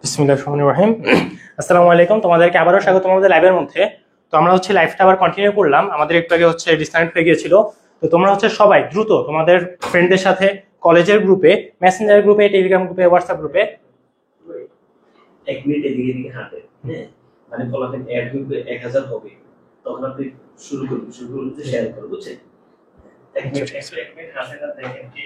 বিসমিল্লাহির রহমানির রহিম। আসসালামু আলাইকুম, তোমাদেরকে আবারও স্বাগত আমাদের লাইভের মধ্যে। তো আমরা লাইভটা আবার কন্টিনিউ করলাম, আমাদের একটু আগে ডিসকানেক্ট হয়ে গিয়েছিল। তো তোমরা সবাই দ্রুত তোমাদের ফ্রেন্ডদের সাথে কলেজের গ্রুপে, মেসেঞ্জার গ্রুপে, টেলিগ্রাম গ্রুপে, হোয়াটসঅ্যাপ গ্রুপে 1 মিনিট এদিকে এদিকে হাঁটে, হ্যাঁ, মানে বলাতে অ্যাড গ্রুপে 1000 হবে, তখন আপনি শুরু করতে শেয়ার করুন, বুঝছেন? 1 মিনিট হাঁটে না, দেখেন কি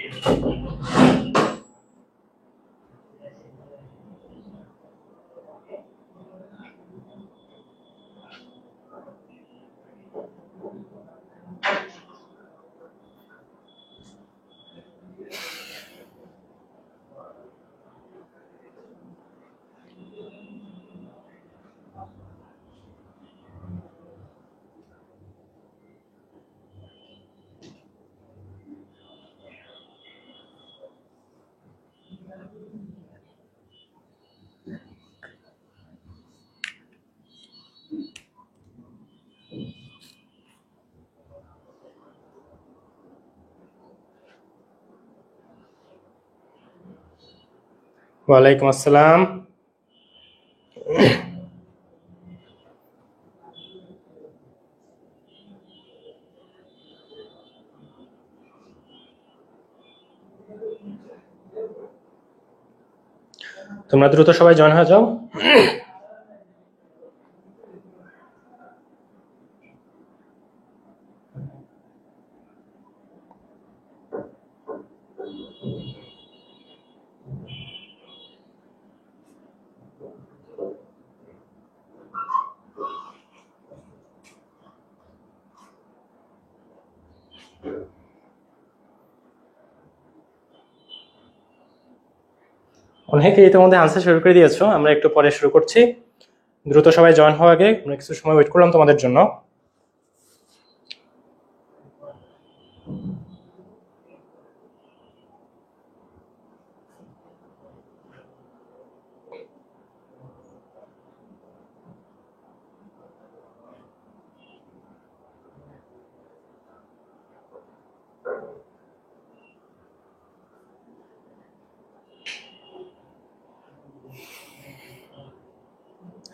ওয়ালাইকুম আসসালাম। তোমরা দ্রুত সবাই জয়েন হয়ে যাও। অনেকে ইতিমধ্যে আনসার শুরু করে দিয়েছো, আমরা একটু পরে শুরু করছি। দ্রুত সবাই জয়েন হওয়ার আগে আমরা কিছু সময় ওয়েট করলাম তোমাদের জন্য।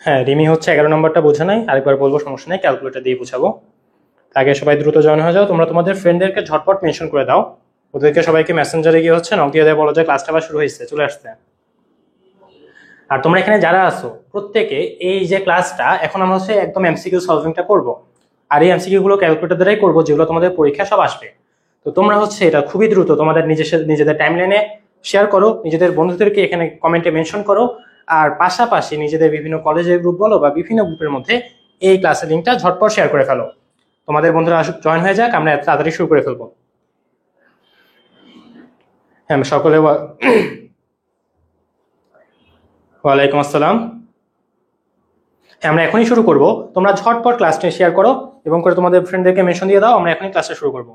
হ্যাঁ, রিমি 11 নম্বরটা বোঝা নাই, আরেকবার বলবো, সমস্যা নেই, ক্যালকুলেটর দিয়ে বুঝাবো। আগে সবাই দ্রুত জয়েন হয়ে যাও। তোমরা তোমাদের ফ্রেন্ডদেরকে ঝটপট মেনশন করে দাও, ওদেরকে সবাইকে মেসেঞ্জারে গিয়ে নক দিয়ে দেয়, বলো যে ক্লাসটা আবার শুরু হয়েছে, চলে আসতে। আর তোমরা এখানে যারা আছো প্রত্যেকে, এই যে ক্লাসটা এখন আমরা একদম এমসিকিউ সলভিংটা করব, আর এই এমসিকিউ গুলো ক্যালকুলেটর দ্বারাই করবো, যেগুলো তোমাদের পরীক্ষা সব আসবে। তো তোমরা এটা খুবই দ্রুত তোমাদের নিজেদের টাইমলাইনে শেয়ার করো, নিজেদের বন্ধুদেরকে এখানে কমেন্টে মেনশন করো, আর পাশাপাশি নিজেদের বিভিন্ন কলেজের গ্রুপ বলো বা বিভিন্ন গ্রুপের মধ্যে এই ক্লাসের লিঙ্কটা ঝটপট শেয়ার করে ফেলো। তোমাদের বন্ধুরা জয়েন হয়ে যাক, আমরা তাড়াতাড়ি শুরু করে ফেলবো। হ্যাঁ, সকলে ওয়ালাইকুম আসসালাম। আমরা এখনই শুরু করব, তোমরা ঝটপট ক্লাসটা শেয়ার করো এবং করে তোমাদের ফ্রেন্ডদেরকে মেনশন দিয়ে দাও, আমরা এখনই ক্লাসটা শুরু করব।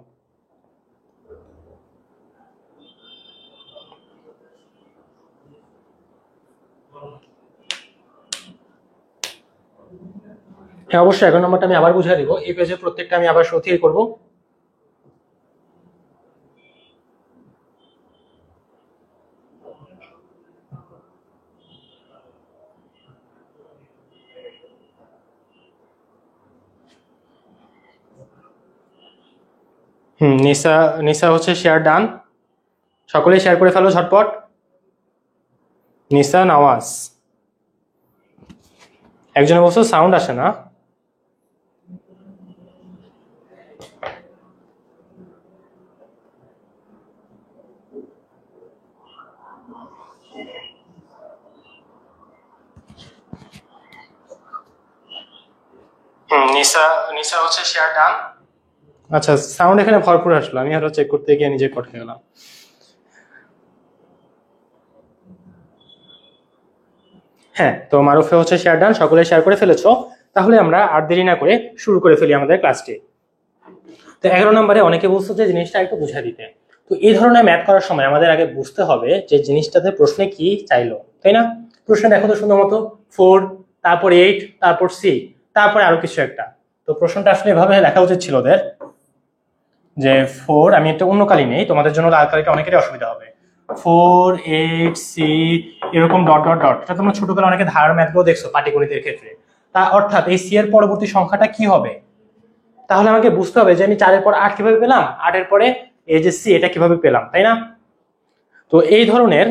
হ্যাঁ, অবশ্যই 11 নম্বরটা আমি আবার বুঝিয়ে দিব, এই পেজে প্রত্যেকটা আমি আবার সত্যি করব। নিসা নিসা শেয়ার ডান, সকলেই শেয়ার করে ফেলো ঝটপট। নিসা, নওয়াজ, একজন অবশ্য সাউন্ড আসে না। নিসা নিসা শেয়ার ডান। আচ্ছা, সাউন্ড এখানে ভরপুর আসলো, আমি আরো চেক করতে গিয়ে নিজে কট হয়ে গেলাম। হ্যাঁ, তো মারুফে শেয়ার ডান, সকলে শেয়ার করে ফেলেছো। তাহলে আমরা আর দেরি না করে শুরু করে ফেলি আমাদের ক্লাসটি। তো 11 নম্বরে অনেকে বলছো যে জিনিসটা একটু বুঝাই দিতে। তো এই ধরনের ম্যাথ করার সময় আমাদের আগে বুঝতে হবে যে জিনিসটাতে প্রশ্নে কি চাইলো, তাই না? প্রশ্নে দেখো তো সুন্দর মতো 4, তারপর 8, তারপর 6, তারপরে আরো কিছু একটা। তো প্রশ্নটা আসলে এভাবে লেখা উচিত ছিল ওদের যে 4, আমি একটা অন্য কালি নেই, তোমাদের জন্য লাল কালিটা অনেকেরই অসুবিধা হবে। 4 8 C এরকম ডট ডট ডট। এটা তোমরা ছোটবেলায় অনেকে ধারার ম্যাথগুলো দেখছো পাটিগণিতের ক্ষেত্রে। তা অর্থাৎ এই সি এর পরবর্তী সংখ্যাটা কি হবে? তাহলে আমাকে বুঝতে হবে যে আমি 4 এর পর 8 কিভাবে পেলাম, 8 এর পরে এই যে সি এটা কিভাবে পেলাম, তাই না? তো এই ধরনের,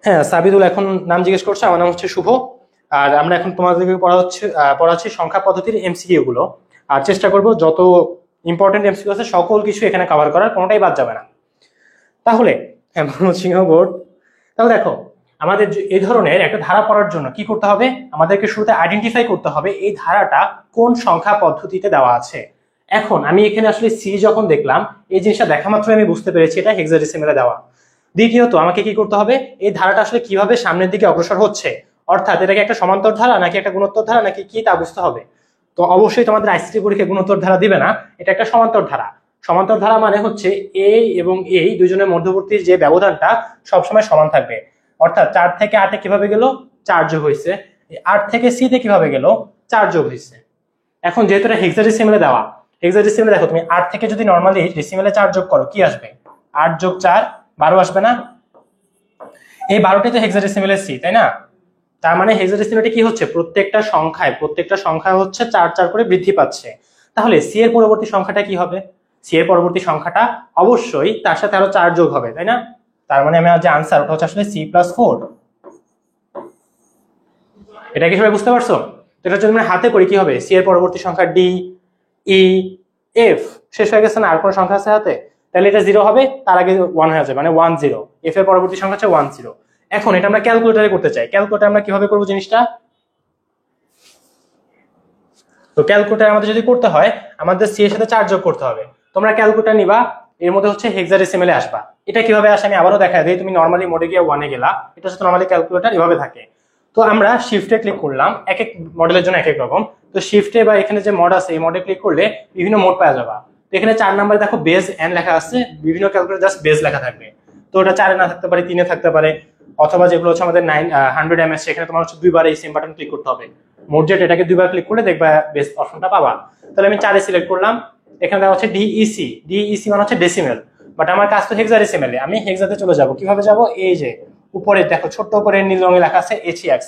হ্যাঁ সাবিদুল এখন নাম জিজ্ঞেস করছে, আমার নাম হচ্ছে শুভ। আর আমরা এখন তোমাদেরকে পড়াচ্ছি সংখ্যা পদ্ধতির এমসিকিউ গুলো। আর চেষ্টা করব যত ইম্পর্টেন্ট এমসিকিউ আছে সকল কিছু এখানে কভার করার, কোনোটাই বাদ যাবে না। তাহলে হ্যাঁ সিংহ বোর্ড, তাহলে দেখো আমাদের এই ধরনের একটা ধারা পড়ার জন্য কি করতে হবে, আমাদেরকে শুরুতে আইডেন্টিফাই করতে হবে এই ধারাটা কোন সংখ্যা পদ্ধতিতে দেওয়া আছে। এখন আমি এখানে আসলে সি যখন দেখলাম, এই জিনিসটা দেখা মাত্র আমি বুঝতে পেরেছি এটা হেক্সাডেসিমেলে দেওয়া। দ্বিতীয়ত আমাকে কি করতে হবে, এই ধারাটা আসলে কিভাবে সামনের দিকে অগ্রসর হচ্ছে, অর্থাৎ এটা কি একটা সমান্তর ধারা নাকি একটা গুণোত্তর ধারা নাকি কি তা বুঝতে হবে। তো অবশ্যই তোমাদের আইসিটি পরীক্ষায় গুণোত্তর ধারা দিবে না, এটা একটা সমান্তর ধারা। সমান্তর ধারা মানে হচ্ছে এ এবং এই দুজনের মধ্যবর্তী যে ব্যবধানটা সবসময় সমান থাকবে। অর্থাৎ 4 থেকে 8 কিভাবে গেল, 4 যোগ হয়েছে। 8 থেকে সি তে কিভাবে গেল, 4 যোগ হয়েছে। এখন যেহেতু এটা হেক্সাডেসিমেলে দেওয়া, হেক্সাডেসিমেলে দেখো তুমি 8 থেকে যদি নরমালি ডেসিমেলে 4 যোগ করো কি আসবে, 8 যোগ 4 12 আসবে না? এই 12টাই তো হেক্সাডেসিমেলের সি, তাই না? তার মানে হেক্সাডেসিমেলে কি হচ্ছে, প্রত্যেকটা সংখ্যায় হচ্ছে 4 4 করে বৃদ্ধি পাচ্ছে। তাহলে সি এর পরবর্তী সংখ্যাটা কি হবে, সি এর পরবর্তী সংখ্যাটা অবশ্যই তার সাথে আরো 4 যোগ হবে, তাই না? তার মানে আমার যে আনসার ওটা হচ্ছে আসলে C+4। এটা কি সবাই বুঝতে পারছো? তো এটা যদি আমরা হাতে করি কি হবে, সি এর পরবর্তী সংখ্যা ডি ই এফ, শেষ হয়ে গেছে না, আর কোন সংখ্যা আছে হাতে? তাহলে এটা 0 হবে, তার আগে 1 হয়ে যাবে, মানে 1 0। এফ এর পরবর্তী সংখ্যা হচ্ছে 1 0। এখন এটা আমরা ক্যালকুলেটরে করতে চাই, ক্যালকুলেটরে আমরা কিভাবে করবো জিনিসটা? তো ক্যালকুলেটর আমাদের যদি করতে হয় আমাদের সি এর সাথে 4 যোগ করতে হবে। তোমরা ক্যালকুলেটর নিবা, এর মধ্যে হচ্ছে হেক্সাডেসিমেলে আসবা। এটা কিভাবে আসে আমি আবারও দেখাই দিই। তুমি নরমালি মোডে গিয়ে 1 এ গেলা, এটা হচ্ছে নরমালি ক্যালকুলেটর এভাবে থাকে। তো আমরা শিফটে ক্লিক করলাম, এক এক মডেলের জন্য এক এক রকম। তো শিফটে বা এখানে যে মড আছে এই মডে ক্লিক করলে বিভিন্ন মোড পাওয়া যাবে। তো এখানে 4 নাম্বারে দেখো বেজ এন লেখা আছে, বিভিন্ন ক্যালকুলেটর জাস্ট বেজ লেখা থাকবে। তো ওটা 4 এ না থাকতে পারে, 3 এ থাকতে পারে, অথবা যেগুলো হচ্ছে আমাদের 100 ms সেখানে তোমার হচ্ছে দুইবার এই সেম বাটন ক্লিক করতে হবে। মোডজেট এটাকে দুইবার ক্লিক করলে দেখবা বেস অপশনটা পাবা। তাহলে আমি 4 এ সিলেক্ট করলাম, এখানে দেওয়া হচ্ছে ডিইসি মানে হচ্ছে ডেসিমেল, বাট আমার কাজ তো হেক্সাডেসিমেলে, আমি হেক্সাতে চলে যাব। কিভাবে যাব, এই যে উপরে দেখো ছোট্ট করে নীল রঙে লেখা আছে HEX,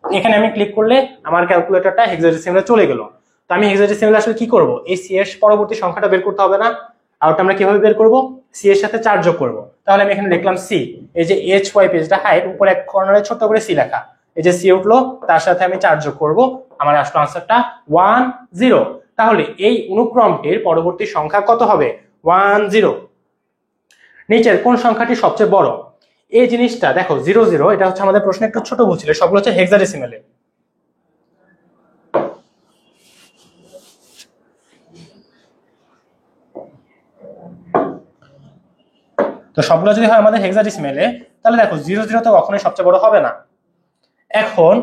এখানে আমি ক্লিক করলে আমার ক্যালকুলেটরটা হেক্সাডেসিমেলে চলে গেল। তো আমি হেক্সাডেসিমেলে আসলে কি করব, এই সি এর পরবর্তী সংখ্যাটা বের করতে হবে না, আর ওটা আমরা কিভাবে বের করব, সি এর সাথে 4 যোগ করব। তাহলে আমি এখানে লিখলাম সি, এই যে HY পেজটা হাইট, উপরে এক কর্নারে ছোট্ট করে সি লেখা, এই যে সি উঠলো, তার সাথে আমি 4 যোগ করব, আমার আসলো আনসারটা 1 0। তাহলে এই অনুক্রমটির পরবর্তী সংখ্যা কত হবে, 1 0। নিচের কোন সংখ্যাটি সবচেয়ে বড়? এই জিনিসটা দেখো 0 0, এটা হচ্ছে আমাদের প্রশ্নে একটু ছোট ভুল ছিল, সবগুলো হচ্ছে হেক্সাডেসিমেলে। তো সবগুলো যদি হয় আমাদের হেক্সাডেসিমেলে, তাহলে দেখো 0 0 তো কখনোই সবচেয়ে বড় হবে না। এখন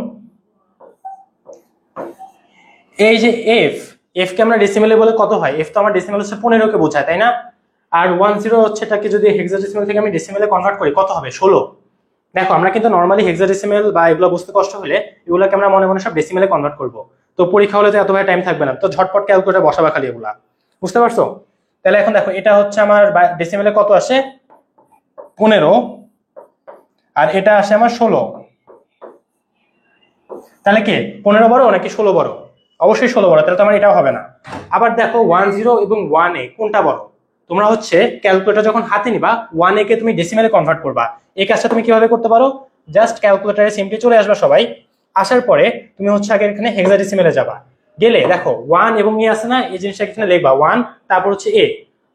এই যে এফ কে আমরা ডেসিমেলে বলে কত হয়, এফ তো আমার ডেসিমেল হচ্ছে 15 কে বোঝায়, তাই না? আর 1 0 হচ্ছে এটাকে যদি হেক্সাডেসিমেল থেকে আমি ডেসিমেলে কনভার্ট করি কত হবে, 16। দেখো আমরা কিন্তু নরমালি হেক্সাডেসিমেল বা এগুলো বুঝতে কষ্ট হলে এগুলোকে আমরা মনে মনে সব ডেসিমেলে কনভার্ট করব। তো পরীক্ষা হলে তো এত ভাই টাইম থাকবে না, তো ঝটপট ক্যালকুলেটর বসাবা খালি এগুলা, বুঝতে পারছো? তাহলে এখন দেখো এটা হচ্ছে আমার ডেসিমেলে কত আসে, 15, আর এটা আসে আমার 16। তাহলে কি 15 বড় নাকি 16 বড়? অবশ্যই 16 বড়, তাহলে তো আমার এটাও হবে না। আবার দেখো 1 0 এবং 1 a কোনটা বড়? তোমরা হচ্ছে ক্যালকুলেটর যখন হাতে নিবা 1 a কে তুমি ডেসিমেলে কনভার্ট করবা। এই কাজটা তুমি কিভাবে করতে পারো, জাস্ট ক্যালকুলেটরে সিম্পলি চলে আসবা সবাই, আসার পরে তুমি হচ্ছে আগে এখানে হেক্সাডেসিমেলে যাবা, গেলে দেখো 1 এবং এ আছে না, এই জিনিসটাকে এখানে লিখবা 1, তারপর হচ্ছে এ।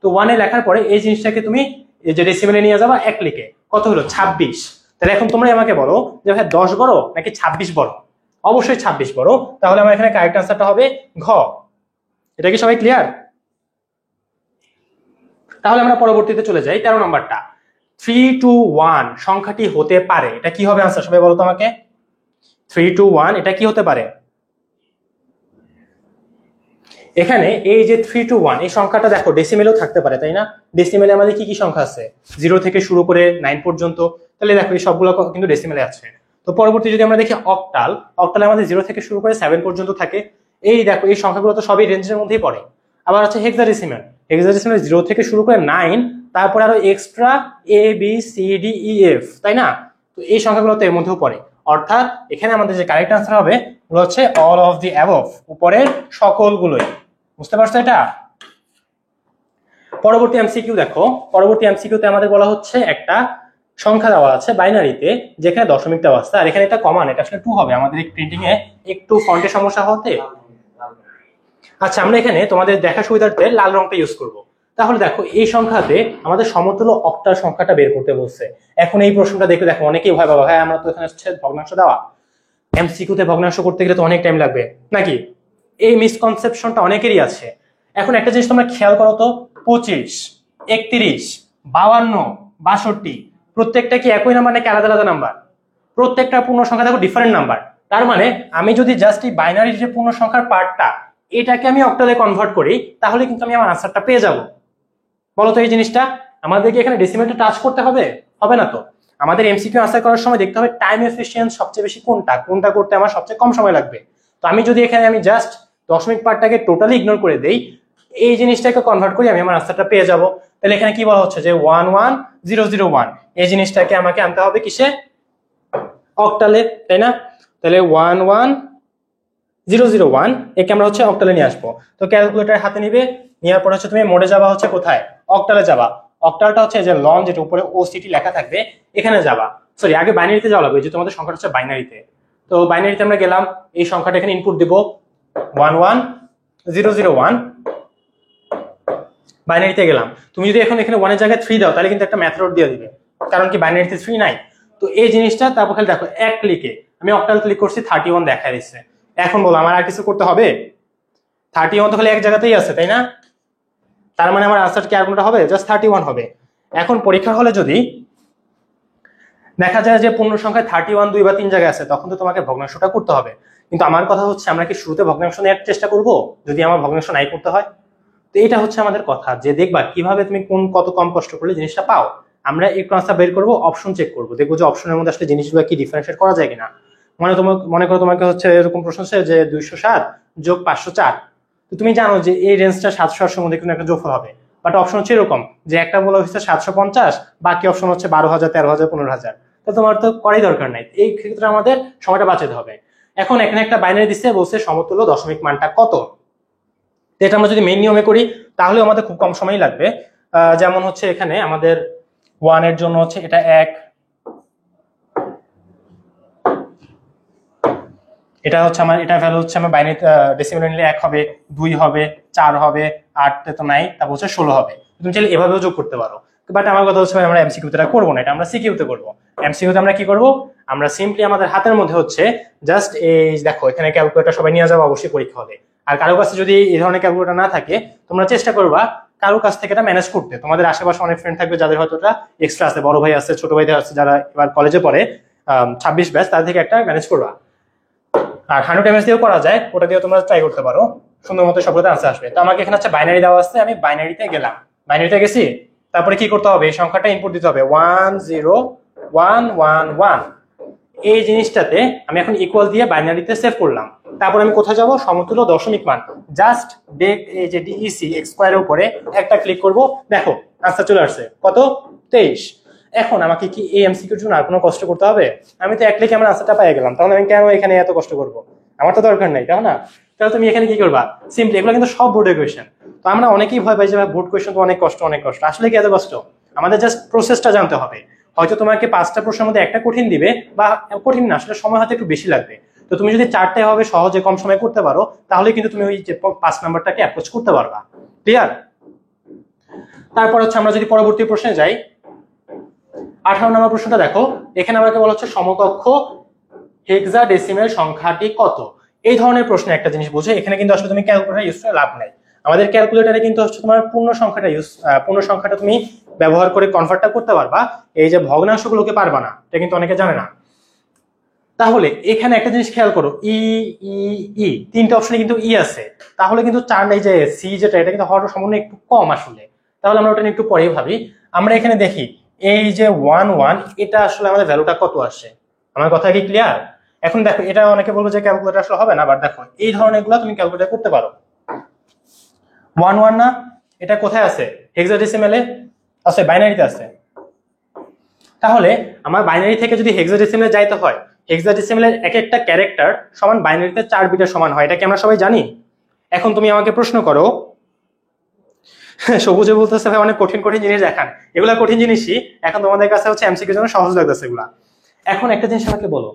তো 1 এ লেখার পরে এই জিনিসটাকে তুমি এই যে ডেসিমেলে নিয়ে যাবা, এক লিখে কত হলো 26। তাহলে এখন তোমরা আমাকে বলো যে ভাই 10 বড় নাকি 26 বড়? অবশ্যই 26 বড়। তাহলে আমার এখানে কারেক্ট আনসারটা হবে ঘ। এটা কি সবাই ক্লিয়ার? তাহলে আমরা পরবর্তীতে চলে যাই 13 নম্বরটা, 3 2 1 সংখ্যাটি হতে পারে, এটা কি হবে আনসার সবাই বলো তো আমাকে, 3 2 1 এটা কি হতে পারে? এখানে এই যে 3 2 1 এই সংখ্যাটা দেখো ডেসিমেলেও থাকতে পারে, তাই না? ডেসিমেলে আমাদের কি কি সংখ্যা আছে, 0 থেকে শুরু করে 9 পর্যন্ত, তাহলে দেখো এই সবগুলো কিন্তু ডেসিমেলে আছে। তো পরবর্তী যদি আমরা দেখি অক্টালে আমাদের 0 থেকে শুরু করে 7 পর্যন্ত থাকে। এই দেখো এই সংখ্যাগুলো তো সবই রেঞ্জের মধ্যেই পড়ে। আবার আছে হেক্সাডেসিমেল 0 থেকে শুরু করে 9, তারপরে আরো extra A B C D E F, তাই না? তো এই সংখ্যাগুলো তো এর মধ্যেও পড়ে, অর্থাৎ এখানে আমাদের যে কারেক্ট আনসার হবে ওগুলো হচ্ছে অল অফ দি অ্যাবভ, উপরের সকলগুলোই। বুঝতে পারছো এটা? পরবর্তী এমসিকিউ দেখো, পরবর্তী এমসিকিউতে আমাদের বলা হচ্ছে একটা সংখ্যা দেওয়া আছে বাইনারিতে, যেখানে দশমিক দেওয়া আছে, আর এখানে এটা কমান, এটা আসলে 2 হবে। আমাদের এই প্রিন্টিং এ একটু ফন্টের সমস্যা হতে, আচ্ছা আমরা এখানে তোমাদের দেখা সুবিধার্থে লাল রংটা ইউজ করব। তাহলে দেখো এই সংখ্যাতে আমাদের সমতুল্য অক্টাল সংখ্যাটা বের করতে বলছে। এখন এই প্রশ্নটা দেখে দেখো অনেকেই ভয় পাবে, হ্যাঁ আমরা তো এখানে হচ্ছে ভগ্নাংশ দেওয়া, এমসিকিউতে ভগ্নাংশ করতে গেলে তো অনেক টাইম লাগবে নাকি, এই মিসকনসেপশনটা অনেকেরই আছে। এখন একটা জিনিস তোমরা খেয়াল করো তো, 25, 31, 52, 62 প্রত্যেকটা কি একই নাম্বার নাকি আলাদা আলাদা নাম্বার? প্রত্যেকটা পূর্ণ সংখ্যা দেখো ডিফারেন্ট নাম্বার। তার মানে আমি যদি জাস্ট এই বাইনারি যে পূর্ণ সংখ্যার পার্টটা এটাকে আমি অক্টালে কনভার্ট করি, তাহলে কিন্তু আমি আমার আনসারটা পেয়ে যাব। বলো তো এই জিনিসটা আমাদেরকে এখানে ডেসিমেলটা টাচ করতে হবে? হবে না তো। আমাদের এমসিকিউ আনসার করার সময় দেখতে হবে টাইম এফিশিয়েন্ট সবচেয়ে বেশি কোনটা, কোনটা করতে আমার সবচেয়ে কম সময় লাগবে। তো আমি যদি এখানে আমি জাস্ট দশমিক পার্টটাকে টোটালি ইগনোর করে দেই, এই জিনিসটাকে কনভার্ট করি, আমি আমার আনসারটা পেয়ে যাব। তাহলে এখানে কি বলা হচ্ছে যে 11001, এই জিনিসটাকে আমাকে আনতে হবে কিসে? অক্টালে, তাই না? তাহলে 11001 একে আমরা হচ্ছে অক্টালে নিয়ে আসবো। তো ক্যালকুলেটর হাতে নিবে, নেওয়ার পর হচ্ছে তুমি মোডে যাবা, হচ্ছে কোথায়? অক্টালে যাবা। অক্টালটা হচ্ছে যে লন, যেটা উপরে ওসিটি লেখা থাকবে, এখানে যাবা। সরি, আগে বাইনারিতে যাওয়া লাগবে, যে তোমাদের সংখ্যাটা হচ্ছে বাইনারিতে। তো বাইনারিতে আমরা গেলাম, এই সংখ্যাটা এখানে ইনপুট দিব 11001, বাইনারিতে গেলাম। তুমি যদি এখন এখানে 1 এর জায়গায় 3 দাও, তাহলে কিন্তু একটা মেথড দিয়ে দিবে, কারণ কি বাইনারিতে 3 নাই। তো এই জিনিসটা, তারপর খালি দেখো এক ক্লিকে আমি অক্টাল ক্লিক করছি, 31 দেখা দিচ্ছে। এখন বলো আমার আর কিছু করতে হবে? 31 তো খালি এক জায়গাতেই আছে, তাই না? তার মানে আমার আনসার কি আর কোনটা হবে? জাস্ট 31 হবে। এখন পরীক্ষা হলে যদি দেখা যায় যে পূর্ণ সংখ্যায় 31 2 বা 3 জায়গায় আছে, তখন তো তোমাকে ভগ্নাংশটা করতে হবে। কিন্তু আমার কথা হচ্ছে, আমরা কি শুরুতে ভগ্নাংশ নেওয়ার চেষ্টা করব যদি আমার ভগ্নাংশ নাই করতে হয়? তো এটা হচ্ছে আমাদের কথা, যে দেখবা কিভাবে তুমি কোন কত কম কষ্ট করলে জিনিসটা পাও। আমরা একটু আনসার বের করবো, অপশন চেক করবো, দেখবো যে অপশনের মধ্যে আসলে জিনিসগুলো কি ডিফারেন্সিয়েট করা যায় কিনা। মনে করো তোমাকে হচ্ছে এরকম প্রশ্ন আছে যে 207 যোগ 504, তো তুমি জানো যে এই রেঞ্জটা 700 মধ্যে কোনো একটা যোগফল হবে, বাট অপশন হচ্ছে এরকম যে একটা বলা হচ্ছে 750, বাকি অপশন হচ্ছে 12,000, 13,000, 15,000। তো তোমার তো করাই দরকার নাই, এই ক্ষেত্রে আমাদের সময়টা বাঁচাতে হবে। এখন এখানে একটা বাইনারি দিচ্ছে, বলছে সমতুল্য দশমিক মানটা কত। এটা আমরা যদি মেইন নিয়মে করি তাহলে আমাদের খুব কম সময় লাগবে। যেমন হচ্ছে এখানে আমাদের 1 এর জন্য হচ্ছে এটা 1, এটা হচ্ছে আমার, এটা ভ্যালু হচ্ছে আমার বাইনারি ডেসিমেল নিলে 1 হবে, 2 হবে, 4 হবে, 8 তো নাই, তারপর হচ্ছে 16 হবে। তুমি চাইলে এভাবেও যোগ করতে পারো, বাট আমার কথা হচ্ছে আমরা এমসিকিউতে এটা করবো না, এটা আমরা সিকিউতে করবো। এমসিকিউতে আমরা কি করব, আমরা সিম্পলি আমাদের হাতের মধ্যে হচ্ছে জাস্ট এই দেখো এখানে ক্যালকুলেটর সবাই নিয়ে যাবো অবশ্যই পরীক্ষা হলে। আর কারো কাছে যদি এই ধরনের ক্যালকুলেটর না থাকে, তোমরা চেষ্টা করবা কারো কাছ থেকে এটা ম্যানেজ করতে। তোমাদের আশেপাশে অনেক ফ্রেন্ড থাকবে যাদের হয়তো এটা এক্সট্রা আছে, বড় ভাই আছে, ছোট ভাইদের আছে, যারা এবার কলেজে পড়ে 26 ব্যাচ, তাদের থেকে একটা ম্যানেজ করবা। আর 100 এমএস দিয়েও করা যায়, ওটা দিয়ে তোমরা ট্রাই করতে পারো, সুন্দর মতো সবগুলোতে আনসার আসবে। তো আমাকে এখানে হচ্ছে বাইনারি দেওয়া আছে, আমি বাইনারিতে গেলাম, বাইনারিতে গেছি, তারপরে কি করতে হবে, এই সংখ্যাটা ইনপুট দিতে হবে 10111। এই জিনিসটাতে আমি এখন ইকুয়াল দিয়ে বাইনারিতে সেভ করলাম। তারপর আমি কোথায় যাব, সমতুল্য দশমিক মান, জাস্ট এই যে ডিইসি এক্স স্কয়ারের উপরে একটা ক্লিক করব, দেখো আনসার চলে আসছে কত, 23। এখন আমাকে কি এই এমসিকিউর জন্য আর কোনো কষ্ট করতে হবে? আমি তো এক ক্লিকে আমার আনসারটা পেয়ে গেলাম, তাহলে আমি কেন এখানে এত কষ্ট করব? আমার তো দরকার নাই, তাই না? তাহলে তুমি এখানে কি করবা, সিম্পলি, এগুলো কিন্তু সব বোর্ডের কোয়েশ্চেন। তো আমরা অনেকেই ভয় পাই যে বোর্ড কোয়েশ্চেন তো অনেক কষ্ট, অনেক কষ্ট। আসলে কি এত কষ্ট? আমাদের জাস্ট প্রসেসটা জানতে হবে। হয়তো তোমাকে 5টা প্রশ্নের মধ্যে একটা কঠিন দিবে, বা কঠিন না, আসলে সময় হয়তো একটু বেশি লাগবে। তো তুমি যদি 4টায় হবে সহজে কম সময় করতে পারো, তাহলে কিন্তু তুমি ওই যে 5 নাম্বারটাকে অ্যাপ্রোচ করতে পারবা। ক্লিয়ার? তারপর হচ্ছে আমরা যদি পরবর্তী প্রশ্নে যাই, 18 নম্বর প্রশ্নটা দেখো, এখানে আমাকে বলা হচ্ছে সমকক্ষ হেক্সাডেসিমেল সংখ্যাটি কত। এই ধরনের প্রশ্নে একটা জিনিস বুঝে, এখানে কিন্তু আসলে তুমি ক্যালকুলেটর ইউজ করে লাভ নাই। আমাদের ক্যালকুলেটরে কিন্তু হচ্ছে তোমার পূর্ণ সংখ্যাটা তুমি ব্যবহার করে কনভার্টটা করতে পারবা, এই যে ভগ্নাংশগুলোকে পারবা না, এটা কিন্তু অনেকে জানে না। তাহলে এখানে একটা জিনিস খেয়াল করো, ই ই ই 3টে অপশনে কিন্তু ই আছে, তাহলে কিন্তু 4 নাই যে সি, যেটা এটা কিন্তু হওয়ার সম্ভাবনা একটু কম আসলে। তাহলে আমরা ওটা নিয়ে একটু পরেই ভাবি। আমরা এখানে দেখি এই যে 11, এটা আসলে আমাদের ভ্যালুটা কত আসে। আমার কথা কি ক্লিয়ার? এখন দেখো, এটা অনেকে বলবো যে ক্যালকুলেটর আসলে হবে না, বাট দেখো এই ধরনের গুলো তুমি ক্যালকুলেটর করতে পারো। 11 না, এটা কোথায় আছে হেক্সাডেসিমেলে, আছে বাইনারিতে আছে। তাহলে আমার বাইনারি থেকে যদি হেক্সাডেসিমেলে যাইতে হয়, হেক্সাডেসিমেলের এক একটা ক্যারেক্টার সমান বাইনারিতে 4 বিটের সমান হয়, এটা কি আমরা সবাই জানি? এখন তুমি আমাকে প্রশ্ন করো, সবুজে বলতেছে ভাই অনেক কঠিন কঠিন জিনিস দেখান, এগুলা কঠিন জিনিসই, এখন তোমাদের কাছে হচ্ছে এমসিকিউর জন্য সহজ লাগতেছে এগুলা। এখন একটা জিনিস আমাকে বলো,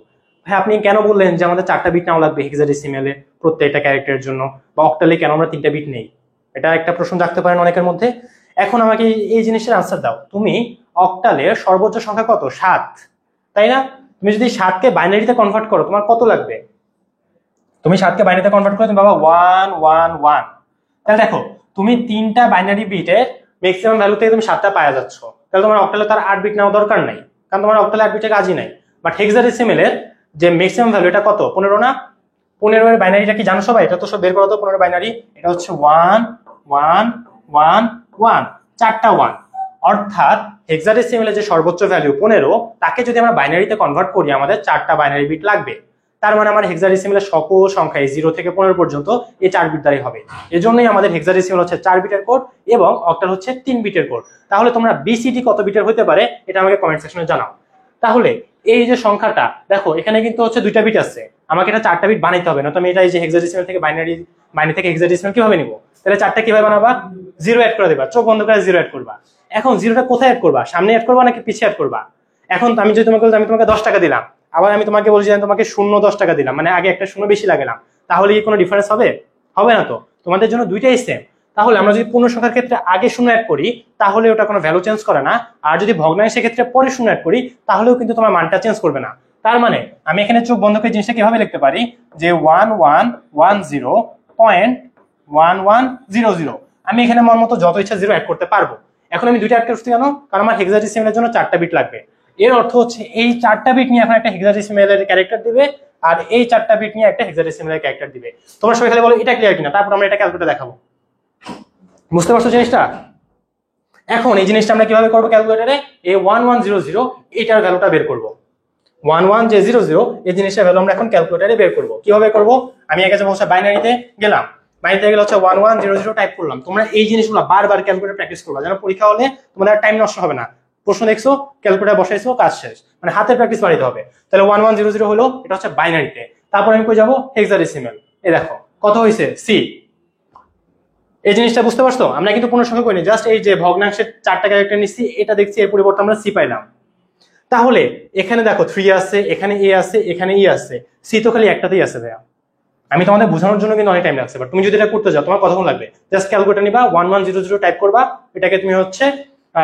ভাই আপনি কেন বললেন যে আমাদের 4টা বিট নাও লাগবে হেক্সাডেসিমেলে প্রত্যেকটা ক্যারেক্টারের জন্য, বা অক্টালে কেন আমরা 3টা বিট নেই? এটা একটা প্রশ্ন রাখতে পারেন অনেকের মধ্যে। এখন আমাকে এই জিনিসের আনসার দাও, তুমি অক্টালের সর্বোচ্চ সংখ্যা কত? 7, তাই না? তুমি যদি 7কে বাইনারিতে কনভার্ট করো তোমার কত লাগবে? তুমি 7কে বাইনারিতে কনভার্ট করো তুমি বাবা 1 1 1। তাহলে দেখো তুমি 3টা বাইনারি বিটের ম্যাক্সিমাম ভ্যালু থেকে তুমি 7টা পাওয়া যাচ্ছ, তাহলে তোমার অক্টালে তার 8 বিট নেওয়া দরকার নাই, কারণ তোমার অক্টালে 8 বিটের কাজই নাই। বাট হেক্সাডেসিমেলের যে ম্যাক্সিমাম ভ্যালু এটা কত? 15 না? 15 এর বাইনারিটা কি জানো সবাই? এটা তো সব বের করো তো 15 বাইনারি। এটা হচ্ছে 1 1 1 1, 4টা 1। অর্থাৎ হেক্সাডেসিমেলে যে সর্বোচ্চ ভ্যালু 15, তাকে যদি আমরা বাইনারিতে কনভার্ট করি আমাদের 4টা বাইনারি বিট লাগবে। তার মানে আমার হেক্সাডেসিমেলের সকল সংখ্যায় 0 থেকে 15 পর্যন্ত এই 4 বিট দ্বারাই হবে। এজন্যই আমাদের হেক্সাডেসিমেল হচ্ছে 4 বিটের কোড এবং অক্টাল হচ্ছে 3 বিটের কোড। তাহলে তোমরা বিসিডি কত বিটের হতে পারে এটা আমাকে কমেন্ট সেকশনে জানাও। তাহলে এই যে সংখ্যাটা দেখো, এখানে কিন্তু হচ্ছে 2টা বিট আছে, আমাকে এটা 4টা বিট বানাইতে হবে না তো আমি এটা এই যে হেক্সাডেসিমেল থেকে বাইনারি থেকে হেক্সাডেসিমেল কিভাবে নিব? তাহলে 4টা কিভাবে বানাবা? 0 অ্যাড করে দিবা, চোখ বন্ধ করে 0 অ্যাড করবা। এখন 0টা কোথায় অ্যাড করবা? সামনে অ্যাড করবা নাকি পিছিয়ে অ্যাড করবা? এখন আমি যদি তোমাকে আমি তোমাকে 10 টাকা দিলাম, আবার আমি তোমাকে বলছি যে তোমাকে 10 টাকা দিলাম, মানে আগে একটা 0 বেশি লাগালাম, তাহলে কি কোনো ডিফারেন্স হবে? হবে না তো। তোমাদের জন্য দুইটাই সেম। তাহলে আমরা যদি পূর্ণ সংখ্যার ক্ষেত্রে আগে 0 অ্যাড করি তাহলে ওটা কোনো ভ্যালু চেঞ্জ করে না, আর যদি ভগ্নাংশের ক্ষেত্রে পরে 0 অ্যাড করি তাহলেও কিন্তু তোমার মানটা চেঞ্জ করবে না। তার মানে আমি এখানে চোখ বন্ধ করে জিনিসটা কিভাবে লিখতে পারি যে 1110.1100, আমি এখানে মন মতো যত ইচ্ছা 0 অ্যাড করতে পারবো। এখন আমি দুইটা অ্যাড করতে কেন? কারণ আমার হেক্সাডেসিমেলের জন্য 4টা বিট লাগবে। এর অর্থ হচ্ছে এই 4টা বিট নিয়ে এখন একটা হেক্সাডেসিমেলের ক্যারেক্টার দিবে, আর এই 4টা বিট নিয়ে একটা হেক্সাডেসিমেলের ক্যারেক্টার দিবে। তোমরা সবাই খালি বলো এটা ক্লিয়ার কিনা, তারপর আমরা এটা ক্যালকুলেটর দেখাবো। বুঝতে পারছো জিনিসটা? এখন এই জিনিসটা আমরা কিভাবে করবো ক্যালকুলেটরে? এই 1100 এটার ভ্যালুটা বের করবো। 1100 এই জিনিসটার ভ্যালু আমরা এখন ক্যালকুলেটরে বের করবো। কিভাবে করবো? আমি আগে যেমন হচ্ছে বাইনারিতে গেলাম, বাইনারিতে গেলে হচ্ছে 1100 টাইপ করলাম। তোমরা এই জিনিসগুলো বারবার ক্যালকুলেটর প্র্যাকটিস করবা, যেন পরীক্ষা হলে তোমাদের টাইম নষ্ট হবে না। প্রশ্ন দেখছো, ক্যালকুলেটর বসাইছো, কাজ শেষ, মানে হাতের প্র্যাকটিস বাড়িতে হবে। তাহলে 1100 হলো, এটা হচ্ছে বাইনারিতে। তারপর আমি কই যাবো? হেক্সাডেসিমেল। এই দেখো কত হয়েছে? সি। এই জিনিসটা বুঝতে পারছো? আমরা কিন্তু পূর্ণ সংখ্যা করিনি, জাস্ট এই যে ভগ্নাংশের 4টা ক্যারেক্টার নিচ্ছি এটা দেখছি, এর পরিবর্তে আমরা সি পাইলাম। তাহলে এখানে দেখো 3 আছে, এখানে এ আছে, এখানে ই আছে, সি তো খালি একটাতেই আছে ভাইয়া। আমি তোমাদের বোঝানোর জন্য কিন্তু অনেক টাইম লাগছে, বাট তুমি যদি এটা করতে যাও তোমার কতক্ষণ লাগবে? জাস্ট ক্যালকুলেটর নিবা, 1100 টাইপ করবা, এটাকে তুমি হচ্ছে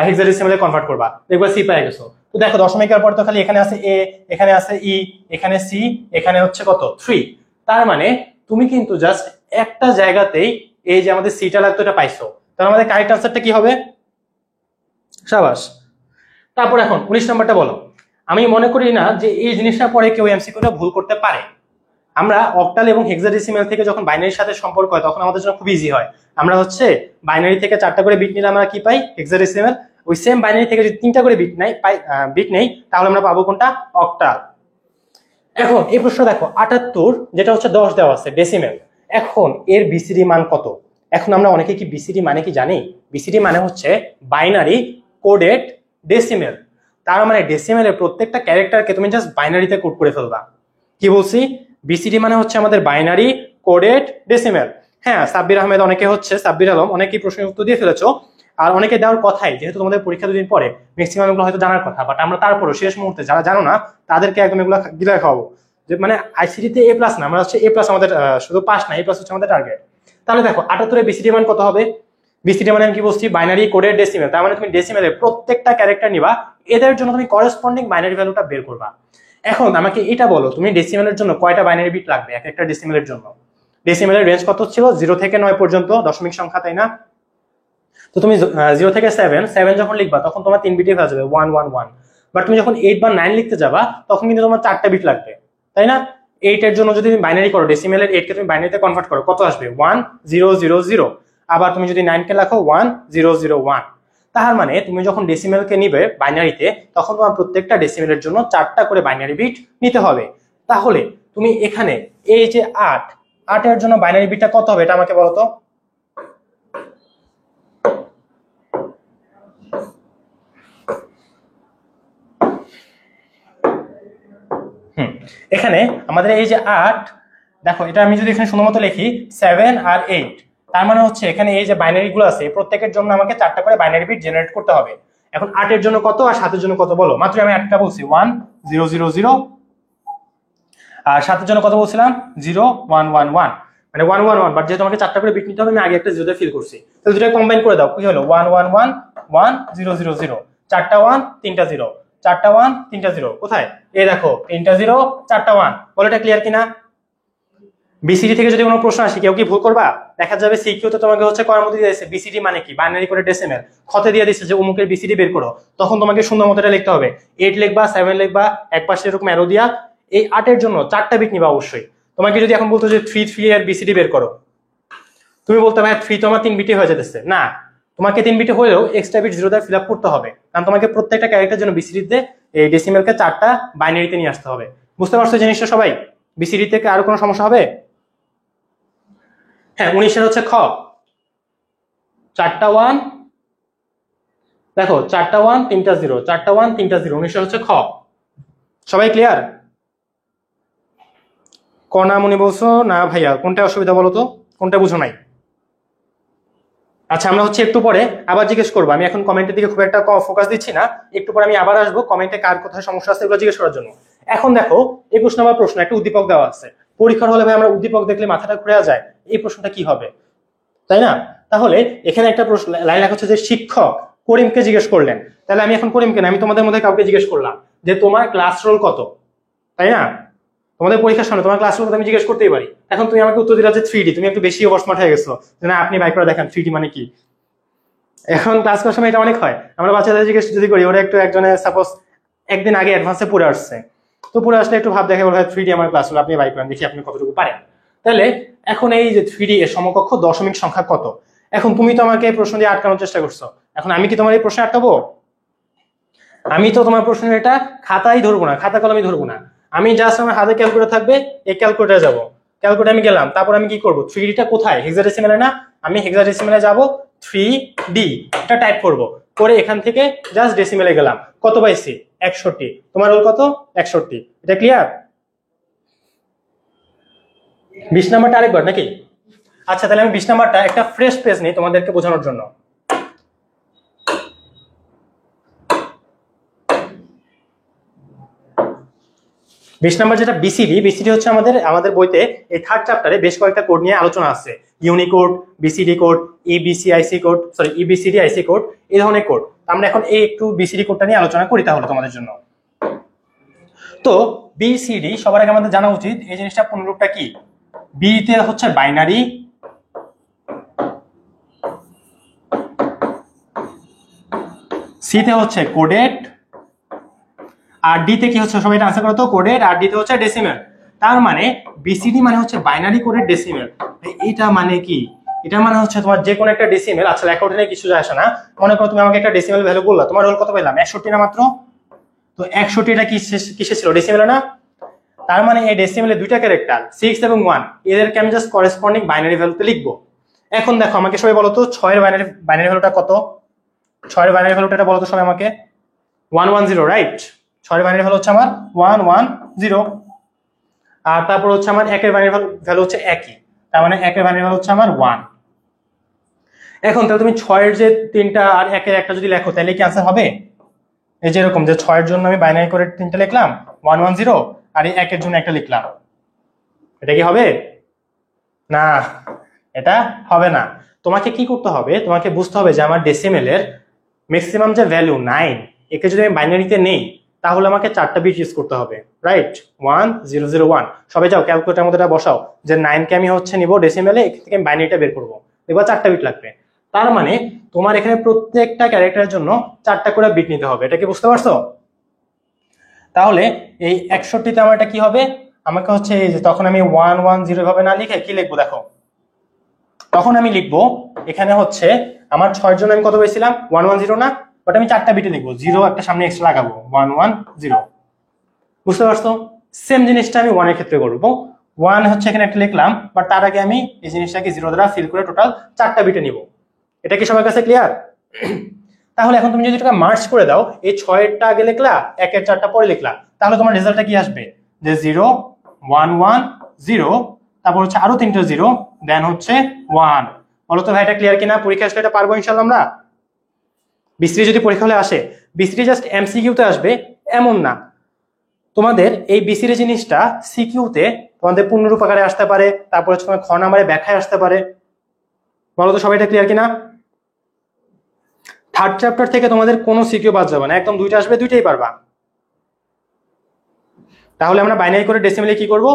হেক্সাডেসিমেলে কনভার্ট করবা, দেখবা সি পেয়ে গেছো। তো দেখো দশমিকের পর তো খালি এখানে আছে এ, এখানে আছে ই, এখানে সি, এখানে হচ্ছে কত? 3। তার মানে তুমি কিন্তু জাস্ট একটা জায়গাতেই এই যে আমাদের সিটা লাগতো এটা পাইছো। তাহলে আমাদের কারেক্ট আনসারটা কি হবে? সাবাস। তারপর এখন 19 নাম্বারটা বলো। আমি মনে করি না যে এই জিনিসটা পরে কেউ এমসিকিউটা ভুল করতে পারে। আমরা অক্টাল এবং হেক্সাডেসিমেল থেকে যখন বাইনারির সাথে সম্পর্ক হয় তখন আমাদের জন্য খুব ইজি হয়। আমরা হচ্ছে বাইনারি থেকে 4টা করে বিট নিলে আমরা কি পাই? হেক্সাডেসিমেল। ওই সেম বাইনারি থেকে যদি 3টা করে বিট নেই তাহলে আমরা পাবো কোনটা? অক্টাল। এখন এই প্রশ্ন দেখো 78, যেটা হচ্ছে 10 দেওয়া আছে ডেসিমেল। এখন এর বিসিডি মান কত? এখন আমরা অনেকে কি বিসিডি মানে কি জানি? বিসিডি মানে হচ্ছে বাইনারি কোডেড ডেসিমেল। তার মানে ডেসিমেলের প্রত্যেকটা ক্যারেক্টারকে তুমি জাস্ট বাইনারিতে কোড করে ফেলবা। কি বলছি? বিসিডি মানে হচ্ছে আমাদের বাইনারি কোডেড ডেসিমেল। হ্যাঁ, সাব্বির আহমেদ, অনেকে হচ্ছে সাব্বির আলম, অনেকেই প্রশ্নের উত্তর দিয়ে ফেলেছো। আর অনেকে দেওয়ার কথাই, যেহেতু তোমাদের পরীক্ষা 2 দিন পরে, ম্যাক্সিমাম এগুলো হয়তো জানার কথা, বাট আমরা তারপরও শেষ মুহূর্তে যারা জানো না তাদেরকে একদম এগুলো গিলা খাওয়াবো। যে মানে আইসিডিতে এ প্লাস না, আমরা হচ্ছে এ প্লাস, আমাদের শুধু পাস না, এ প্লাস হচ্ছে আমাদের টার্গেট। তাহলে দেখো 78 বিসিডি মান কত হবে? বিসিডি মানে আমি কি বলছি? Binary coded decimal. তার মানে তুমি ডেসিমেলের প্রত্যেকটা ক্যারেক্টার নিবা, এদের জন্য তুমি করেসপন্ডিং বাইনারি ভ্যালুটা বের করবা। এখন আমাকে এটা বলো, তুমি ডেসিমেলের জন্য কয়টা বাইনারি বিট লাগবে এক একটা ডেসিমেলের জন্য? ডেসিমেলের রেঞ্জ কত ছিল? 0 থেকে 9 পর্যন্ত, দশমিক সংখ্যা, তাই না? তো তুমি 0 থেকে 7 যখন লিখবা তখন তোমার 3 বিটে হয়ে যাবে 111। বাট তুমি যখন 8 বা 9 লিখতে যাবা তখন কিন্তু তোমার 4টা বিট লাগবে, তাই না? 8 এর জন্য যদি তুমি বাইনারি করো, ডেসিমেলের 8 কে তুমি বাইনারিতে কনভার্ট করো, কত আসবে? 1000। আবার তুমি যদি 9 কে লেখো 1001। তার মানে তুমি যখন ডেসিমেলকে নিবে বাইনারিতে তখন তোমার প্রত্যেকটা ডেসিমেলের জন্য 4টা করে বাইনারি বিট নিতে হবে। তাহলে তুমি এখানে এই যে 8 এর জন্য বাইনারি বিটটা কত হবে এটা আমাকে বলো তো। এখানে আমাদের এই যে 8, দেখো এটা আমি যদি এখানে শুধুমাত্র লিখি 7 আর 8, তার মানে হচ্ছে এখানে এই যে বাইনারি গুলো আছে প্রত্যেকের জন্য আমাকে 4টা করে বাইনারি বিট জেনারেট করতে হবে। এখন 8 এর জন্য কত আর 7 এর জন্য কত বলো? মাত্র আমি 8টা বলছি 1 0 0 0, আর 7 এর জন্য কত বলছিলাম 0 1 1 1, মানে 1 1 1, বাট যেহেতু আমাকে 4টা করে বিট নিতে হবে আমি আগে একটা 0 তে ফিল করছি, তো দুটো কম্বাইন করে দাও, কি হলো 1 1 1 1 0 0 0, 4টা 1 3টা 0, 4টা 1 3টা 0, কোথায় এই দেখো 3টা 0 4টা 1, বলো এটা ক্লিয়ার কিনা? বিসিডি থেকে যদি কোনো প্রশ্ন আসে কেউ কি ভুল করবা? দেখা যাবে সিকিউ তে তোমাকে হচ্ছে করার মধ্যে দিয়েছে বিসিডি মানে কি, বাইনারি করে ডেসিমেল, খতে দিয়ে দিচ্ছে যে অমুকের বিসিডি বের করো, তখন তোমাকে সুন্দর মতো এটা লিখতে হবে, 8 লিখবা 7 লিখবা, এক পাশে এরকম অ্যারো দিয়া এই 8 এর জন্য 4টা বিট নিবা অবশ্যই। তোমাকে যদি এখন বলতো যে 3 3 এর বিসিডি বের করো, তুমি বলতে ভাই 3 তো আমার 3 বিটে হয়ে যেতেছে, না তোমাকে 3 বিটে হলেও এক্সট্রা বিট 0 দিয়ে ফিল আপ করতে হবে, কারণ তোমাকে প্রত্যেকটা ক্যারেক্টারের জন্য বিসিডি তে এই ডেসিমেলকে 4টা বাইনারিতে নিয়ে আসতে হবে। বুঝতে পারছো জিনিসটা সবাই? বিসিডি থেকে আরো কোনো সমস্যা হবে? হ্যাঁ 19 হচ্ছে খ, 4টা 1, দেখো 4টা 1 3টা 0, 4টা 1 3টা 0, 19 হচ্ছে খ। সবাই ক্লিয়ার? কনা মনে বলছো না ভাইয়া, কোনটা অসুবিধা বলো তো, কোনটা বুঝো নাই? আচ্ছা আমরা হচ্ছে একটু পরে আবার জিজ্ঞেস করবো, আমি এখন কমেন্টের দিকে খুব একটা ফোকাস দিচ্ছি না, একটু পরে আমি আবার আসবো কমেন্টে কার কোথায় সমস্যা আছে এগুলো জিজ্ঞেস করার জন্য। এখন দেখো 21 নম্বর প্রশ্ন, একটা উদ্দীপক দেওয়া আছে, পরীক্ষার হলে ভাই আমরা উদ্দীপক দেখলে মাথাটা ঘুরে যায়, এই প্রশ্নটা কি হবে, তাই না? তাহলে এখানে একটা প্রশ্ন লাইন লেখা হচ্ছে যে শিক্ষক করিমকে জিজ্ঞেস করলেন, তাহলে আমি এখন করিমকে না, আমি তোমাদের মধ্যে কাউকে জিজ্ঞেস করলাম যে তোমার ক্লাস রোল কত, তাই না? তোমাদের পরীক্ষার সামনে তোমার ক্লাস রোল কত আমি জিজ্ঞেস করতেই পারি, এখন তুমি আমাকে উত্তর দিলা যে 3D, তুমি একটু বেশি ওভারস্মার্ট হয়ে গেছো, যে না আপনি বাই করে দেখেন 3D মানে কি। এখন ক্লাস করার সময় এটা অনেক হয়, আমরা বাচ্চাদের জিজ্ঞেস যদি করি, ওরা একটু একজনে সাপোজ একদিন আগে অ্যাডভান্সে পড়ে আসছে, তো পড়ে আসলে একটু ভাব দেখে বলে 3D আমার ক্লাস রোল, আপনি বাই করেন দেখি আপনি কতটুকু পারেন। তাহলে এখন এই যে 3D এর সমকক্ষ দশমিক সংখ্যা কত, এখন তুমি তো আমাকে এই প্রশ্ন দিয়ে আটকানোর চেষ্টা করছো, এখন আমি কি তোমার এই প্রশ্নে আটকাবো? আমি তো তোমার প্রশ্নের এটা খাতাই ধরবো না, খাতা কলমই ধরবো না, আমি জাস্ট আমার হাতে ক্যালকুলেটর থাকবে, এই ক্যালকুলেটরে যাবো, ক্যালকুলেটর আমি গেলাম, তারপর আমি কি করবো 3Dটা কোথায় হেক্সাডেসিমেলে না, আমি হেক্সাডেসিমেলে যাব 3D এটা টাইপ করব, করে এখান থেকে জাস্ট ডেসিমেলে গেলাম, কত পাইছি 61, তোমার রোল কত 61, এটা ক্লিয়ার? 20 নাম্বারটা আরেকবার নাকি? আচ্ছা তাহলে আমি 20 নাম্বারটা একটা ফ্রেশ পেজ নেই তোমাদেরকে বোঝানোর জন্য। 20 নাম্বার যেটা বিসিডি, বিসিডি হচ্ছে আমাদের বইতে এই 3rd চ্যাপ্টারে বেশ কয়েকটা কোড নিয়ে আলোচনা আছে, Unicode, BCD code, EBCIC code, sorry EBCD IC code, এই ধরনের কোড। আমরা এখন এই একটু বিসিডি কোডটা নিয়ে আলোচনা করি তাহলে তোমাদের জন্য। তো বিসিডি সবার আগে আমাদের জানা উচিত এই জিনিসটা পুনরূপটা কি। বি তে হচ্ছে বাইনারি, সি তে হচ্ছে কোডেড, আর ডি তে কি হচ্ছে সবাই এটা আনসার করো তো, কোডেড, আর ডি তে হচ্ছে ডেসিমেল। তার মানে বিসিডি মানে হচ্ছে বাইনারি কোডেড ডেসিমেল। এটা মানে কি? এটা মানে হচ্ছে তোমার যে কোনো একটা ডেসিমেল, আচ্ছা লেখা ওঠে কিছু যায় আসে না, মনে করো তুমি আমাকে একটা ডেসিমেল ভ্যালু বললা, তোমার রোল কত পেলাম 61 না মাত্র, তো 61টা কিসে ছিল ডেসিমেলে না, তার মানে এই ডেসিমেলে দুইটা ক্যারেক্টার 6 এবং 1 এদেরকে আমি জাস্ট করেসপন্ডিং বাইনারি ভ্যালুতে লিখবো। এখন দেখো আমাকে সবাই বলো তো 6 এর বাইনারি ভ্যালুটা কত, 6 এর বাইনারি ভ্যালুটা বলো তো সবাই আমাকে, 110, রাইট? 6 এর বাইনারি ভ্যালু হচ্ছে আমার 110, আর তারপর হচ্ছে আমার 1 এর বাইনারি ভ্যালু হচ্ছে একই, তার মানে 1 এর বাইনারি ভ্যালু হচ্ছে আমার 1। এখন তাহলে তুমি 6 এর যে 3টা আর 1 এর একটা যদি লেখো তাহলে কি आंसर হবে? এই যে এরকম যে 6 এর জন্য আমি বাইনারি করে 3টা লিখলাম 110, আর এই 1 এর জন্য একটা লিখলাম, এটা কি হবে? না, এটা হবে না। তোমাকে কি করতে হবে, তোমাকে বুঝতে হবে যে আমার ডেসিমেলের ম্যাক্সিমাম যে ভ্যালু 9, একে যদি আমি বাইনারিতে নেই তাহলে আমাকে 4টা বিট ইউজ করতে হবে, রাইট? 1001। সবাই যাও ক্যালকুলেটরের মধ্যে এটা বসাও যে 9 কে আমি হচ্ছে নিব ডেসিমেলে, এখান থেকে আমি বাইনারিটা বের করব, এবার 4টা বিট লাগবে। তার মানে তোমার এখানে প্রত্যেকটা ক্যারেক্টারের জন্য 4টা করে বিট নিতে হবে, এটা কি বুঝতে পারছো? তাহলে এই 61তে আমার এটা কি হবে, আমাকে হচ্ছে এই যে তখন আমি 110 ভাবে না লিখে কি লিখবো দেখো, তখন আমি লিখবো এখানে হচ্ছে আমার 6 জন্য আমি কত পেয়েছিলাম 110 না, বাট আমি 4টা বিটে লিখবো, 0 একটা সামনে এক্সট্রা লাগাবো 110। বুঝতে পারছো? সেম জিনিসটা আমি 1 এর ক্ষেত্রে করবো, 1 হচ্ছে এখানে একটা লিখলাম, বাট তার আগে আমি এই জিনিসটাকে 0 দ্বারা ফিল করে টোটাল 4টা বিটে নিব। এটা কি সবার কাছে ক্লিয়ার? তাহলে এখন তুমি যদি এটাকে মার্জ করে দাও, এই 6 এরটা আগে লিখলা, 1 এর 4টা পরে লিখলা, তাহলে তোমার রেজাল্টটা কি আসবে? যে 0 1 1 0, তারপর হচ্ছে আরো 3টা 0, দেন হচ্ছে 1। বলো তো ভাই এটা ক্লিয়ার কিনা? পরীক্ষা আসলে এটা পারবো ইনশাআল্লাহ আমরা? বিসিটি যদি পরীক্ষা হলে আসে, বিসিটি জাস্ট এমসিকিউতে আসবে এমন না, তোমাদের এই বিসিটি জিনিসটা সিকিউতে তোমাদের পূর্ণরূপ আকারে আসতে পারে, তারপর হচ্ছে তোমার খ নাম্বারে ব্যাখ্যায় আসতে পারে। বলো তো সবাই এটা ক্লিয়ার কিনা? থার্ড চ্যাপ্টার থেকে তোমাদের কোনো সিকিউ বাদ যাবে না, একদম দুইটা আসবে, দুইটাই পারবা। তাহলে আমরা বাইনারি করে ডেসিমেলে কি করব,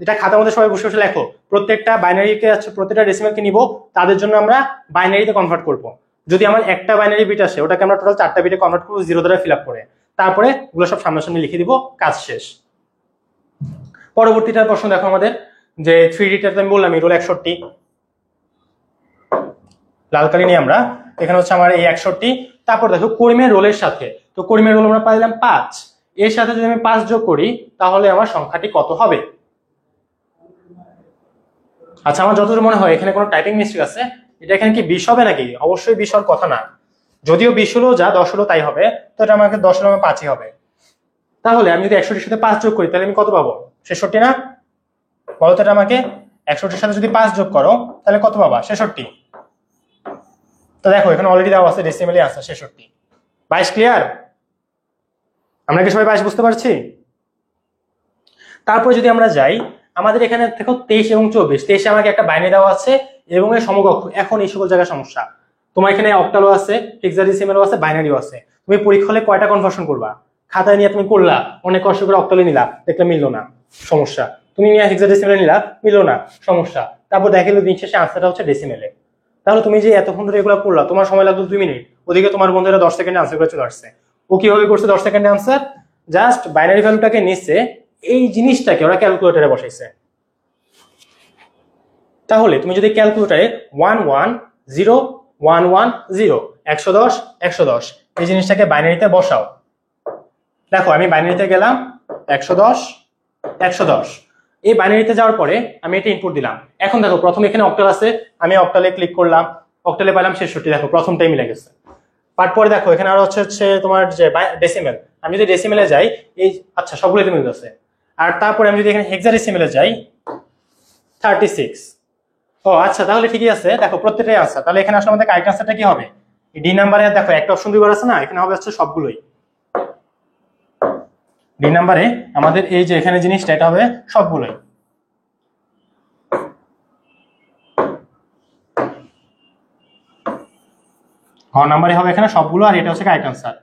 এটা খাতার মধ্যে সবাই বসে বসে লেখো, প্রত্যেকটা বাইনারিকে প্রত্যেকটা ডেসিমেলকে নিব, তাদের জন্য আমরা বাইনারিতে কনভার্ট করব। যদি আমার একটা বাইনারি বিট আসে, ওটাকে আমরা টোটাল 4টা বিটে কনভার্ট করবো 0 দ্বারা ফিল আপ করে, তারপরে ওগুলো সব সামনাসামনি লিখে দিব, কাজ শেষ। পরবর্তীটার প্রশ্ন দেখো আমাদের, যে 3Dটা আমি বললাম এই রোল 61, লাল কালি নিয়ে আমরা, এখানে হচ্ছে আমার এই 61। তারপর দেখো করিমের রোলের সাথে, তো করিমের রোল আমরা পাইলাম 5, এর সাথে যদি আমি 5 যোগ করি তাহলে আমার সংখ্যাটি কত হবে? আচ্ছা, আমার যতদূর মনে হয় এখানে কোনো টাইপিং মিস্টেক আছে। এটা এখানে কি 20 হবে নাকি? অবশ্যই 20 হওয়ার কথা না, যদিও 20 হলো যা, 10 হলো তাই হবে, তো এটা আমাকে 10 হলো আমার 5ই হবে। তাহলে আমি যদি 61-এর সাথে 5 যোগ করি তাহলে আমি কত পাবো? 66 না? বলো তো এটা আমাকে, 61-এর সাথে যদি 5 যোগ করো তাহলে কত পাবা? 66। তো দেখো এখানে অলরেডি দেওয়া আছে, ডেসিমেলে আছে 66। 22 ক্লিয়ার? আমরা কি সবাই 22 বুঝতে পারছি? তারপর যদি আমরা যাই, আমাদের এখানে দেখো 23 এবং 24, 23 আমাকে একটা বাইনারি দেওয়া আছে এবং এর সমকক্ষ। এখন এই সকল জায়গায় সমস্যা, তোমার এখানে অক্টালও আছে, হেক্সাডেসিমেলও আছে, বাইনারিও আছে, তুমি পরীক্ষা হলে কয়টা কনভার্সন করবা? খাতায় নিয়ে তুমি করলা, অনেক কষ্ট করে অক্টালে নিলা, দেখলে মিললো না, সমস্যা। তুমি নিয়ে হেক্সাডেসিমেলে নিলা, মিললো না, সমস্যা। তারপর দেখালো দিন শেষে আনসারটা হচ্ছে ডেসিমেলে। তাহলে তুমি যে এতক্ষণ ধরে এগুলো করলা, তোমার সময় লাগলো 2 মিনিট, ওদিকে তোমার বন্ধুরা 10 সেকেন্ডে আনসার করে চলে আসছে। ও কিভাবে করছে 10 সেকেন্ডে আনসার? জাস্ট বাইনারি ভ্যালুটাকে নিচ্ছে, এই জিনিসটাকে ওরা ক্যালকুলেটরে বসাইছে। তাহলে তুমি যদি ক্যালকুলেটরে 1 1 0 1 1 0 110 110 এই জিনিসটাকে বাইনারিতে বসাও। দেখো আমি বাইনারিতে গেলাম, 110 110, এই বাইনারিতে যাওয়ার পরে আমি এটা ইনপুট দিলাম। এখন দেখো প্রথমে এখানে অক্টাল আছে, আমি অক্টালে ক্লিক করলাম, অক্টালে পেলাম 66, দেখো প্রথমটাই মিলে গেছে। তারপরে দেখো এখানে আরো হচ্ছে তোমার যে ডেসিমেল, আমি যদি ডেসিমেলে যাই, এই আচ্ছা সবগুলোই মিলে গেছে। আর তারপরে আমি যদি এখানে হেক্সাডেসিমেলে যাই 36। ও আচ্ছা, তাহলে ঠিকই আছে, দেখো প্রত্যেকটাই আনসার। তাহলে এখানে আসলে আমাদের কারেক্ট আনসারটা কি হবে? ডি নাম্বারে দেখো একটা অপশন দুইবার আছে না, এখানে হবে হচ্ছে সবগুলোই। ডি নাম্বারে আমাদের এই যে এখানে জিনিসটা, এটা হবে সবগুলোই। ঘ নাম্বারে হবে এখানে সবগুলো, আর এটা হচ্ছে কারেক্ট আনসার।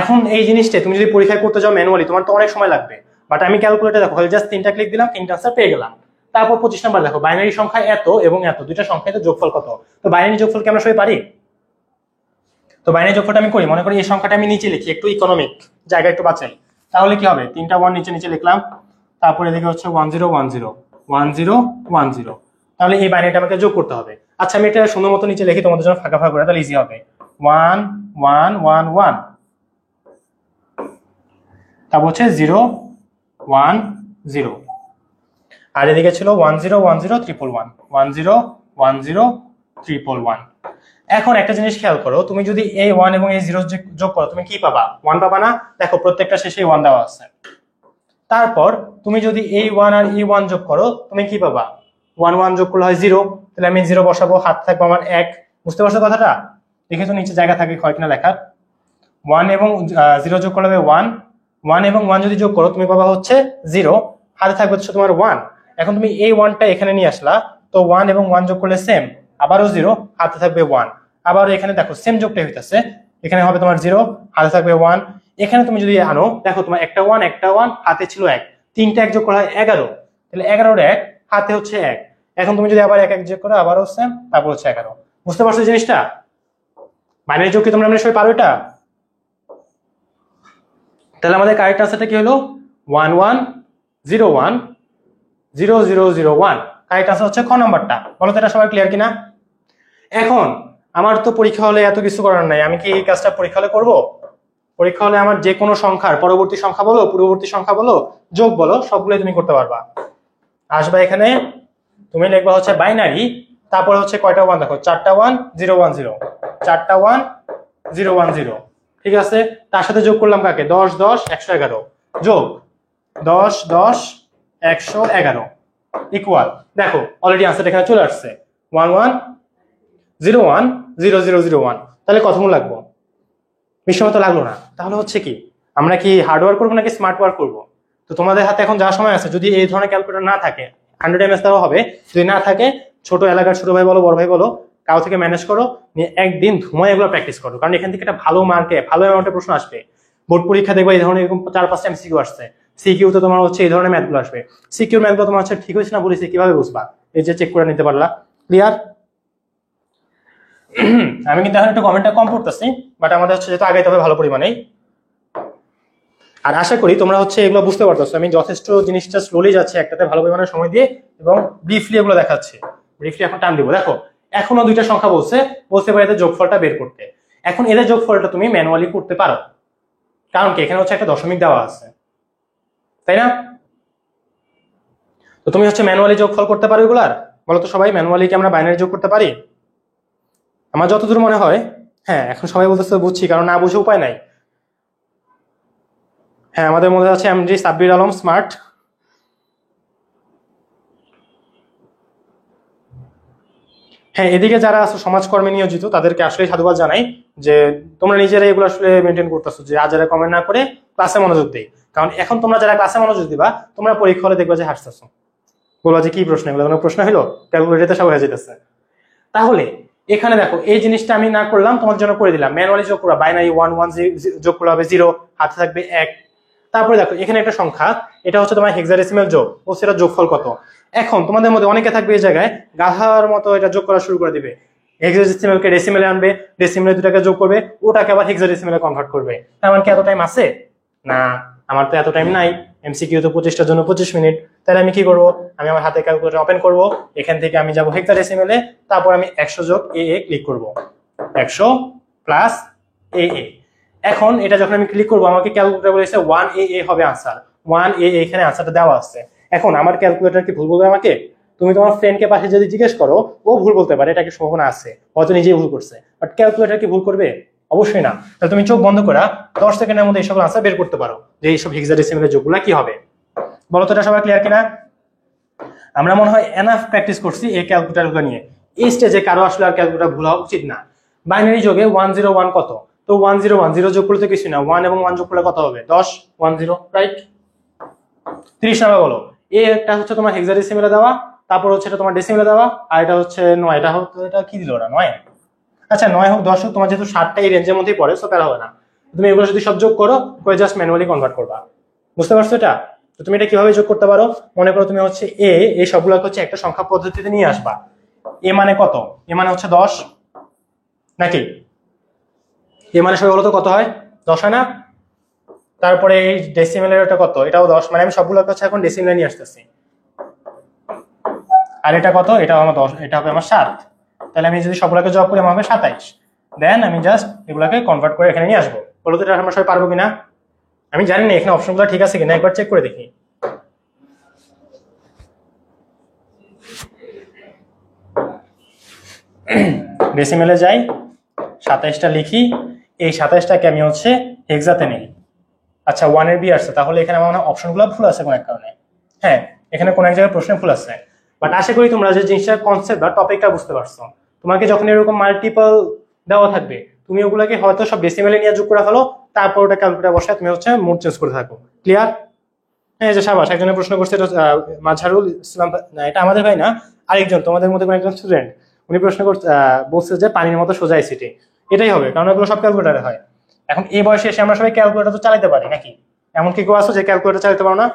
এখন এই জিনিসটা তুমি যদি পরীক্ষায় করতে যাও ম্যানুয়ালি, তোমার তো অনেক সময় লাগবে, বাট আমি ক্যালকুলেটরে দেখো জাস্ট 3টা ক্লিক দিলাম, 3টা আনসার পেয়ে গেলাম। তারপর 25 নাম্বার দেখো বাইনারি সংখ্যা এত এবং এত, দুইটা সংখ্যার যোগফল কত? তো বাইনারি যোগফল কি আমরা সবাই পারি? তো বাইনারি যোগফলটা আমি করি, মনে করি এই সংখ্যাটা আমি নিচে লিখি, একটু ইকোনমিক জায়গা একটু বাঁচাই। তাহলে কি হবে? 3টা 1 নিচে নিচে লিখলাম, তারপরে এদিকে হচ্ছে 1 0 1 0 1 0 1 0। তাহলে এই বাইনারিটা আমাকে যোগ করতে হবে। আচ্ছা আমি এটা সুন্দর মতো নিচে লিখি তোমাদের জন্য ফাঁকা ফাঁকা করে, তাহলে ইজি হবে। 1 1 1 1, তারপর হচ্ছে 0 1 0, আর এদিকে ছিল 1 0 1 0 1 1 1 0 1 0 1 1। এখন একটা জিনিস খেয়াল করো, তুমি যদি এই 1 এবং এই 0 যোগ করো তুমি কি পাবা? 1 পাবা না? দেখো প্রত্যেকটা শেষে 1 দেওয়া আছে। তারপর তুমি যদি এই 1 আর এই 1 যোগ করো তুমি কি পাবা? 1 1 যোগ করলে হয় 0, তাহলে আমি 0 বসাবো, হাত থাকবে আমার 1। বুঝতে পারছো কথাটা? দেখে তো নিচে জায়গা থাকে হয় কিনা লেখার। 1 এবং 0 যোগ করলে হবে 1, 1 এবং 1 যদি যোগ করো তুমি পাবা হচ্ছে 0, হাতে থাকবে হচ্ছে তোমার 1। এখন তুমি এই 1টা এখানে নিয়ে আসলা, তো 1 এবং 1 যোগ করলে সেম, আবারও 0, হাতে থাকবে 1। আবারও এখানে দেখো সেম যোগটাই হইতাছে, এখানে হবে তোমার 0, হাতে থাকবে 1। এখানে তুমি যদি আনো, দেখো তোমার একটা 1 একটা 1, হাতে ছিল 1, 3টা 1 যোগ করা হয় 11, তাহলে 11 1, হাতে হচ্ছে 1। এখন তুমি যদি আবার 1 1 যোগ করো, আবারও সেম, তারপর হচ্ছে 11। বুঝতে পারছো জিনিসটা? বাইনারি যোগ কি তোমরা সবাই পারো এটা? তাহলে আমাদের কারেক্ট আনসারটা কি হলো? 1 1 0 1 0 0 0 1। কারেক্ট আনসার হচ্ছে খ নাম্বারটা। বলো তো এটা সবাই ক্লিয়ার কিনা? এখন আমার তো পরীক্ষা হলে এত কিছু করার নাই, আমি কি এই কাজটা পরীক্ষা হলে করবো? পরীক্ষা হলে আমার যে কোনো সংখ্যার পরবর্তী সংখ্যা বলো, পূর্ববর্তী সংখ্যা বলো, যোগ বলো, সবগুলোই তুমি করতে পারবা। আসবা এখানে, তুমি লিখবা হচ্ছে বাইনারি, তারপরে হচ্ছে কয়টা 1 দেখো, 4টা 1 0 1 0, 4টা 1 010, ঠিক আছে। তার সাথে যোগ করলাম কাকে, 10 10 111 যোগ 10 10 111 ইকুয়াল, দেখো অলরেডি আনসার এখানে চলে আসছে 11010001। তাহলে কত গুণ লাগবো, বিস্ময় তো লাগলো না। তাহলে হচ্ছে কি, আমরা কি হার্ড ওয়ার্ক করবো নাকি স্মার্ট ওয়ার্ক করবো? তো তোমাদের হাতে এখন যা সময় আছে, যদি এই ধরনের ক্যালকুলেটর না থাকে 100 mAh দেওয়া হবে, যদি না থাকে ছোট এলাকার ছোট ভাই বলো বড় ভাই বলো কাউ থেকে ম্যানেজ করো, নিয়ে একদিন ধুমায় এগুলো প্র্যাকটিস করো, কারণ এখান থেকে একটা ভালো মার্কে ভালো অ্যামাউন্টের প্রশ্ন আসবে। বোর্ড পরীক্ষা দেখবে এই ধরনের এরকম 4-5টা এমসিকিউ আসছে, সিকিউ তো তোমার হচ্ছে এই ধরনের ম্যাথগুলো আসবে। সিকিউর ম্যাথগুলো তোমার হচ্ছে ঠিক হয়েছে না বলেছি কিভাবে বুঝবা, এই যে চেক করে নিতে পারলা। ক্লিয়ার? আমি কিন্তু এখন একটু কমেন্টটা কম পড়তেছি, বাট আমাদের হচ্ছে যেহেতু আগাইতে হবে ভালো পরিমাণেই। আর আশা করি তোমরা হচ্ছে এগুলো বুঝতে পারতেছো, আমি যথেষ্ট জিনিসটা স্লোলি যাচ্ছে একটাতে ভালো পরিমাণে সময় দিয়ে, এবং ব্রিফলি এগুলো দেখাচ্ছে। ব্রিফলি এখন টান দিব। দেখো এখনো দুইটা সংখ্যা বলতে পারে এদের যোগফলটা বের করতে। এখন এদের যোগফলটা তুমি ম্যানুয়ালি করতে পারো, কারণ কি এখানে হচ্ছে একটা দশমিক দেওয়া আছে, তাই না? তো তুমি হচ্ছে ম্যানুয়ালি যোগফল করতে পারো এগুলার, বলো তো সবাই, ম্যানুয়ালি কি আমরা বাইনারি যোগ করতে পারি? আমার যতদূর মনে হয় হ্যাঁ। এখন সবাই বলতেছে বুঝছি, কারণ না বুঝে উপায় নাই। হ্যাঁ, আমাদের মধ্যে আছে এমডি সাব্বির আলম স্মার্ট। হ্যাঁ, এদিকে যারা আছে সমাজকর্মে নিয়োজিত তাদেরকে আসলে সাধুবাদ জানাই যে তোমরা নিজেরা এগুলো আসলে মেনটেন করতেছো, যে আজ যারা কমেন্ট না করে ক্লাসে মনোযোগ দেই। কারণ এখন তোমরা যারা ক্লাসে মনোযোগ দিবা, তোমরা পরীক্ষা হলে দেখবা যে হাসতেছো, বলবা যে কি প্রশ্ন, এগুলো কোনো প্রশ্ন হলো, ক্যালকুলেটরে সব হয়ে যেতেছে। তাহলে এখানে দেখো এই জিনিসটা আমি না করলাম, তোমার জন্য করে দিলাম। ম্যানুয়ালি যোগ করা, বাইনারি 1 1 যোগ করা হবে 0, হাতে থাকবে 1। তারপরে দেখো এখানে একটা সংখ্যা, এটা হচ্ছে তোমার হেক্সাডেসিমাল যোগ, ও সেটা যোগফল কত। এখন তোমাদের মধ্যে অনেকে থাকবে এই জায়গায় গাধার মতো এটা যোগ করা শুরু করে দিবে, হেক্সাডেসিমালকে ডেসিমেলে আনবে, ডেসিমেলে দুটাকে যোগ করবে, ওটাকে আবার হেক্সাডেসিমালে কনভার্ট করবে। আমার কি এত টাইম আছে? না, আমার তো এত টাইম নাই। এমসিকিউ তো 25টার জন্য 25 মিনিট। তাহলে আমি কি করব, আমি আমার হাতে ক্যালকুলেটর ওপেন করব, এখান থেকে আমি যাব হেক্সাডেসিমেলে, তারপর আমি 100 যোগ এ ক্লিক করব, 100 প্লাস এ। এখন এটা যখন আমি ক্লিক করব, আমাকে ক্যালকুলেটর বলেছে 1 এ হবে আনসার, 1 এ এখানে আনসারটা দেওয়া আছে। এখন আমার ক্যালকুলেটর কি ভুল বলবে আমাকে? তুমি তোমার ফ্রেন্ডকে পাশে যদি জিজ্ঞেস করো, ও ভুল বলতে পারে, এটা কি সম্ভাবনা আছে, হয়তো নিজেই ভুল করছে, বাট ক্যালকুলেটর কি ভুল করবে? অবশ্যই না। তাহলে তুমি চোখ বন্ধ করা 10 সেকেন্ডের মধ্যে এই সকল আনসার বের করতে পারো, যে এইসব হেক্সাডেসিমালের যোগগুলো কি হবে। বলো তো এটা সবাই ক্লিয়ার কিনা? আমরা মনে হয় এনাফ প্র্যাকটিস করছি এই ক্যালকুলেটরগুলো নিয়ে। এই স্টেজে কারো আসলে আর ক্যালকুলেটর ভুল হওয়া উচিত না। বাইনারি যোগে 101 কত? তো 1010 যোগ করলে তো কিছু না, 1 এবং 1 যোগ করলে কত হবে? 10 10, রাইট? 30 নাম্বার বলো। এটা হচ্ছে তোমার হেক্সাডেসিমালে দেওয়া, তারপর হচ্ছে এটা তোমার ডেসিমেলে দেওয়া, আর এটা হচ্ছে 9। এটা হচ্ছে, এটা কি দিল ওরা, 9? আচ্ছা 9 হোক 10 হোক, তোমার যেহেতু 7টা এই রেঞ্জের মধ্যেই পড়ে, সো প্যারা হবে না। তুমি এগুলো যদি সব যোগ করো, করে জাস্ট ম্যানুয়ালি কনভার্ট করবা। বুঝতে পারছো এটা? তো তুমি এটা কিভাবে যোগ করতে পারো, মনে করো তুমি হচ্ছে এই সবগুলোকে হচ্ছে একটা সংখ্যা পদ্ধতিতে নিয়ে আসবা। এ মানে কত? এ মানে হচ্ছে 10 নাকি? এ মানে সবাই বলো তো কত হয়? 10 হয় না? তারপরে এই ডেসিমেলের এটা কত? এটাও 10। মানে আমি সবগুলোকে হচ্ছে এখন ডেসিমেলে নিয়ে আসতেছি। আর এটা কত? এটা আমার 10, এটা হবে আমার 7। তাহলে আমি যদি সবগুলোকে যোগ করি আমার হবে 27। দেন আমি জাস্ট এগুলাকে কনভার্ট করে এখানে নিয়ে আসবো। বলো তো এটা আমরা সবাই পারবো কিনা? আমি জানি না এখানে অপশনগুলো ঠিক আছে কিনা, একবার চেক করে দেখি। ডেসিমেলে যাই, 27টা লিখি, এই 27টাকে আমি হচ্ছে হেক্সাতে নেই। আচ্ছা 1 এর বি আসছে, তাহলে এখানে আমার অপশনগুলো ভুল আছে কোনো এক কারণে। হ্যাঁ, এখানে কোনো এক জায়গায় প্রশ্নে ভুল আছে, বাট আশা করি তোমরা যে জিনিসটার কনসেপ্ট বা টপিকটা বুঝতে পারছো। তোমাকে যখন এরকম মাল্টিপল দেওয়া থাকবে, তুমি ওগুলাকে হয়তো সব ডেসিমেলে নিয়ে যোগ করে ফেলো, তারপর ওটা ক্যালকুলেটর বসায় তুমি হচ্ছে মোড চেঞ্জ করে থাকো। ক্লিয়ার? হ্যাঁ, যে সাবাস, একজনের প্রশ্ন করছে, এটা মাঝহারুল ইসলাম, না এটা আমাদের ভাই না, আরেকজন তোমাদের মধ্যে কোনো একজন স্টুডেন্ট, উনি প্রশ্ন করছে, বলছে যে পানির মতো সোজা সিটি। এটাই হবে, কারণ এগুলো সব ক্যালকুলেটারে হয়। এখন এই বয়সে এসে আমরা সবাই ক্যালকুলেটর তো চালাতে পারি নাকি? এমন কি কেউ আছো যে ক্যালকুলেটর চালাতে পারো না?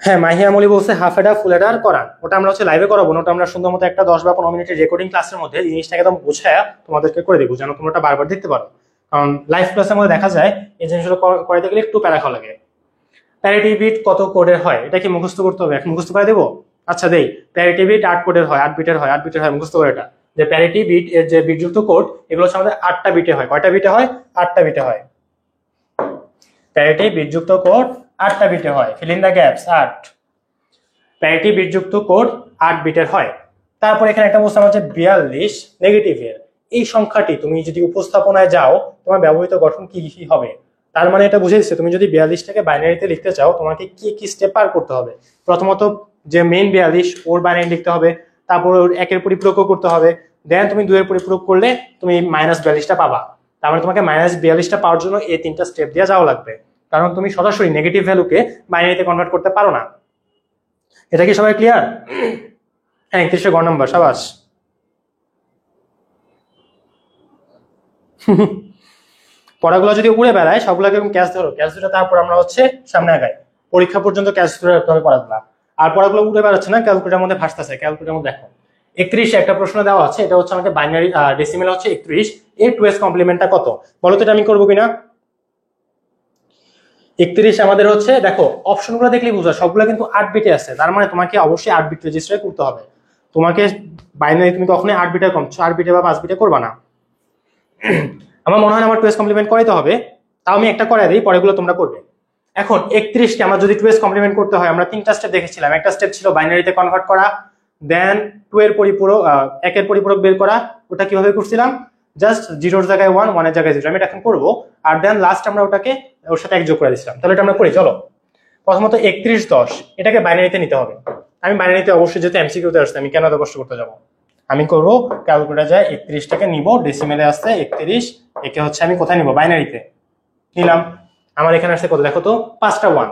হ্যাঁ, মাহিয়া আমলি বলছে হাফ এডার ফুল এডার করান, ওটা আমরা হচ্ছে লাইভে করাবো না, ওটা আমরা সুন্দর মতো একটা 10 বা 15 মিনিটের রেকর্ডিং ক্লাসের মধ্যে জিনিসটাকে একদম বুঝায়া তোমাদেরকে করে দেবো, যেন তোমরা বারবার দেখতে পারো। কারণ লাইভ ক্লাসের মধ্যে দেখা যায় এই জিনিসগুলো করাতে গেলে একটু প্যারা খাওয়া লাগে। প্যারিটি বিট কত কোডের হয়, এটা কি মুখস্থ করতে হবে? এখন মুখস্থ করে দেবো? আচ্ছা দেই। প্যারিটি বিট 8 কোডের হয়, 8 বিটের হয়, 8 বিটের হয়, মুখস্থ করে এটা। যে প্যারিটি বিট এর যে বিটযুক্ত কোড, এগুলো হচ্ছে আমাদের 8টা বিটে হয়। কয়টা বিটে হয়? 8টা বিটে হয়। প্যারিটি বিটযুক্ত কোড 8টা বিটে হয়, fill in the gaps. 8 parity বিটযুক্ত কোড 8 বিটের হয়। তারপর এখানে একটা বলছিলাম হচ্ছে 42 নেগেটিভের এই সংখ্যাটি তুমি যদি উপস্থাপনায় যাও তোমার ব্যবহৃত গঠন কি কি হবে। তার মানে এটা বুঝে দিচ্ছে তুমি যদি 42টাকে বাইনারিতে লিখতে চাও তোমাকে কি কি স্টেপ পার করতে হবে। প্রথমত যে মেইন 42 ওর বাইনারি লিখতে হবে, তারপর ওর একের পরিপূরকও করতে হবে, দেন তুমি দুইয়ের পরিপূরক করলে তুমি -42টা পাবা। তার মানে তোমাকে -42টা পাওয়ার জন্য এই 3টা স্টেপ দিয়ে যাওয়া লাগবে, কারণ তুমি সরাসরি নেগেটিভ ভ্যালুকে বাইনারিতে কনভার্ট করতে পারো না। এটা কি সবাই ক্লিয়ার? হ্যাঁ, 31 গ নম্বর, সাবাস। পড়াগুলো যদি উড়ে বেড়ায় সবগুলোকে ক্যাচ ধরো, ক্যাচ ধরে তারপর আমরা হচ্ছে সামনে আগাই। পরীক্ষা পর্যন্ত ক্যাচ ধরে রাখতে হবে পড়াগুলা। আর পড়াগুলো উড়ে বেড়াচ্ছে না, ক্যালকুলেটার মধ্যে ভাসতেছে, ক্যালকুলেটার মধ্যে দেখো 31 একটা প্রশ্ন দেওয়া আছে, এটা হচ্ছে আমাকে বাইনারি ডেসিমেল হচ্ছে 31, এর 2s কমপ্লিমেন্টটা কত বলো তো, এটা আমি করবো কিনা। 31 আমাদের হচ্ছে, দেখো অপশনগুলো দেখলেই বুঝা সবগুলো কিন্তু 8 বিটে আছে, তার মানে তোমাকে অবশ্যই 8 বিট রেজিস্টার করতে হবে। তোমাকে বাইনারি তুমি কখনোই 8 বিটের কম 4 বিটে বা 5 বিটে করবা না। আমার মনে হয় আমার 2s কমপ্লিমেন্ট করাইতে হবে, তাও আমি একটা করে দিই, পরেগুলো তোমরা করবে। এখন 31কে আমরা যদি 2s কমপ্লিমেন্ট করতে হয়, আমরা 3টা স্টেপ দেখেছিলাম। একটা স্টেপ ছিল বাইনারিতে কনভার্ট করা, দেন 2 এর পরিপূরক, একের পরিপূরক বের করা। ওটা কিভাবে করছিলাম, জাস্ট 0 এর জায়গায় 1, 1 এর জায়গায় 0, আমি এটা এখন করবো। আর দেন লাস্ট আমরা ওটাকে ওর সাথে এক যোগ করে দিয়েছিলাম। তাহলে এটা আমরা করি, চলো। প্রথমত 31 10 এটাকে বাইনারিতে নিতে হবে। আমি বাইনারিতে অবশ্যই যেহেতু এমসিকিউতে আসছে, আমি কেন এত কষ্ট করতে যাবো। আমি করবো ক্যালকুলেটর যায় 31টাকে নিব, ডেসিমেলে আসছে 31, একে হচ্ছে আমি কোথায় নিব, বাইনারিতে নিলাম। আমার এখানে আসছে কত দেখো তো, 5টা 1।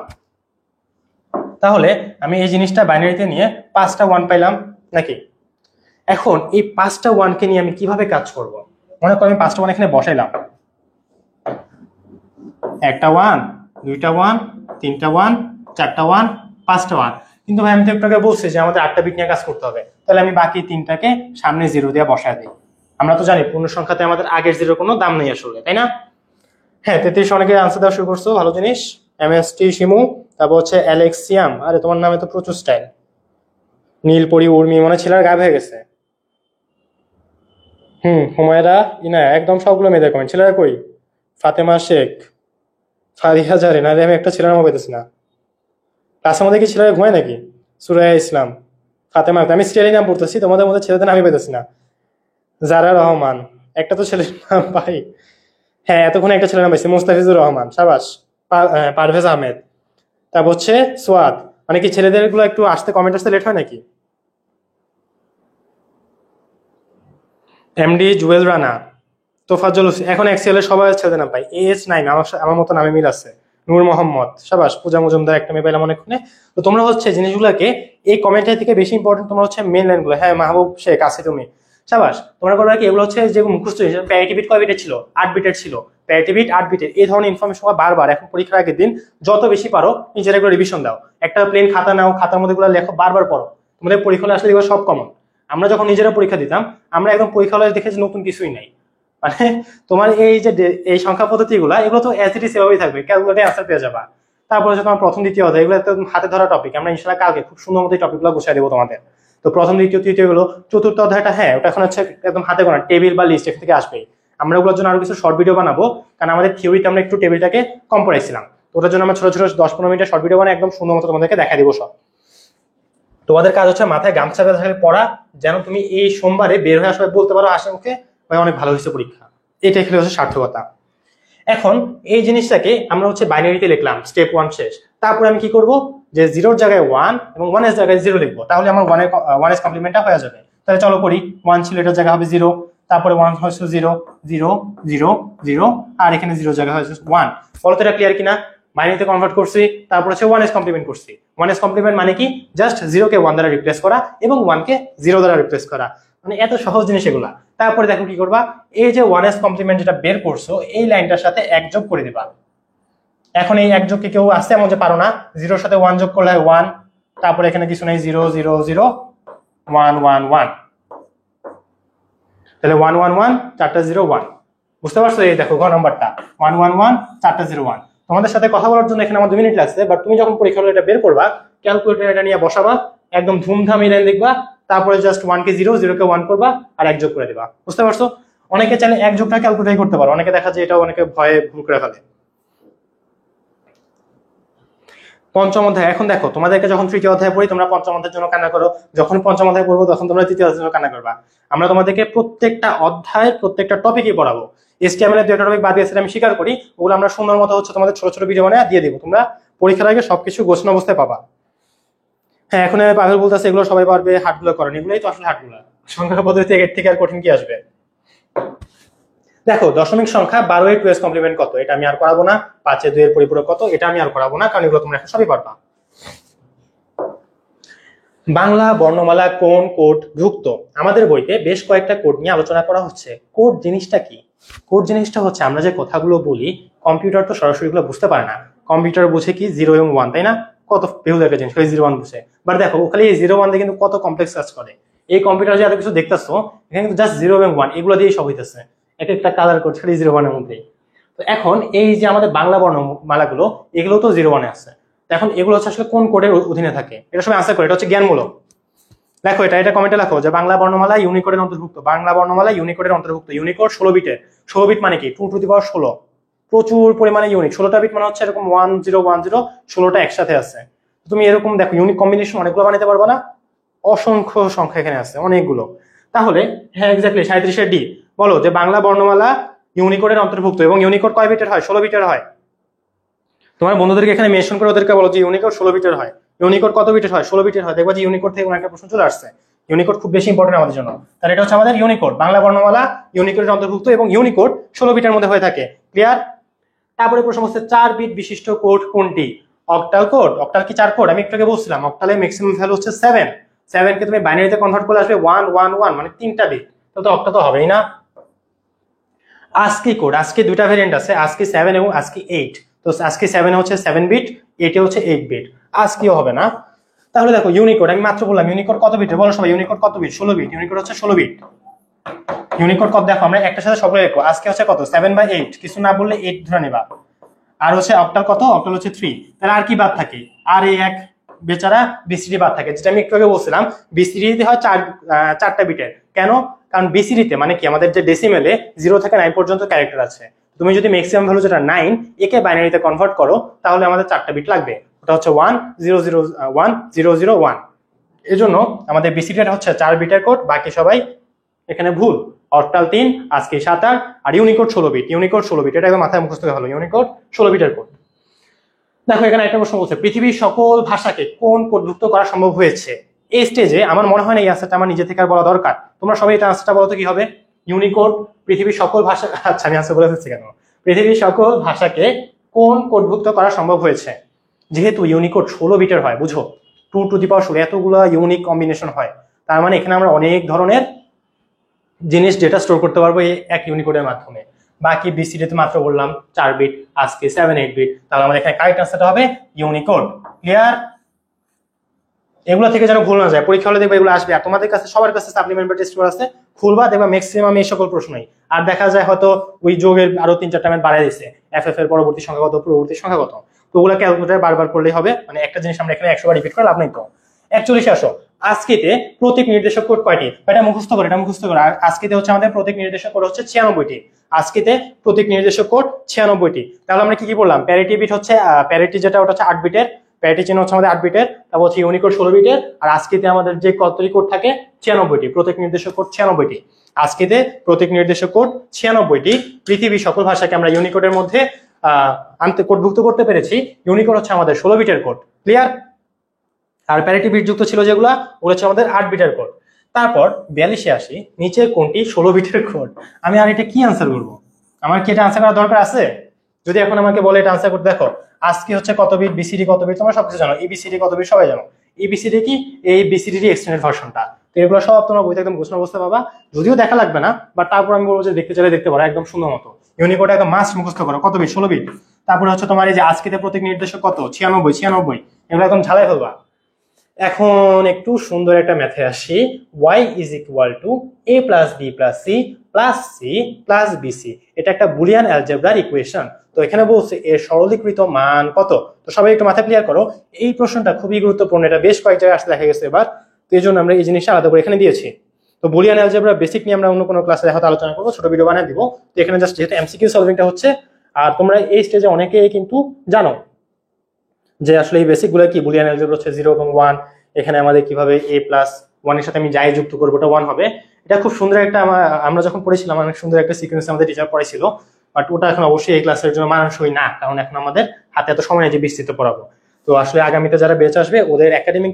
তাহলে আমি এই জিনিসটা বাইনারিতে নিয়ে 5টা 1 পাইলাম নাকি। এখন এই 5টা 1কে নিয়ে আমি কিভাবে কাজ করব। মনে করো আমি 5টা 1 এখানে বসাইলাম, একটা 1, দুইটা 1, তিনটা 1, চারটা 1, 5টা 1। কিন্তু ভাই আমি তো একটু বলছি যে আমাদের 8টা বিট নিয়ে কাজ করতে হবে, তাহলে আমি বাকি 3টাকে সামনে 0 দিয়ে বসায় দিই। আমরা তো জানি পূর্ণ সংখ্যাতে আমাদের আগের 0 কোনো দাম নেই আসলে, তাই না। হ্যাঁ, 33 অনেকে আনসার দেওয়া শুরু করছো, ভালো জিনিস। MST শিমু, তারপর হচ্ছে অ্যালেক্সিয়াম, আরে তোমার নামে তো প্রচুর স্টাইল। নীলপরি উর্মি, মনে ছেলেরা গায়েব হয়ে গেছে। হুমায়রা ইনা, একদম সবগুলো মেয়েদের কমেন্ট। ছেলেরা কই, ফাতেমা শেখ, ফারিহা জারিন, আরে আমি একটা ছেলের নামও পেতেছি না। ক্লাসের মধ্যে কি ছেলেরা ঘুমায় নাকি। সুরাইয়া ইসলাম, ফাতেমা, আমি স্টাইলি নাম পড়তেছি, তোমাদের মধ্যে ছেলেদের নামই পেতেছি না। জারা রহমান, একটা তো ছেলের নাম পাই। হ্যাঁ, এতক্ষণ একটা ছেলের নাম পাইছি, মুস্তাফিজুর রহমান, সাবাস। পারভেজ আহমেদ, তারপর হচ্ছে সোয়াদ। মানে কি ছেলেদের গুলো একটু আসতে, কমেন্ট আসতে লেট হয় নাকি। এমডি জুয়েল রানা, তোফাজ্জল হোসেন, এখন এক্সেলের সবাই ছেলেদের নাম পাই। AH9, আমার মতো নামে মিল আছে। নূর মোহাম্মদ, সাবাস। পূজা মজুমদার, একটা মেয়ে পেলাম অনেকক্ষণে। তো তোমরা হচ্ছে জিনিসগুলোকে এই কমেন্টের থেকে বেশি ইম্পর্টেন্ট তোমরা হচ্ছে মেন লাইনগুলো। হ্যাঁ, মাহবুব শেখ আছে তুমি, সাবাস। তোমরা করবে কি, এগুলো হচ্ছে যে মুখস্থ জিনিস। প্যারিটি বিট কয় বিটের ছিল, 8 বিটের ছিল। প্যারিটি বিট 8 বিটের, এই ধরনের ইনফরমেশন বারবার এখন পরীক্ষার আগের দিন যত বেশি পারো নিজের এগুলো রিভিশন দাও। একটা প্লেন খাতা নাও, খাতার মধ্যে গুলো লেখো, বারবার পড়ো। তোমাদের পরীক্ষা হলে আসলে এগুলো সব কমন। আমরা যখন নিজেরা পরীক্ষা দিতাম, আমরা একদম পরীক্ষা হলে দেখেছি নতুন কিছুই নাই। মানে তোমার এই যে এই সংখ্যা পদ্ধতি গুলা, এগুলো তো অ্যাজ ইট ইজ এভাবেই থাকবে, ক্যালকুলেটে অ্যান্সার পেয়ে যাবা। তারপরে হচ্ছে তোমার প্রথম দ্বিতীয় অধ্যায়, এগুলো একদম হাতে ধরা টপিক। আমরা ইনশাল্লাহ কালকে খুব সুন্দর মতো এই টপিকগুলো গুছিয়ে দেবো তোমাদের। তো প্রথম দ্বিতীয় তৃতীয় গুলো, চতুর্থ অধ্যায়টা হ্যাঁ ওটা এখন হচ্ছে একদম হাতে গোনা টেবিল বা লিস্ট থেকে আসবেই। আমরা ওগুলোর জন্য আরো কিছু শর্ট ভিডিও বানাবো, কারণ আমাদের থিওরিতে আমরা একটু টেবিলটাকে কম পড়াইছিলাম। তো ওটার জন্য আমরা ছোট ছোট 10-15 মিনিটের শর্ট ভিডিও বানাই, একদম সুন্দর মতো তোমাদেরকে দেখা দিব সব। তোমাদের কাজ হচ্ছে মাথায় গামছা বেঁধে পড়া, যেন তুমি এই সোমবারে বের হয়ে আসবে বলতে পারো হাসি মুখে ভাই অনেক ভালো হয়েছে পরীক্ষা। এটাই খেলে হচ্ছে সার্থকতা। এখন এই জিনিসটাকে আমরা হচ্ছে বাইনারিতে লিখলাম, স্টেপ 1 শেষ। তারপরে আমি কি করব, যে 0 এর জায়গায় 1 এবং 1 এর জায়গায় 0 লিখবো, তাহলে আমার 1 এর কমপ্লিমেন্টটা হয়ে যাবে। তাহলে চলো করি। 1 ছিল, এটার জায়গা হবে 0, তারপরে 1 হচ্ছে 0 0 0 0, আর এখানে 0 জায়গা হয়েছে 1। বলো তো এটা ক্লিয়ার কিনা। বাইনারিতে কনভার্ট করছি, তারপর হচ্ছে 1 এর কমপ্লিমেন্ট করছি। 1 এর কমপ্লিমেন্ট মানে কি, জাস্ট 0 কে 1 দ্বারা রিপ্লেস করা এবং 1 কে 0 দ্বারা রিপ্লেস করা। মানে এত সহজ জিনিস এগুলা। তারপরে দেখো কি করবা, এই যে 1 এর কমপ্লিমেন্ট যেটা বের করছো, এই লাইনটার সাথে 1 যোগ করে দিবা। এখন এই 1 যোগকে কেউ আসতে এমন যে পারো না, 0 এর সাথে 1 যোগ করলে হয় 1, তারপরে এখানে কিছু নেই, 0 0 0 1 1 1, তাহলে 1 1 1 4টা 0 1। বুঝতে পারছো, এই দেখো ঘ নাম্বারটা 1 1 1 4টা 0 1। তোমাদের সাথে কথা বলার জন্য এখানে আমার 2 মিনিট লাগছে, বাট তুমি যখন পরীক্ষা হলে এটা বের করবা, ক্যালকুলেটর এটা নিয়ে বসাবা, একদম ধুমধাম এই লাইন লিখবা, তারপরে জাস্ট 1 কে 0 0 কে 1 করবা, আর 1 যোগ করে দিবা। বুঝতে পারছো। অনেকে চাইলে 1 যোগটা ক্যালকুলেট করতে পারো, অনেকে দেখা যায় এটা অনেকে ভয়ে ভুল করে ফেলে। পঞ্চম অধ্যায়, এখন দেখো তোমাদেরকে যখন তৃতীয় অধ্যায় পড়ি তোমরা পঞ্চম অধ্যায়ের জন্য কান্না করো, যখন পঞ্চম অধ্যায় পড়বো তখন তোমরা তৃতীয় অধ্যায়ের জন্য কান্না করবা। আমরা তোমাদেরকে প্রত্যেকটা অধ্যায়ের প্রত্যেকটা টপিকই পড়াবো। HTML এর দুইটা টপিক বাদ দিয়েছে আমি স্বীকার করি, ওগুলো আমরা সুন্দর মতো হচ্ছে তোমাদের ছোট ছোট ভিডিও বানিয়ে দিয়ে দিব, তোমরা পরীক্ষার আগে সবকিছু গোছানো অবস্থায় পাবা। হ্যাঁ, এখন পাগল বলতেছে এগুলো সবাই পারবে, হাটগুলো করেন, এগুলোই তো আসলে হাটগুলো। সংখ্যা পদ্ধতি এর থেকে আর কঠিন কি আসবে? দেখো দশমিক সংখ্যা 12 এর 2s কমপ্লিমেন্ট কত, এটা আমি আর করাবো না। 5 এর 2 এর পরিপূরক কত, এটা আমি আর করাবো না, কারণ এগুলো তোমরা এখন সবই পারবা। বাংলা বর্ণমালা কোন কোড যুক্ত? আমাদের বইতে বেশ কয়েকটা কোড নিয়ে আলোচনা করা হচ্ছে। কোড জিনিসটা কি? কোড জিনিসটা হচ্ছে আমরা যে কথাগুলো বলি, কম্পিউটার তো সরাসরি গুলো বুঝতে পারে না। কম্পিউটার বুঝে কি 0 এবং 1, তাই না? কত বেহুল একটা জিনিস, 0 1 বুঝে। বাট দেখো ওখানে এই 0 1 দিয়ে কিন্তু কত কমপ্লেক্স কাজ করে। এই কম্পিউটার যে এত কিছু দেখতেছো, এখানে কিন্তু জাস্ট 0 এবং 1 এগুলো দিয়েই সব হইতেছে, এক একটা কালার কোড খালি 0 1 এর মধ্যেই। তো এখন এই যে আমাদের বাংলা বর্ণমালাগুলো, এগুলো তো 0 1 এ আছে। এখন এগুলো হচ্ছে আসলে কোন কোডের অধীনে থাকে, এটা সবাই আনসার করে। এটা হচ্ছে জ্ঞানমূলক। দেখো এটা কমেন্টে লেখো যে বাংলা বর্ণমালা ইউনিকোডের অন্তর্ভুক্ত। বাংলা বর্ণমালা ইউনিকোডের অন্তর্ভুক্ত। ইউনিকোড 16 বিটের। 16 বিট মানে কি 2 টু দি পাওয়ার 16, প্রচুর পরিমাণে ইউনিক। 16টা বিট মানে হচ্ছে এরকম 1 0 1 0, 16টা একসাথে আছে। তুমি এরকম দেখো ইউনিক কম্বিনেশন অনেকগুলো বানাতে পারবে না? অসংখ্য সংখ্যা এখানে আছে, অনেকগুলো। তাহলে হ্যাঁ এক্স্যাক্টলি 37 এর ডি। বলো যে বাংলা বর্ণমালা ইউনিকোডের অন্তর্ভুক্ত এবং ইউনিকোড কয় বিটের হয়? 16 বিটের হয়। তোমার বন্ধুদেরকে এখানে মেনশন করে ওদেরকে বলো যে ইউনিকোড 16 বিটের হয়। ইউনিকোড কত বিটের হয়? 16 বিটের হয়। দেখবা যে ইউনিকোড থেকে একটা প্রশ্ন চলে আসছে। ইউনিকোড খুব বেশি ইম্পর্টেন্ট আমাদের জন্য। তাহলে এটা হচ্ছে আমাদের ইউনিকোড, বাংলা বর্ণমালা ইউনিকোডের অন্তর্ভুক্ত এবং ইউনিকোড 16 বিটের মধ্যে হয়ে থাকে। ক্লিয়ার? তারপরে প্রশ্ন হচ্ছে 4 বিট বিশিষ্ট কোড কোনটি? Octal code. অক্টাল কি 4 কোড? আমি একটু আগে বলছিলাম অক্টালের ম্যাক্সিমাম ভ্যালু হচ্ছে 7। 7 কে তুমি বাইনারিতে কনভার্ট করলে আসবে 1 1 1, মানে 3টা বিট। তাহলে তো অক্টা তো হবেই না। ASCII কোড, ASCII দুইটা ভেরিয়েন্ট আছে, ASCII 7 এবং ASCII 8। তো ASCII 7 হচ্ছে 7 বিট, 8 এ হচ্ছে 8 বিট। ASCII হবে না। তাহলে দেখো ইউনিকোড, আমি মাত্র বললাম ইউনিকোড কত বিট? বলো সবাই ইউনিকোড কত বিট? 16 বিট। ইউনিকোড হচ্ছে 16 বিট। ইউনিকোড কত দেখো আমরা একটার সাথে সবগুলো লিখবো। ASCII হচ্ছে কত? 7/8, কিছু না বললে 8 ধরে নেবা। আর হচ্ছে অক্টাল কত? অক্টাল হচ্ছে 3। তাহলে আর কি বাদ থাকে? আর এই এক বেচারা BCD বাদ থাকে, যেটা আমি একটু আগে বলছিলাম। BCD তে হয় 4টা বিটের। কেন? কারণ BCD তে মানে কি আমাদের যে ডেসিমেলে 0 থেকে 9 পর্যন্ত ক্যারেক্টার আছে। তুমি যদি ম্যাক্সিমাম ভ্যালু যেটা 9 একে বাইনারিতে কনভার্ট করো তাহলে আমাদের 4টা বিট লাগবে। ওটা হচ্ছে 1 0 0 1 0 0 1। এজন্য আমাদের BCD টা হচ্ছে 4 বিটের কোড, বাকি সবাই এখানে ভুল। অক্টাল 3, ASCII 7 আর ইউনিকোড 16 বিট। ইউনিকোড 16 বিট, এটা একদম মাথায় মুখস্থ করে ভালো। ইউনিকোড 16 বিটের কোড। দেখো এখানে একটা প্রশ্ন বলছে পৃথিবীর সকল ভাষাকে কোন কোডভুক্ত করা সম্ভব হয়েছে? এই স্টেজে আমার মনে হয় না এই আনসারটা আমার নিজে থেকে আর বলা দরকার। তোমরা সবাই এটা আনসারটা বলো তো কি হবে? ইউনিকোড পৃথিবীর সকল ভাষা, আচ্ছা আমি আনসার বলে ফেলছি কেন? পৃথিবীর সকল ভাষাকে কোন কোডভুক্ত করা সম্ভব হয়েছে? যেহেতু ইউনিকোড 16 বিটের হয়, বুঝো 2 টু দি পাওয়ার 16 এতগুলো ইউনিক কম্বিনেশন হয়, তার মানে এখানে আমরা অনেক ধরনের জিনিস ডেটা স্টোর করতে পারবো এই এক ইউনিকোডের মাধ্যমে। বাকি BCD তে মাত্র বললাম 4 বিট, ASCII 7 8 বিট। তাহলে আমাদের এখানে কারেক্ট আনসারটা হবে ইউনিকোড। ক্লিয়ার? এগুলো থেকে যেন ভুল না যায়, পরীক্ষা হলে দেখবে এগুলো আসবে। আর তোমাদের কাছে সবার কাছে সাপ্লিমেন্টারি টেস্ট পেপার আছে, খুলবা দেখবা ম্যাক্সিমাম এই সকল প্রশ্নই। আর দেখা যায় হয়তো ওই যোগের আরো 3-4টা ম্যাথ বাড়ায় দিচ্ছে, FF এর পরবর্তী সংখ্যা কত, পূর্ববর্তী সংখ্যা কত। তো ওগুলো ক্যালকুলেটর বারবার করলেই হবে, মানে একটা জিনিস আমরা এখানে 100 বার রিপিট করে লাভ নাই। তো 41 আসো। ASCII-তে প্রতীক নির্দেশক কোড কয়টি? এটা মুখস্থ করে, এটা মুখস্থ করে। আর ASCII-তে হচ্ছে আমাদের প্রতীক নির্দেশক কোড হচ্ছে 96টি। ASCII-তে প্রতীক নির্দেশক কোড 96টি। তাহলে আমরা কি কি বললাম? প্যারিটি বিট হচ্ছে প্যারিটি যেটা ওটা হচ্ছে 8 বিটের। প্যারিটি চিহ্ন হচ্ছে আমাদের 8 বিটের। তারপর হচ্ছে ইউনিকোড 16 বিটের। আর ASCII-তে আমাদের যে কতটি কোড থাকে 96টি। প্রতীক নির্দেশক কোড 96টি। ASCII-তে প্রতীক নির্দেশক কোড 96টি। পৃথিবীর সকল ভাষাকে আমরা ইউনিকোডের মধ্যে কোডভুক্ত করতে পেরেছি। ইউনিকোড হচ্ছে আমাদের 16 বিটের কোড। ক্লিয়ার? আর প্যারিটি বিট যুক্ত ছিল যেগুলো, ওগুলো হচ্ছে আমাদের 8 বিটের কোড। তারপর 42-এ আসি, নিচের কোনটি 16 বিটের কোড? আমি আর এটা কি আনসার করবো? আমার কি এটা আনসার করার দরকার আছে? যদি এখন আমাকে বলে এটা আনসার করতে, দেখো ASCII হচ্ছে কত বিট, BCD কত বিট, তোমরা সবকিছু জানো। ABCD কত বিট সবাই জানো। ABCD কি? এই BCD এক্সটেন্ডেড ভার্সনটা। তো এগুলো সব তোমরা বইতে একদম গোছানো অবস্থা পাবা, যদিও দেখা লাগবে না, বাট তারপর আমি বলবো যে দেখতে চাইলে দেখতে পারো একদম সুন্দর মতো। ইউনিকোড একদম মাস্ট মুখস্থ করো। কত বিট? 16 বিট। তারপরে হচ্ছে তোমার এই যে ASCII-তে প্রতীক নির্দেশক কত? 96 এগুলো একদম ঝালাই ফেলবা। এখন একটু সুন্দর একটা ম্যাথে আসি। y is equal to a plus b plus c plus c plus bc। এটা একটা বুলিয়ান অ্যালজেব্রার ইকুয়েশন। তো এখানে বলছে এর সরলীকৃত মান কত। তো সবাই একটু মাথা ক্লিয়ার করো, এই প্রশ্নটা খুবই গুরুত্বপূর্ণ, এটা বেশ কয়েক জায়গায় আসতে দেখা গেছে এবার। তো এই জন্য আমরা এই জিনিসটা আলাদা করে এখানে দিয়েছি। তো বুলিয়ান অ্যালজেব্রা বেসিক নিয়ে আমরা অন্য কোনো ক্লাসে হয়তো আলোচনা করবো, ছোট ভিডিও বানিয়ে দিব। তো এখানে জাস্ট যেহেতু MCQ সলভিংটা হচ্ছে, আর তোমরা এই স্টেজে অনেকেই কিন্তু জানো। যে আসলে এই বেসিক গুলো কি বুলিয়ান অ্যালজেব্রা হচ্ছে 0 এবং 1, এখানে আমাদের কিভাবে a+1 এর সাথে আমি যাই যুক্ত করবো ওটা 1 হবে। এটা খুব সুন্দর একটা আমরা যখন পড়েছিলাম অনেক সুন্দর একটা সিকোয়েন্স আমাদের টিচার পড়াইছিল, বাট ওটা এখন অবশ্যই এই ক্লাসের জন্য মানানসই না, কারণ এখন আমাদের হাতে এত সময় নেই যে বিস্তৃত পড়াবো। তো আসলে আগামীতে যারা বেচ আসবে ওদের একাডেমিক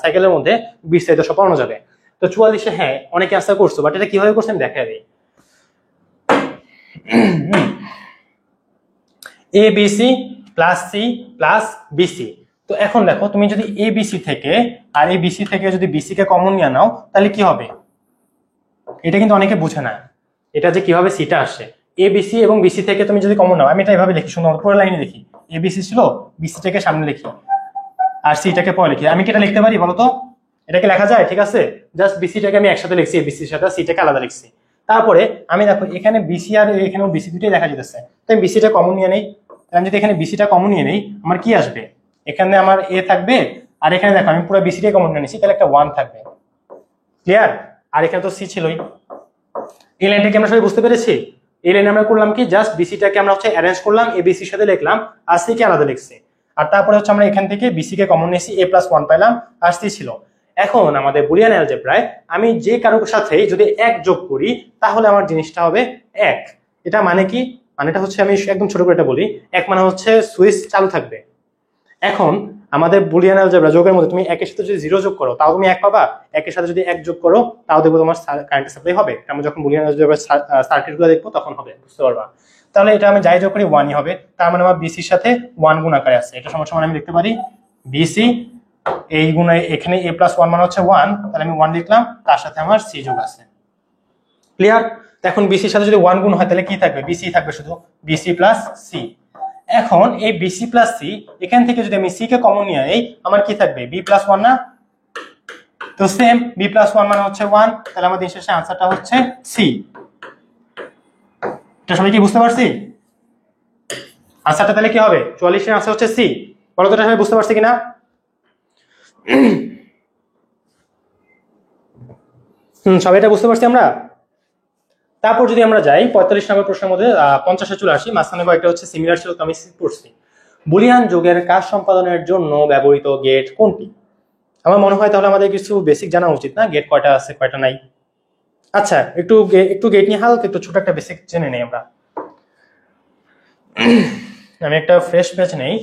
সাইকেলের মধ্যে বিস্তারিত সব পড়ানো যাবে। তো 44-এ হ্যাঁ অনেকে আশা করছো, বাট এটা কিভাবে করছে আমি দেখা দিই। A B C plus C plus BC. তো এখন দেখো তুমি যদি এ বিসি থেকে আর এ বিসি থেকে যদি বিসি কে কমন নিয়ে নাও তাহলে কি হবে, এটা কিন্তু অনেকে বুঝে না এটা যে কিভাবে সিটা আসে। এ বিসি এবং বিসি থেকে তুমি যদি কমন নাও, আমি এটা এভাবে লিখি, সুন্দর পুরো লাইনে লিখি, এ বিসি ছিল বিসি থেকে সামনে লিখি আর সিটাকে পরে লিখি। আমি কি এটা লিখতে পারি বলো তো, এটাকে লেখা যায়? ঠিক আছে, জাস্ট বিসিটাকে আমি একসাথে লিখছি, বিসির সাথে সিটাকে আলাদা লিখছি। তারপরে আমি দেখো এখানে বিসি আর এখানেও বিসি দুটোই দেখা যেতেছে, তো আমি বিসিটা কমন নিয়ে নেই। আমি যদি এখানে বিসিটা কমন নিয়ে নেই আমার কি আসবে, এখানে আমার এ থাকবে আর এখানে দেখো আমি পুরো বিসিটাই কমন নিয়ে নিছি, তাহলে একটা 1 থাকবে। ক্লিয়ার? আর এখানে তো সি ছিলই। এই লাইনটাকে আমরা সবাই বুঝতে পেরেছি। এই লাইনে আমরা করলাম কি, জাস্ট বিসিটাকে আমরা হচ্ছে অ্যারেঞ্জ করলাম, এ বিসির সাথে লিখলাম আর সি কে আলাদা লিখছি। আর তারপরে হচ্ছে আমরা এখান থেকে বিসি কে কমন নিয়েছি, a+1 পাইলাম আর সি ছিল। এখন আমাদের বুলিয়ান অ্যালজেব্রায় আমি যে কারোর সাথে যদি 1 যোগ করি তাহলে আমার জিনিসটা হবে 1। এটা মানে কি, মানেটা হচ্ছে আমি একদম ছোট করে এটা বলি, 1 মানে হচ্ছে সুইচ চালু থাকবে। এখন আমাদের বুলিয়ান অ্যালজেব্রা যোগের মধ্যে তুমি 1 এর সাথে যদি 0 যোগ করো তাও তুমি 1 পাবা, 1 এর সাথে যদি 1 যোগ করো তাও দেখবো তোমার কারেন্ট সাপ্লাই হবে। আমরা যখন বুলিয়ান অ্যালজেব্রা সার্কিটগুলো দেখবো তখন হবে, বুঝতে পারবা। তাহলে এটা আমি যাই যোগ করি 1ই হবে, তার মানে আমার বিসির সাথে 1 গুণ আকারে আছে। এটা সমান সমান আমি লিখতে পারি বিসি এই গুণ এখানে a+1 মানে হচ্ছে 1, তাহলে আমি 1 লিখলাম, তার সাথে আমার সি যোগ আছে। ক্লিয়ার? এখন বিসির সাথে যদি 1 গুণ হয় তাহলে কি থাকবে, বিসি থাকবে শুধু, বিসি প্লাস সি। এখন এই বিসি প্লাস সি এখান থেকে যদি আমি সি কে কমন নিয়ে এই আমার কি থাকবে, b+1 না? তো সেম b+1 মানে হচ্ছে 1, তাহলে আমাদের দিন শেষে আনসারটা হচ্ছে সি। এটা সবাই কি বুঝতে পারছি? আনসারটা তাহলে কি হবে, 44 এর আনসার হচ্ছে সি। বলো তো এটা সবাই বুঝতে পারছি কিনা? সবাই এটা বুঝতে পারছি আমরা। তারপর যদি আমরা যাই 45 নম্বর প্রশ্নের মধ্যে 50-এ চলে আসি, মাঝখানে কয়েকটা হচ্ছে সিমিলার ছিল তো আমি পড়ছি। বুলিয়ান যোগের কাজ সম্পাদনের জন্য ব্যবহৃত গেট কোনটি? আমার মনে হয় তাহলে আমাদের কিছু বেসিক জানা উচিত না, গেট কয়টা আছে কয়টা নাই। আচ্ছা একটু গেট নিয়ে হালকা একটু ছোট একটা বেসিক জেনে নেই আমরা। আমি একটা ফ্রেশ পেজ নেই।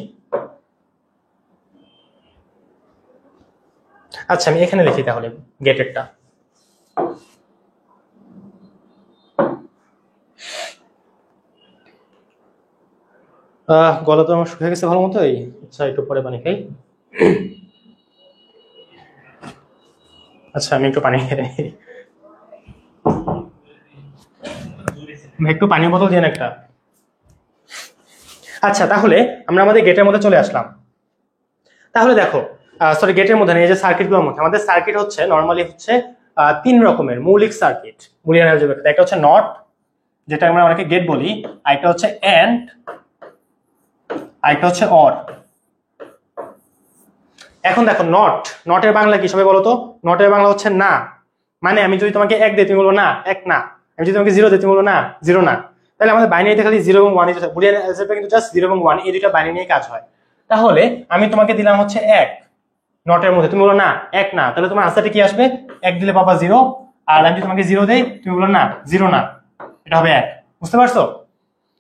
আচ্ছা আমি এখানে লিখি তাহলে গেটেরটা। গলা তো আমার শুকিয়ে গেছে ভালো মতোই। আচ্ছা একটু পরে পানি খাই। আচ্ছা আমি একটু পানি খাই, একটু পানীয় বোতল দিন একটা। আচ্ছা তাহলে আমরা আমাদের গেটের মধ্যে চলে আসলাম। তাহলে দেখো সরি গেটের মধ্যে নেই, যে সার্কিটগুলোর মধ্যে আমাদের সার্কিট হচ্ছে নরমালি হচ্ছে 3 রকমের মৌলিক সার্কিট বুলিয়ান অ্যালজেব্রা। একটা হচ্ছে নট, যেটা আমরা অনেকে গেট বলি, আরেকটা হচ্ছে এন্ড, আরেকটা হচ্ছে অর। এখন দেখো নটের বাংলা কি সবাই বলো তো? নটের বাংলা হচ্ছে না। মানে আমি যদি তোমাকে 1 দিই তুমি বলবো না 1 না, আমি যদি তোমাকে 0 দিই তুমি বলবো না 0 না। তাহলে আমাদের বাইনারিতে খালি 0 এবং 1 বুলিয়ান অ্যালজেব্রা কিন্তু জাস্ট 0 এবং 1 এই দুইটা বাইনারি নিয়ে কাজ হয়। তাহলে আমি তোমাকে দিলাম হচ্ছে 1 নটের মধ্যে, তুমি বলো না 1 না, তাহলে তোমার আনসারটা কি আসবে, 1 দিলে পাবা 0, আর আমি যদি তোমাকে 0 দেই তুমি বলো না 0 না, এটা হবে 1। বুঝতে পারছো?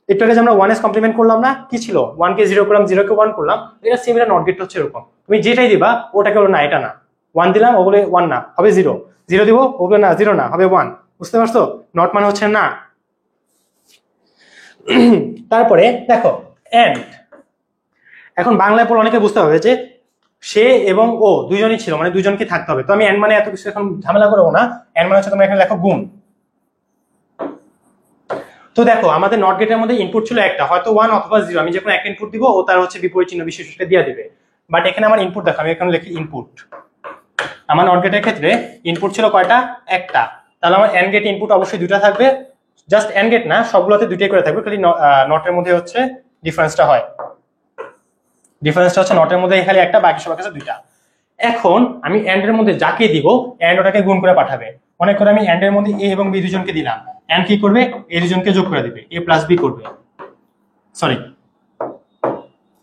একটু আগে যে আমরা 1s কমপ্লিমেন্ট করলাম না, কি ছিল 1 কে 0 করলাম 0 কে 1 করলাম, এটা সিমিলার নট গেট হচ্ছে এরকম। তুমি যেটাই দিবা ওটাকে বলো না এটা না, 1 দিলাম ও বলে 1 না হবে 0, 0 দিব ও বলে না 0 না হবে 1। বুঝতে পারছো? নট মানে হচ্ছে না। তারপরে দেখো এন্ড, এখন বাংলায় পড়লে অনেকে বুঝতে হবে যে সে এবং ও দুইজনই ছিল, মানে দুইজনকে থাকতে হবে। তো আমি এন্ড মানে এত কিছু এখন ঝামেলা করবো না, এন্ড মানে হচ্ছে তোমরা এখানে লেখো গুণ। তো দেখো আমাদের নট গেটের মধ্যে ইনপুট ছিল একটা, হয়তো 1 অথবা 0, আমি যখন একটা ইনপুট দিব ও তার হচ্ছে বিপরীত চিহ্ন বিশেষটা দিয়ে দিবে। বাট এখানে আমার ইনপুট দেখো, আমি এখানে লিখি ইনপুট। আমার নট গেটের ক্ষেত্রে ইনপুট ছিল কয়টা, একটা। তাহলে আমার এন্ড গেট ইনপুট অবশ্যই দুটা থাকবে, জাস্ট এন্ড গেট না সবগুলোতে দুইটাই করে থাকবে, খালি নটের মধ্যে হচ্ছে ডিফারেন্সটা হয়। ডিফারেন্সটা হচ্ছে নটের মধ্যে খালি একটা, বাকি সবার কাছে দুইটা। এখন আমি এন্ড এর মধ্যে যাকে দিব এন্ড ওটাকে গুণ করে পাঠাবে। মনে করে আমি এন্ড এর মধ্যে এ এবং বি দুজনকে দিলাম, এন্ড কি করবে, এই দুজনকে যোগ করে দিবে, a প্লাস বি করবে, সরি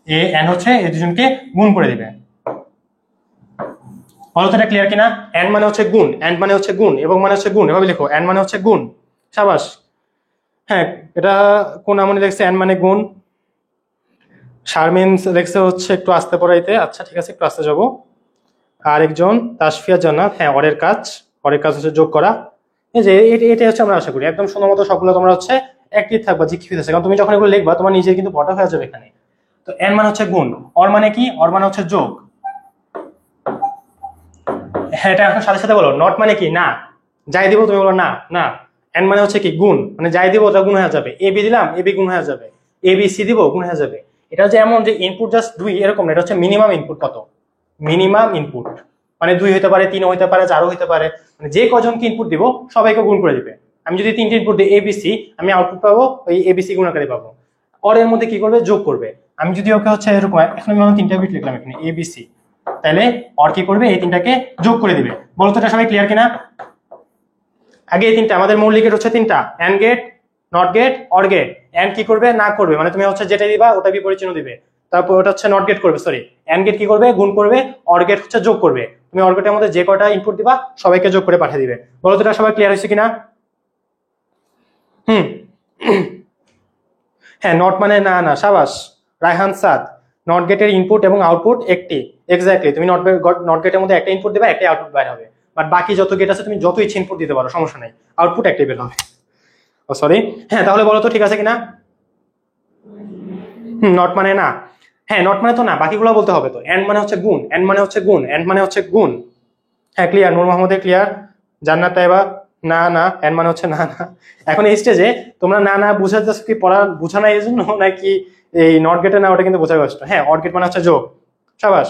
এ এন্ড হচ্ছে এই দুজনকে গুণ করে দিবে। বলো তো এটা ক্লিয়ার কিনা? এন্ড মানে হচ্ছে গুণ, এন্ড মানে হচ্ছে গুণ, এবং মানে হচ্ছে গুণ, এভাবে লিখো, এন্ড মানে হচ্ছে গুণ। সাবাস। হ্যাঁ, এটা কোন আমনি দেখছে এন্ড মানে গুণ। শারমিন দেখছে হচ্ছে একটু আস্তে পড়াইতে, আচ্ছা ঠিক আছে একটু আস্তে যাবো। আরেকজন তাসফিয়া জান্নাত, হ্যাঁ অরের কাজ, অরের কাজ হচ্ছে যোগ করা। এই যে এটাই হচ্ছে আমরা আশা করি একদম সুন্দর মতো সবগুলো তোমরা হচ্ছে অ্যাক্টিভ থাকবা, জিজ্ঞেস আছে, কারণ তুমি যখন এগুলো লিখবা তোমার নিজের কিন্তু বটা হয়ে যাবে এখানে। তো এন মানে হচ্ছে গুণ, অর মানে কি? অর মানে হচ্ছে যোগ। হ্যাঁ এটা এখন সাথে সাথে বলো। নট মানে কি? না। যাই দিব তুমি বলো না না। এন মানে হচ্ছে কি? গুণ, মানে যাই দিব ওটা গুণ হয়ে যাবে। এ বি দিলাম, এ বি গুণ হয়ে যাবে। এ বি সি দিব, গুণ হয়ে যাবে। এটা যে এমন যে ইনপুট জাস্ট 2 এরকম না, এটা হচ্ছে মিনিমাম ইনপুট। কত? মিনিমাম ইনপুট মানে 2 হতে পারে, 3 হতে পারে, 4 হতে পারে, মানে যে কজনকে ইনপুট দিব সবাইকে গুণ করে দিবে। আমি যদি 3টে ইনপুট দিই এবিসি, আমি আউটপুট পাবো ওই এবিসি গুণাকারে পাবো। অর এর মধ্যে কি করবে? যোগ করবে। আমি যদি ওকে হচ্ছে এরকম, এখন আমি 3টা বিট লিখলাম এখানে এবিসি, তাহলে অর কি করবে? এই 3টাকে যোগ করে দিবে। বলো তো এটা সবাই ক্লিয়ার কিনা? আগে এই 3টা আমাদের মৌলিক গেট হচ্ছে 3টা, and gate, not gate, or gate. And কি করবে? না করবে, মানে তুমি হচ্ছে যেটা দিবা ওটা বিপরীত চিহ্ন দিবে। তারপর ওটা হচ্ছে নট গেট করবে, সরি এন্ড গেট কি করবে? গুণ করবে। অর গেট হচ্ছে যোগ করবে। তুমি অর গেটের মধ্যে যে কটা ইনপুট দিবা সবাইকে যোগ করে পাঠিয়ে দিবে। বলো তো এটা সবাই ক্লিয়ার হয়েছে কিনা? হুম। হ্যাঁ নট মানে না না, সাবাস রায়হান সাদ। নট গেটের ইনপুট এবং আউটপুট একটি, এক্স্যাক্টলি। তুমি নট গেটের মধ্যে একটা ইনপুট দিবা, একটা আউটপুট বাইর হবে। বাট বাকি যত গেট আছে তুমি যত ইচ্ছে ইনপুট দিতে পারো, সমস্যা নাই, আউটপুট একটাই বের হবে। ও সরি। হ্যাঁ তাহলে বলো তো ঠিক আছে কিনা? নট মানে না। হ্যাঁ নট মানে তো না, বাকিগুলো বলতে হবে তো। এন্ড মানে হচ্ছে গুণ, এন্ড মানে হচ্ছে গুণ, এন্ড মানে হচ্ছে গুণ। হ্যাঁ ক্লিয়ার, নূর মোহাম্মদের ক্লিয়ার। জান্নাত তাইবা না না, এন্ড মানে হচ্ছে না না। এখন এই স্টেজে তোমরা না না বুঝাতে কি পড়া বুঝা নাই এই জন্য, নাকি এই নট গেটে না ওটা কিন্তু বোঝা কষ্ট? হ্যাঁ অট গেট মানে হচ্ছে যোগ। সাবাস।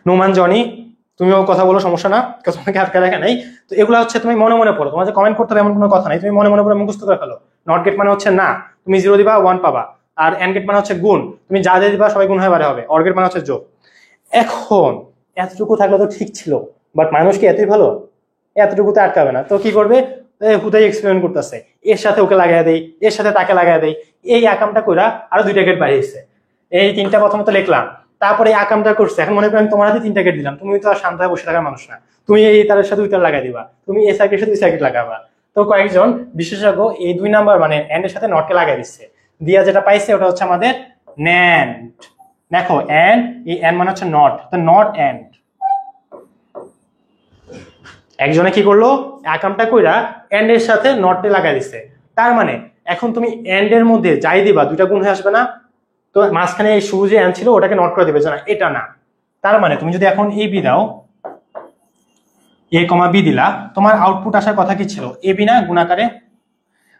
নুমান জনি, তুমিও কথা বলো, সমস্যা না, কেউ তোমাকে আটকে রাখে নাই। তো এগুলো হচ্ছে তুমি মনে মনে পড়ো, তোমার যে কমেন্ট করতে হবে এমন কোনো কথা নাই, তুমি মনে মনে পড়ে মুখস্থ করে ফেলো। নট গেট মানে হচ্ছে না, তুমি 0 দিবা 1 পাবা। আর এন্ড গেট মানে হচ্ছে গুণ, তুমি যা যা দিবা সবাই গুণ হয়ে বারে হবে। অর গেট মানে হচ্ছে যোগ। এখন এতটুকু থাকলে তো ঠিক ছিল, বাট মানুষ কি এতই ভালো? এতটুকুতে আটকাবে না তো কি করবে? হুদাই এক্সপেরিমেন্ট করতেছে, এর সাথে ওকে লাগাই দেই, এর সাথে তাকে লাগাই দেই, এই আকামটা কইরা আরো 2টা গেট বাড়িয়েছে। এই 3টা প্রথমত লিখলাম, তারপরে এই আকামটা করছে। এখন মনে করেন তোমার হাতে 3টা গেট দিলাম, তুমি তো আর শান্ত হয়ে বসে থাকার মানুষ না, তুমি এই তারের সাথে ওই তার লাগাই দিবা, তুমি এই সার্কিটের সাথে ওই সার্কিট লাগাবা। তো কয়েকজন বিশেষজ্ঞ এই 2 নাম্বার মানে এন্ড এর সাথে নটকে লাগাই দিচ্ছে, দিয়া যেটা পাইছে ওটা হচ্ছে আমাদের ন্যান্ড। দেখো এন্ড, এই এন্ড মানে হচ্ছে নট, তো নট এন্ড। একজনে কি করলো? আকামটা কইরা এন্ড এর সাথে নটে লাগাই দিচ্ছে। তার মানে এখন তুমি এন্ড এর মধ্যে যাই দিবা 2টা গুণ হয়ে আসবে না? তো মাঝখানে এই শুরু যে এন্ড ছিল ওটাকে নট করে দিবে, যে না এটা না। তার মানে তুমি যদি এখন এ বি দাও, এ কমা বি দিলা, তোমার আউটপুট আসার কথা কি ছিল? এ বি না গুণাকারে?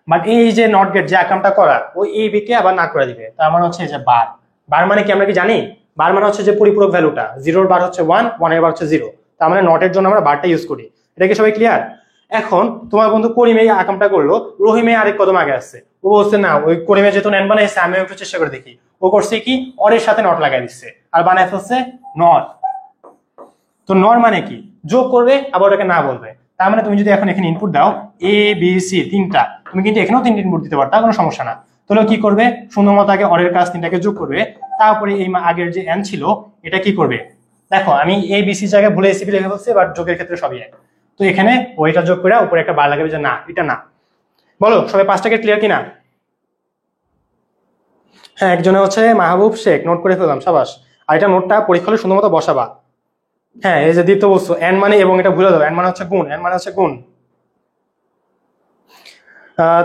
বাট এই যে নট গেট যে আকামটা করা, ওই এ বি কে আবার না করে দিবে। তার মানে হচ্ছে এই যে বার। বার মানে কি আমরা কি জানি? বার মানে হচ্ছে যে পরিপূরক ভ্যালুটা, 0 এর বার হচ্ছে 1, 1 এর বার হচ্ছে 0। তার মানে নটের জন্য আমরা বারটা ইউজ করি। এটা কি সবাই ক্লিয়ার? এখন তোমার বন্ধু করিম এই আকামটা করলো, রহিমে আরেক কদম আগে আসছে, ও বলছে না ওই করিমে যেহেতু নেন বানাইছে আমি একটু চেষ্টা করে দেখি। ও করছে কি? অরের সাথে নট লাগাই দিচ্ছে আর বানাই ফেলছে নট। তো নর মানে কি? যোগ করবে আবার ওটাকে না বলবে। তার মানে তুমি যদি এখন এখানে ইনপুট দাও এ বি সি 3টা, তুমি কিন্তু এখানেও 3টা ইনপুট দিতে পারো, তার কোনো সমস্যা না। তাহলে কি করবে? সুন্দর মতো আগে অরের কাজ 3টাকে যোগ করবে, তারপরে এই আগের যে এন ছিল এটা কি করবে? দেখো আমি এ বি সি জায়গায় ভুলে এসিপি লিখে ফেলছি, বাট যোগের ক্ষেত্রে সবই এক। তো এখানে ওইটা যোগ করে উপরে একটা বার লাগাবে যে না এটা না। বলো সবাই 5টাকে ক্লিয়ার কিনা? হ্যাঁ একজনে হচ্ছে মাহবুব শেখ, নোট করে ফেললাম, সাবাস। আর এটা নোটটা পরীক্ষা হলে সুন্দর মতো বসাবা। হ্যাঁ এই যে দ্বিতীয় বস্তু এন মানে, এবং এটা ভুলে যাবে, এন মানে হচ্ছে গুণ, এন মানে হচ্ছে গুণ।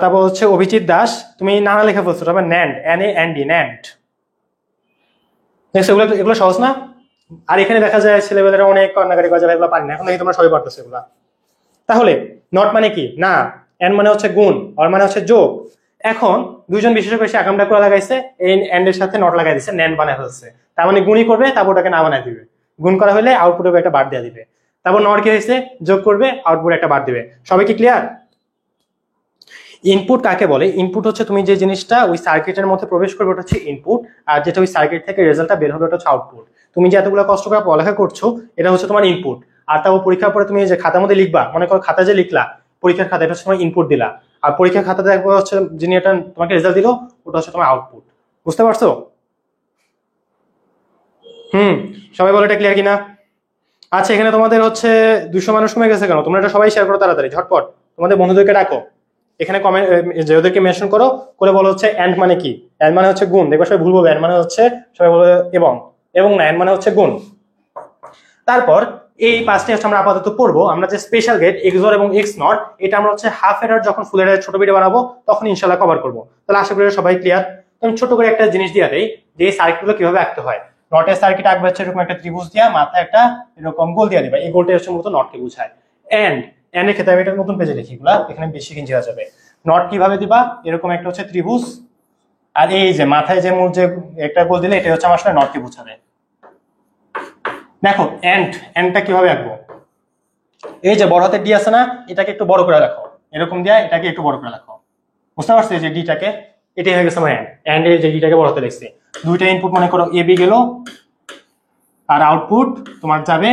তারপর হচ্ছে অভিজিৎ দাস, তুমি নানা লেখা বলছো, তারপর NAND, N A N D, NAND. এগুলো এগুলো সহজ না? আর এখানে দেখা যায় ছেলেবেলেরা অনেক কান্নাকারি করে, এগুলো পারি না, এখন দেখি তোমরা সবাই পারতেছো এগুলা। তাহলে নট মানে কি? না। এন মানে হচ্ছে গুণ, অর মানে হচ্ছে যোগ। এখন দুইজন বিশেষজ্ঞ এসে আকামটা করে লাগাইছে, এই এন্ড এর সাথে নট লাগাই দিচ্ছে, ন্যান্ড বানায় ফেলছে। তার মানে গুণই করবে, তারপর ওটাকে না বানাই দিবে। গুণ করা হলে আউটপুটে একটা বার দিয়ে দিবে। তারপর নট কি হয়েছে? যোগ করবে, আউটপুট একটা বার দিবে। সবাই কি ক্লিয়ার? ইনপুট কাকে বলে? ইনপুট হচ্ছে তুমি যে জিনিসটা ওই সার্কিটের মধ্যে প্রবেশ করবে ওটা হচ্ছে ইনপুট, আর যেটা ওই সার্কিট থেকে রেজাল্টটা বের হবে ওটা হচ্ছে আউটপুট। তুমি যে এতগুলো কষ্ট করে পড়ালেখা করছো এটা হচ্ছে তোমার ইনপুট। আর তারপর পরীক্ষার পরে তুমি যে খাতার মধ্যে লিখবা, মনে করো খাতা যে লিখলা পরীক্ষার খাতা, এটা হচ্ছে তোমার ইনপুট দিলা। আর পরীক্ষার খাতা দেখবো হচ্ছে যিনি এটা তোমাকে রেজাল্ট দিল ওটা হচ্ছে তোমার আউটপুট। বুঝতে পারছো? সবাই বলো এটা ক্লিয়ার কিনা? আচ্ছা, এখানে তোমাদের হচ্ছে 200 মানুষ কমে গেছে কেন? তোমরা এটা সবাই শেয়ার করো তাড়াতাড়ি, ঝটপট তোমাদের বন্ধুদেরকে ডাকো, এখানে কমেন্ট যে ওদেরকে মেনশন করো, করে বলো হচ্ছে এন্ড মানে কি। এন্ড মানে হচ্ছে গুণ, দেখবো সবাই ভুল বলবে। এন্ড মানে হচ্ছে সবাই বলবে এবং, এবং না, এন্ড মানে হচ্ছে গুণ। তারপর এই পাঁচটা হচ্ছে আমরা আপাতত পড়বো। আমরা যে স্পেশাল গেট এক্সর এবং এক্স নট, এটা আমরা হচ্ছে হাফ এরর যখন ফুল এরর ছোট ভিডিও বানাবো তখন ইনশাল্লাহ কভার করবো। তাহলে আশা করি সবাই ক্লিয়ার। আমি ছোট করে একটা জিনিস দিয়ে দেই যে এই সার্কিটগুলো কিভাবে আঁকতে হয়। নটের সার্কিট আঁকবে হচ্ছে এরকম একটা ত্রিভুজ দিয়া, মাথায় একটা এরকম গোল দিয়ে দিবা, এই গোলটা হচ্ছে মূলত নটকে বোঝায়। এন্ড এন্ড এর ক্ষেত্রে আমি এটা নতুন পেজে লিখি, এগুলা এখানে বেশি কিঞ্চি হয়ে যাবে। নট কিভাবে দিবা, এরকম একটা হচ্ছে ত্রিভুজ, আর এই যে মাথায় যে মূল যে একটা গোল দিলে এটা হচ্ছে আমার আসলে নটকে বোঝাবে। দেখো এন্ডটা কিভাবে আঁকবো, এই যে বড় হাতের ডি আছে না, এটাকে একটু বড় করে রাখো, এরকম দিয়া এটাকে একটু বড় করে রাখো। বুঝতে পারছো? যে ডিটাকে, এটাই হয়ে গেছে আমার এন্ড এর যে ডিটাকে বড় হাতে লিখছি। দুইটা ইনপুট মনে করো এ বি গেল, আর আউটপুট তোমার যাবে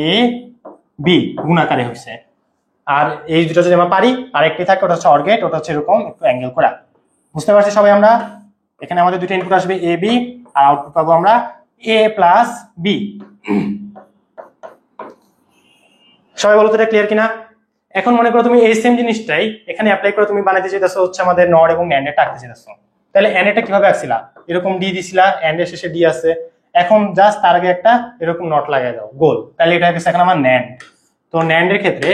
এ বি গুণাকারে হয়েছে। আর এই দুটো যদি আমরা পারি, আর একটি থাকে ওটা হচ্ছে অর গেট, ওটা হচ্ছে এরকম একটু অ্যাঙ্গেল করা। বুঝতে পারছি সবাই? আমরা এখানে আমাদের দুটো ইনপুট আসবে এ বি, আর আউটপুট পাবো আমরা এ প্লাস বি। সবাই বলো তো এটা ক্লিয়ার কিনা? এখন মনে করো তুমি এই সেম জিনিসটাই এখানে অ্যাপ্লাই করে তুমি বানাইতে চাইতেছো হচ্ছে আমাদের নর এবং ন্যান্ড এর আঁকতে চাইতেছো। তাহলে এন এটা কিভাবে আঁকছিলা, এরকম ডি দিছিলা, এন্ড এর শেষে ডি আছে, এখন জাস্ট তার আগে একটা এরকম নট লাগাই দাও গোল, তাহলে এটা হচ্ছে এখন আমার ন্যান্ড। তো ন্যান্ড এর ক্ষেত্রে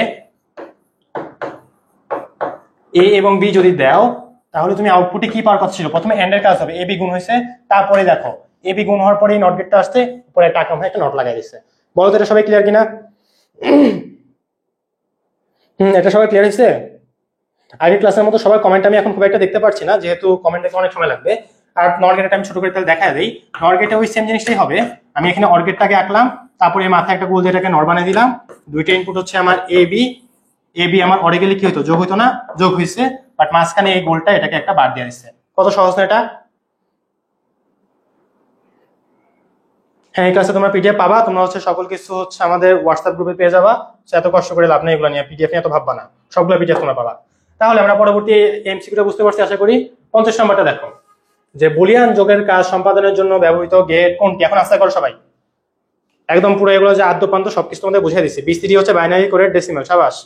এ এবং বি যদি দাও, তাহলে তুমি আউটপুটে কি পাওয়ার কথা ছিল? প্রথমে এন্ড এর কাজ হবে, এ বি গুণ হয়েছে, তারপরে দেখো এ বি গুণ হওয়ার পরে নট গেটটা আসছে, পরে একটা আঁকা একটা নট লাগাই দিচ্ছে। বলো তো এটা সবাই ক্লিয়ার কিনা? এটা সবাই ক্লিয়ার হয়েছে? আগের ক্লাসের মতো সবার কমেন্ট আমি এখন খুব একটা দেখতে পাচ্ছি না, যেহেতু কমেন্ট দেখতে অনেক সময় লাগবে। আর নর গেটটা আমি ছোট করে তাহলে দেখা দেই। নর গেটে ওই সেম জিনিসটাই হবে, আমি এখানে অর গেটটাকে আঁকলাম, তারপরে মাথায় একটা গোল যেটাকে নর বানিয়ে দিলাম। দুইটা ইনপুট হচ্ছে আমার এ বি আমার অরে গেলে কি হতো, যোগ হইতো না? যোগ হয়েছে, বাট মাঝখানে এই গোলটা এটাকে একটা বার দিয়ে দিচ্ছে। কত সহজ না এটা? হ্যাঁ, এই ক্লাসে তোমরা পিডিএফ পাবা, তোমরা হচ্ছে সকল কিছু হচ্ছে আমাদের হোয়াটসঅ্যাপ গ্রুপে পেয়ে যাবা। এত কষ্ট করে লাভ নেই এগুলো নিয়ে, পিডিএফ নিয়ে এত ভাববা না, সবগুলো পিডিএফ তোমরা পাবা। তাহলে আমরা পরবর্তী এমসিকিউটা বুঝতে পারছি আশা করি। 50 নম্বরটা দেখো, যে বুলিয়ান যোগের কাজ সম্পাদনের জন্য ব্যবহৃত গেট কোনটি? এখন আশা করো সবাই, একদম পুরো এগুলো যে আদ্য প্রান্ত সবকিছু তোমাদের বুঝিয়ে দিচ্ছি। বি3 হচ্ছে বাইনারি কোডের ডেসিমাল, সাবাস।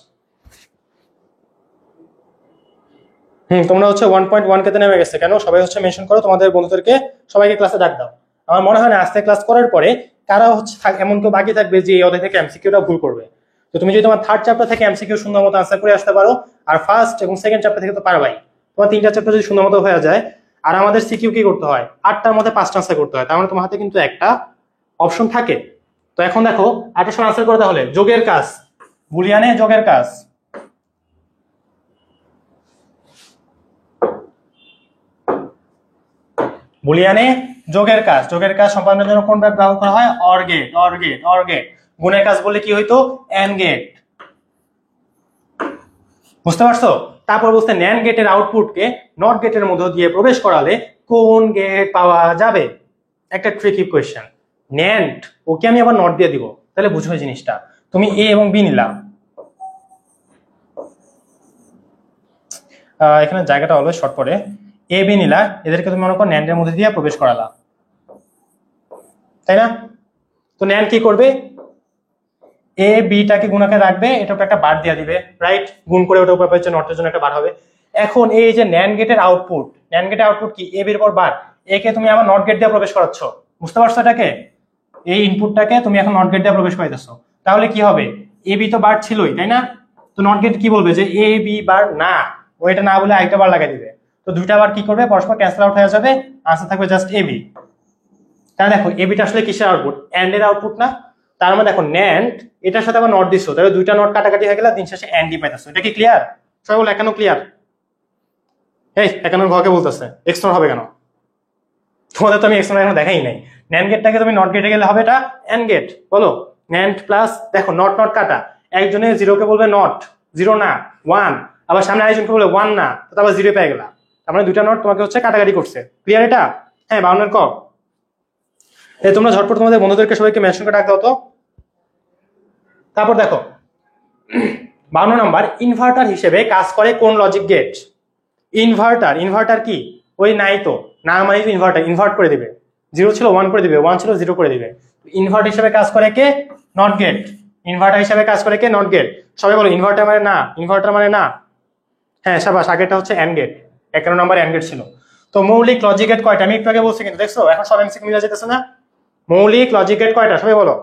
তোমরা হচ্ছে 1.1 কেতে নেমে গেছে কেন? সবাই হচ্ছে মেনশন করো তোমাদের বন্ধুদেরকে, সবাইকে ক্লাসে ডাক দাও। আমার মনে হয় না আজকে ক্লাস করার পরে কারা হচ্ছে এমন কেউ বাকি থাকবে যে এই অধ্যায় থেকে এমসিকিউটা ভুল করবে। তো তুমি যদি তোমার থার্ড চ্যাপ্টার থেকে এমসিকিউ সুন্দর মতো আনসার করে আসতে পারো, আর ফার্স্ট এবং সেকেন্ড চ্যাপ্টার থেকে তো পারবাই, তোমার তিনটা চ্যাপ্টার যদি সুন্দর মতো হয়ে যায়। আর আমাদের সিকিউ কি করতে হয়, 8টার মধ্যে 5টা আনসার করতে হয়, তার মানে তোমার হাতে কিন্তু একটা অপশন থাকে। তো এখন দেখো 8টার সময় আনসার করতে হলে যোগের কাজ, বুলিয়ানে যোগের কাজ, বুলিয়ানে যোগের কাজ, যোগের কাজ সম্পাদনের জন্য কোন ভাবে ব্যবহার করা হয়? Or gate, or gate, or gate. গুণের কাজ বললে কি হইতো? And gate. বুঝতে পারছো? তারপর বলতে ন্যান্ড গেটের আউটপুটকে নট গেটের মধ্যে দিয়ে প্রবেশ করালে কোন গেট পাওয়া যাবে? একটা ট্রিকি কোয়েশ্চেন। ন্যান্ড ওকে আমি আবার নট দিয়ে দিব, তাহলে বুঝো জিনিসটা। তুমি এ এবং বি নিলাম, এখানে জায়গাটা অলওয়েজ শর্ট পড়ে। এ বি নিলা, এদেরকে তুমি মনে করো ন্যান্ডের মধ্যে দিয়ে প্রবেশ করালা, তাই না? তো ন্যান্ড কি করবে? এ বিটাকে গুণাকার রাখবে, এটা উপর একটা বার দিয়ে দিবে, রাইট? গুণ করে ওটা উপর পাচ্ছে নটের জন্য একটা বার হবে। এখন এই যে ন্যান্ড গেটের আউটপুট, ন্যান্ড গেটের আউটপুট কি? এ বির উপর বার, একে তুমি আবার নট গেট দিয়ে প্রবেশ করাচ্ছ। বুঝতে পারছো এটাকে? এই ইনপুটটাকে তুমি এখন নট গেট দিয়ে প্রবেশ করাইতেছো, তাহলে কি হবে? এ বি তো বার ছিলই, তাই না? তো নট গেট কি বলবে যে এ বি বার না, ও এটা না বলে আরেকটা বার লাগাই দিবে। তো দুইটা বার কি করবে? পরস্পর ক্যান্সেল আউট হয়ে যাবে, আনসার থাকবে জাস্ট এ বি। তাহলে দেখো এ বিটা আসলে কিসের আউটপুট? এন্ড এর আউটপুট না? তার মানে দেখো ন্যান্ড এটার সাথে আবার নট দিছো, তাহলে দুইটা নট কাটাকাটি হয়ে গেল, দিন শেষে এন্ড ডি পাইতেছো। এটা কি ক্লিয়ার? সবাই বলো একানো ক্লিয়ার? এই একানোর ঘরকে বলতেছে এক্সট্রা হবে কেন? তোমাদের তো আমি এক্সট্রা এখনো দেখাই নাই। ন্যান্ড গেটটাকে তুমি নট গেটে গেলে হবে এটা এন্ড গেট। বলো ন্যান্ড প্লাস, দেখো নট নট কাটা, একজনে জিরোকে বলবে নট, জিরো না ওয়ান, আবার সামনে আরেকজনকে বলবে ওয়ান না, তো আবার জিরো পেয়ে গেলা। তার মানে দুইটা নট তোমাকে হচ্ছে কাটাকাটি করছে। ক্লিয়ার এটা? হ্যাঁ, 52 ক। তোমরা ঝটপট তোমাদের বন্ধুদেরকে সবাইকে মেনশন করে রাখতে হতো। তারপর দেখো 52 নাম্বার, ইনভার্টার হিসেবে কাজ করে কোন লজিক গেট? ইনভার্টার, ইনভার্টার কি? ওই নাই তো, না মানে ইনভার্ট করে দিবে। 0 ছিল 1 করে দিবে, 1 ছিল 0 করে দিবে। ইনভার্ট হিসেবে কাজ করে কে? Not get. ইনভার্টার হিসেবে কাজ করে কে? Not get. সবাই বলো ইনভার্টার মানে না, ইনভার্টার মানে না। হ্যাঁ সাবাস, আগেরটা হচ্ছে এন্ড গেট, 11 নম্বর এন্ড গেট ছিল। তো মৌলিক লজিক গেট কয়টা আমি একটু আগে বলছি, কিন্তু দেখছো এখন সব এমসিকিউ মিলে যেতেছে না। মৌলিক লজিক গেট কয়টা সবাই বলো।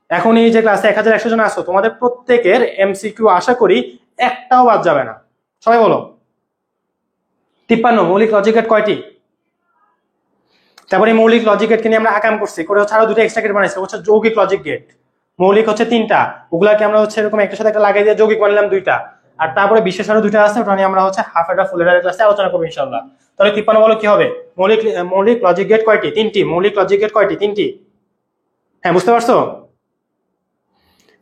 এখন এই যে ক্লাসে 1100 জন আসো, তোমাদের প্রত্যেকের এমসিকিউ আশা করি একটাও বাদ যাবে না। সবাই বলো 53 মৌলিক লজিক গেট কয়টি? তারপরে মৌলিক লজিক গেটকে নিয়ে আমরা আকাম করছি, করে হচ্ছে আরো দুটো এক্সট্রা গেট বানাইছি, হচ্ছে যৌগিক লজিক গেট। মৌলিক হচ্ছে 3টা, ওগুলাকে আমরা হচ্ছে এরকম একটার সাথে একটা লাগাই দিয়ে যৌগিক বানালাম 2টা। আর তারপরে বিশেষ আরো 2টা আছে, ওটা নিয়ে আমরা হচ্ছে হাফ এটা ফুল এর ক্লাসে আলোচনা করবো ইনশাআল্লাহ। তাহলে 53 বলো কি হবে? মৌলিক লজিক গেট কয়টি? 3টি। মৌলিক লজিক গেট কয়টি? 3টি। হ্যাঁ বুঝতে পারছো?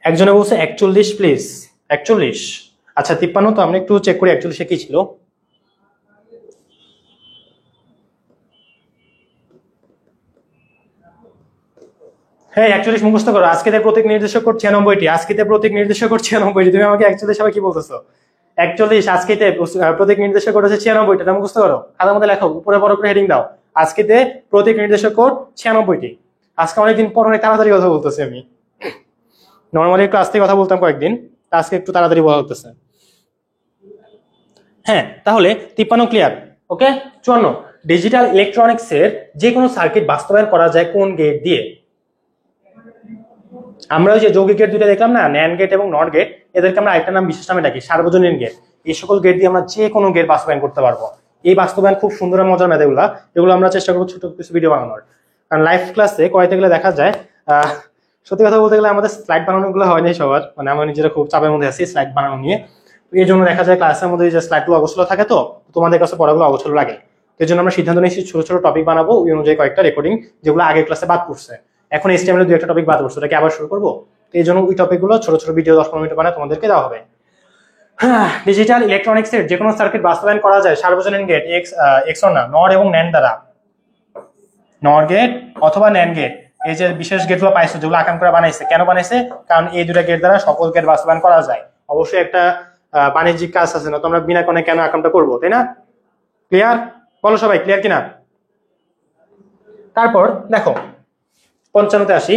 একজনে বলছে 41 প্লিজ, 41। আচ্ছা 53 তো আমরা একটু চেক করি 41 কি ছিল। হ্যাঁ 41 মুখস্থ করো। আজকেতে প্রতীক নির্দেশক 96টি, আজকেতে প্রতীক নির্দেশক 96টি। তুমি আমাকে 41 সবাই কি বলতেছো? 41 আজকেতে প্রতীক নির্দেশক হচ্ছে 96টা, মুখস্থ করো, খাতার মধ্যে লেখো, উপরে বড় করে হেডিং দাও, আজকেতে প্রতীক নির্দেশক 96টি। আজকে অনেকদিন পর অনেক তাড়াতাড়ি কথা বলতেছি আমি, নর্মালি একটু আস্তে কথা বলতাম কয়েকদিন, আজকে একটু তাড়াতাড়ি বলা হতেছে। হ্যাঁ তাহলে 53 ক্লিয়ার। ওকে 54 ডিজিটাল ইলেকট্রনিক্স এর যে কোনো সার্কিট বাস্তবায়ন করা যায় কোন গেট দিয়ে? আমরা ওই যে যৌগিক গেট দুটো দেখলাম না, ন্যান্ড গেট এবং নট গেট, এদেরকে আমরা একটা নাম বিশেষ নামে ডাকি সার্বজনীন গেট। এই সকল গেট দিয়ে আমরা যে কোনো গেট বাস্তবায়ন করতে পারবো। এই বাস্তবায়ন খুব সুন্দর মজার মেধা এগুলো আমরা চেষ্টা করবো ছোট কিছু ভিডিও বানানোর, কারণ লাইভ ক্লাসে করাইতে গেলে দেখা যায় সত্যি কথা বলতে গেলে আমাদের স্লাইড বানানো গুলো হয় নাই সবার, মানে আমরা নিজেরা খুব চাপের মধ্যে আছি স্লাইড বানানো নিয়ে। এই জন্য দেখা যায় ক্লাসের মধ্যে যে স্লাইডগুলো অগোছলো থাকে, তো তোমাদের কাছে পড়াগুলো অগোছলো লাগে। এই জন্য আমরা সিদ্ধান্ত নিয়েছি ছোট ছোট টপিক বানাবো, ওই অনুযায়ী কয়েকটা রেকর্ডিং যেগুলো আগের ক্লাসে বাদ পড়ছে। এখন এই টাইমে 2-1টা টপিক বাদ পড়ছে, ওটাকে আবার শুরু করবো। এই জন্য ওই টপিকগুলো ছোট ছোট ভিডিও 10-15 মিনিট বানায় তোমাদেরকে দেওয়া হবে। হ্যাঁ ডিজিটাল ইলেকট্রনিক্স এর যে কোনো সার্কিট বাস্তবায়ন করা যায় সার্বজনীন গেট এক্সর না নর এবং ন্যান্ড দ্বারা। নর গেট অথবা ন্যান্ড গেট, এই যে বিশেষ গেটগুলো পাইছো যেগুলো আকাম করে বানাইছে, কেন বানাইছে? কারণ এই দুটা গেট দ্বারা সকল গেট বাস্তবায়ন করা যায়। অবশ্যই একটা বাণিজ্যিক কাজ আছে না, তোমরা বিনা কোণে কেন আকামটা করবো, তাই না? ক্লিয়ার বলো সবাই, ক্লিয়ার কিনা? তারপর দেখো 55-তে আসি,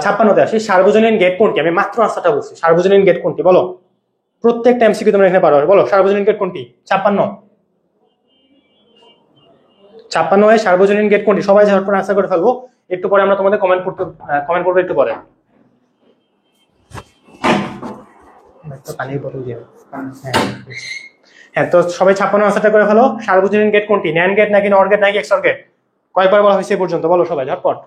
56-তে আসি, সার্বজনীন গেট কোনটি? আমি মাত্র আনসারটা বলছি, সার্বজনীন গেট কোনটি বলো? প্রত্যেকটা এমসিকিউ তোমরা এখানে পারো, বলো সার্বজনীন গেট কোনটি? 56 এ সার্বজনীন গেট কোনটি? সবাই ঝটপট আনসার করে ফেলবো, একটু পরে আমরা তোমাদের কমেন্ট করবো একটু পরে। হ্যাঁ তো সবাই 56 আনসারটা করে ফেলো। সার্বজনীন গেট কোনটি? ন্যান্ড গেট নাকি নর গেট নাকি এক্সর গেট? কয়েকবার বলা হয়েছে এ পর্যন্ত, বলো সবাই ঝটপট।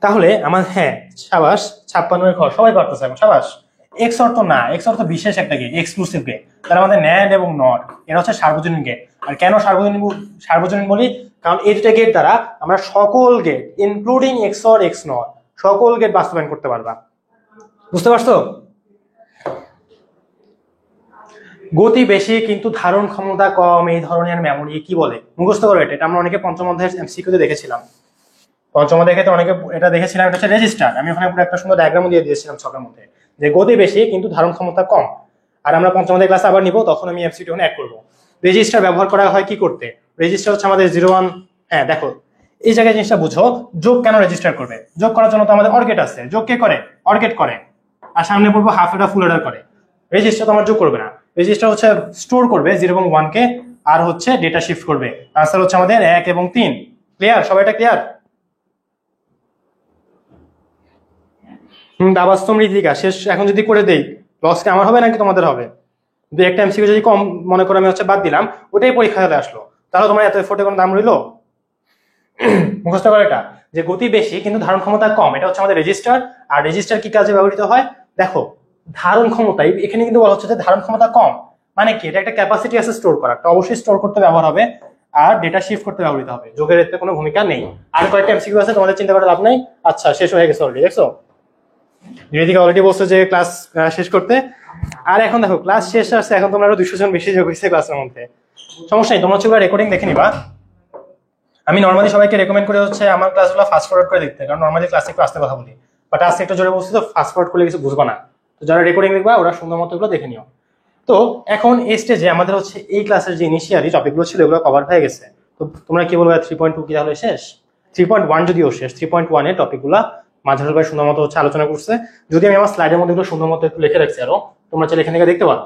তাহলে আমার হ্যাঁ সাবাস 56 ঘর সবাই পারতেছে এখন, সাবাস। এক্স অর্থ না, এক্স অর্থ বিশেষ একটা গেট, এক্সক্লুসিভ গেট। তার আমাদের ন্যান্ড এবং নট এরা হচ্ছে সার্বজনীন গেট। আর কেন সার্বজনীন বলি? কারণ এই দুটা গেট দ্বারা আমরা সকল gate including X or X not সকল গেট বাস্তবায়ন করতে পারবা। বুঝতে পারছো? গতি বেশি কিন্তু ধারণ ক্ষমতা কম, এই ধরনের মেমোরি কি বলে? মুখস্থ করো এটা, আমরা অনেকে পঞ্চম অধ্যায়ের এমসিকিউতে দেখেছিলাম। পঞ্চম অধ্যায়ে অনেকে এটা দেখেছিলাম, এটা হচ্ছে রেজিস্টার। আমি ওখানে পুরো একটা সুন্দর ডায়াগ্রামও দিয়ে দিয়েছিলাম ছকের মধ্যে, যে গতি বেশি কিন্তু ধারণ ক্ষমতা কম। আর আমরা পঞ্চম অধ্যায় ক্লাস আবার নিব, তখন আমি এমসিকিউ অ্যাড করবো। রেজিস্টার ব্যবহার করা হয় কি করতে? রেজিস্টার হচ্ছে আমাদের 0-1। হ্যাঁ দেখো এই জায়গায় জিনিসটা বুঝো, যোগ কেন রেজিস্টার করবে? যোগ করার জন্য তো আমাদের অর গেট আছে, যোগ কে করে? অর গেট করে। আর সামনে পড়বো হাফ এটা ফুল এডার করে। রেজিস্টার তো আমার যোগ করবে না, রেজিস্টার হচ্ছে স্টোর করবে 0 এবং 1 কে, আর হচ্ছে ডেটা শিফট করবে। আনসার হচ্ছে আমাদের 1 এবং 3। ক্লিয়ার সবাই? এটা ক্লিয়ার? দাবাস্তম রীতিকা শেষ এখন যদি করে দেই, লস কি আমার হবে নাকি তোমাদের হবে? দুই একটা এমসিকিউ যদি কম মনে করে আমি হচ্ছে বাদ দিলাম, ওটাই পরীক্ষা হলে আসলো, তাহলে তোমার এত এফোর্টে কোনো দাম রইলো? মুখস্থ করে এটা, যে গতি বেশি কিন্তু ধারণ ক্ষমতা কম, এটা হচ্ছে আমাদের রেজিস্টার। আর রেজিস্টার কি কাজে ব্যবহৃত হয়? দেখো ধারণ ক্ষমতা, এখানে কিন্তু বলা হচ্ছে যে ধারণ ক্ষমতা কম, মানে কি? এটা একটা ক্যাপাসিটি আছে স্টোর করা, একটা অবশ্যই স্টোর করতে ব্যবহার হবে, আর ডেটা শিফট করতে ব্যবহৃত হবে। যোগের এতে কোনো ভূমিকা নেই। আর কয়েকটা এমসিকিউ আছে, তোমাদের চিন্তা করার লাভ নাই। আচ্ছা শেষ হয়ে গেছে অলরেডি, দেখছো? ঋতিকা অলরেডি বলছো যে ক্লাস শেষ করতে, আর এখন দেখো ক্লাস শেষ আসছে, এখন তোমরা আরো 200 জন বেশি যোগ হয়েছে ক্লাসের মধ্যে। সমস্যা নেই, তোমরা হচ্ছে রেকর্ডিং দেখে নিবা। আমি নর্মালি সবাইকে রেকমেন্ড করে হচ্ছে আমার ক্লাসগুলো ফাস্ট ফরওয়ার্ড করে দেখতে, কারণ নর্মালি ক্লাসে একটু আস্তে কথা বলি, বাট আজকে একটু জোরে বলছি তো ফাস্ট ফরওয়ার্ড করলে কিছু বুঝবা না। তো যারা রেকর্ডিং দেখবা ওরা সুন্দর মতো এগুলো দেখে নিও। তো এখন এই স্টেজে আমাদের হচ্ছে এই ক্লাসের যে ইনিশিয়ালি টপিকগুলো ছিল এগুলো কভার হয়ে গেছে। তো তোমরা কি বলবো 3.2 কি তাহলে শেষ? 3.1 যদিও শেষ, 3.1 এর টপিকগুলো মাঝারুল ভাই সুন্দর মতো হচ্ছে আলোচনা করছে। যদি আমি আমার স্লাইডের মধ্যে এগুলো সুন্দর মতো একটু লিখে রাখছি, আরো তোমরা চাইলে এখান থেকে দেখতে পারো।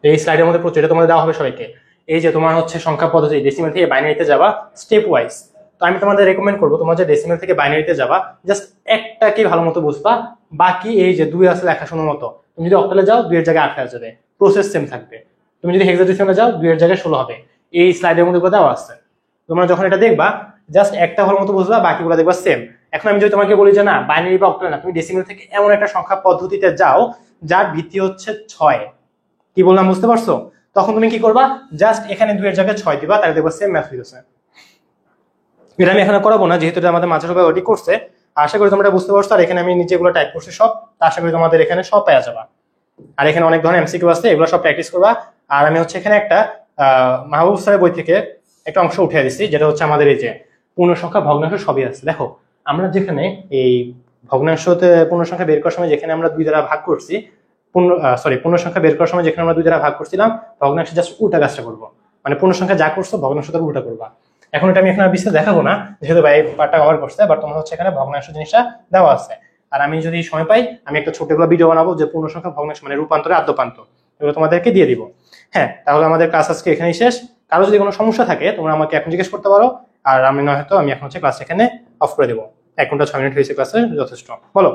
এই স্লাইডের মধ্যে প্রচুর, এটা তোমাদের দেওয়া হবে সবাইকে। এই যে তোমার হচ্ছে সংখ্যা পদ্ধতি, ডেসিমেল থেকে বাইনারিতে যাবা স্টেপ ওয়াইজ। তো আমি তোমাদের রেকমেন্ড করবো তোমরা যে ডেসিমেল থেকে বাইনারিতে যাবা জাস্ট একটাকে ভালো মতো বুঝবা, বাকি এই যে 2 আছে লেখা শোনার মতো, তুমি যদি অক্টালে যাও 2 এর জায়গায় 8 হয়ে যাবে, প্রসেস সেম থাকবে। তুমি যদি হেক্সাডেসিমালে যাও 2 এর জায়গায় 16 হবে। এই স্লাইডের মধ্যে দেওয়া আছে, তোমরা যখন এটা দেখবা জাস্ট একটা ভালো মতো বুঝবা, বাকিগুলো দেখবা সেম। এখন আমি যদি তোমাকে বলি যে না বাইনারি বা অক্টালে না, তুমি ডেসিমেল থেকে এমন একটা সংখ্যা পদ্ধতিতে যাও যার ভিত্তি হচ্ছে 6, কি বললাম বুঝতে পারছো? তখন তুমি কি করবা, জাস্ট এখানে 2 এর জায়গায় 6 দিবা, তাহলে দেখবা সেম ম্যাথ হইছে। এটা আমি এখানে করাবো না, যেহেতু এটা আমাদের মাঝে সবাই অলরেডি করছে। আশা করি তোমরা বুঝতে পারছো। আর এখানে আমি নিচে এগুলো টাইপ করছি সব, তা আশা করি তোমাদের এখানে সব পাওয়া যাবে। আর এখানে অনেক ধরনের এমসিকিউ আছে, এগুলো সব প্র্যাকটিস করবা। আর আমি হচ্ছে এখানে একটা মাহবুব স্যারের বই থেকে একটা অংশ উঠিয়ে দিচ্ছি, যেটা হচ্ছে আমাদের এই যে পূর্ণ সংখ্যা ভগ্নাংশ সবই আছে। দেখো আমরা যেখানে এই ভগ্নাংশতে পূর্ণ সংখ্যা বের করার সময় যেখানে আমরা 2 দ্বারা ভাগ করছি, পূর্ণ সংখ্যা বের করার সময় যেখানে আমরা 2 দ্বারা ভাগ করছিলাম, ভগ্নাংশে জাস্ট উল্টা কাজটা করবো, মানে পূর্ণ সংখ্যা যা করছো ভগ্নাংশ তার উল্টা করবা। এখন এটা আমি এখানে বিস্তারিত দেখাবো না, যেহেতু ভাই পার্টটা কভার করছে, বাট তোমার হচ্ছে এখানে ভগ্নাংশ জিনিসটা দেওয়া আছে। আর আমি যদি সময় পাই আমি একটা ছোট এগুলো ভিডিও বানাবো যে পূর্ণ সংখ্যা ভগ্নাংশ মানে রূপান্তরে আদ্যপান্ত, এগুলো তোমাদেরকে দিয়ে দিব। হ্যাঁ, তাহলে আমাদের ক্লাস আজকে এখানেই শেষ। কারো যদি কোনো সমস্যা থাকে তোমরা আমাকে এখন জিজ্ঞেস করতে পারো, আর আমি নয়তো আমি এখন হচ্ছে ক্লাস এখানে অফ করে দেবো। 1 ঘন্টা 6 মিনিট হয়েছে ক্লাসে, যথেষ্ট। বলো।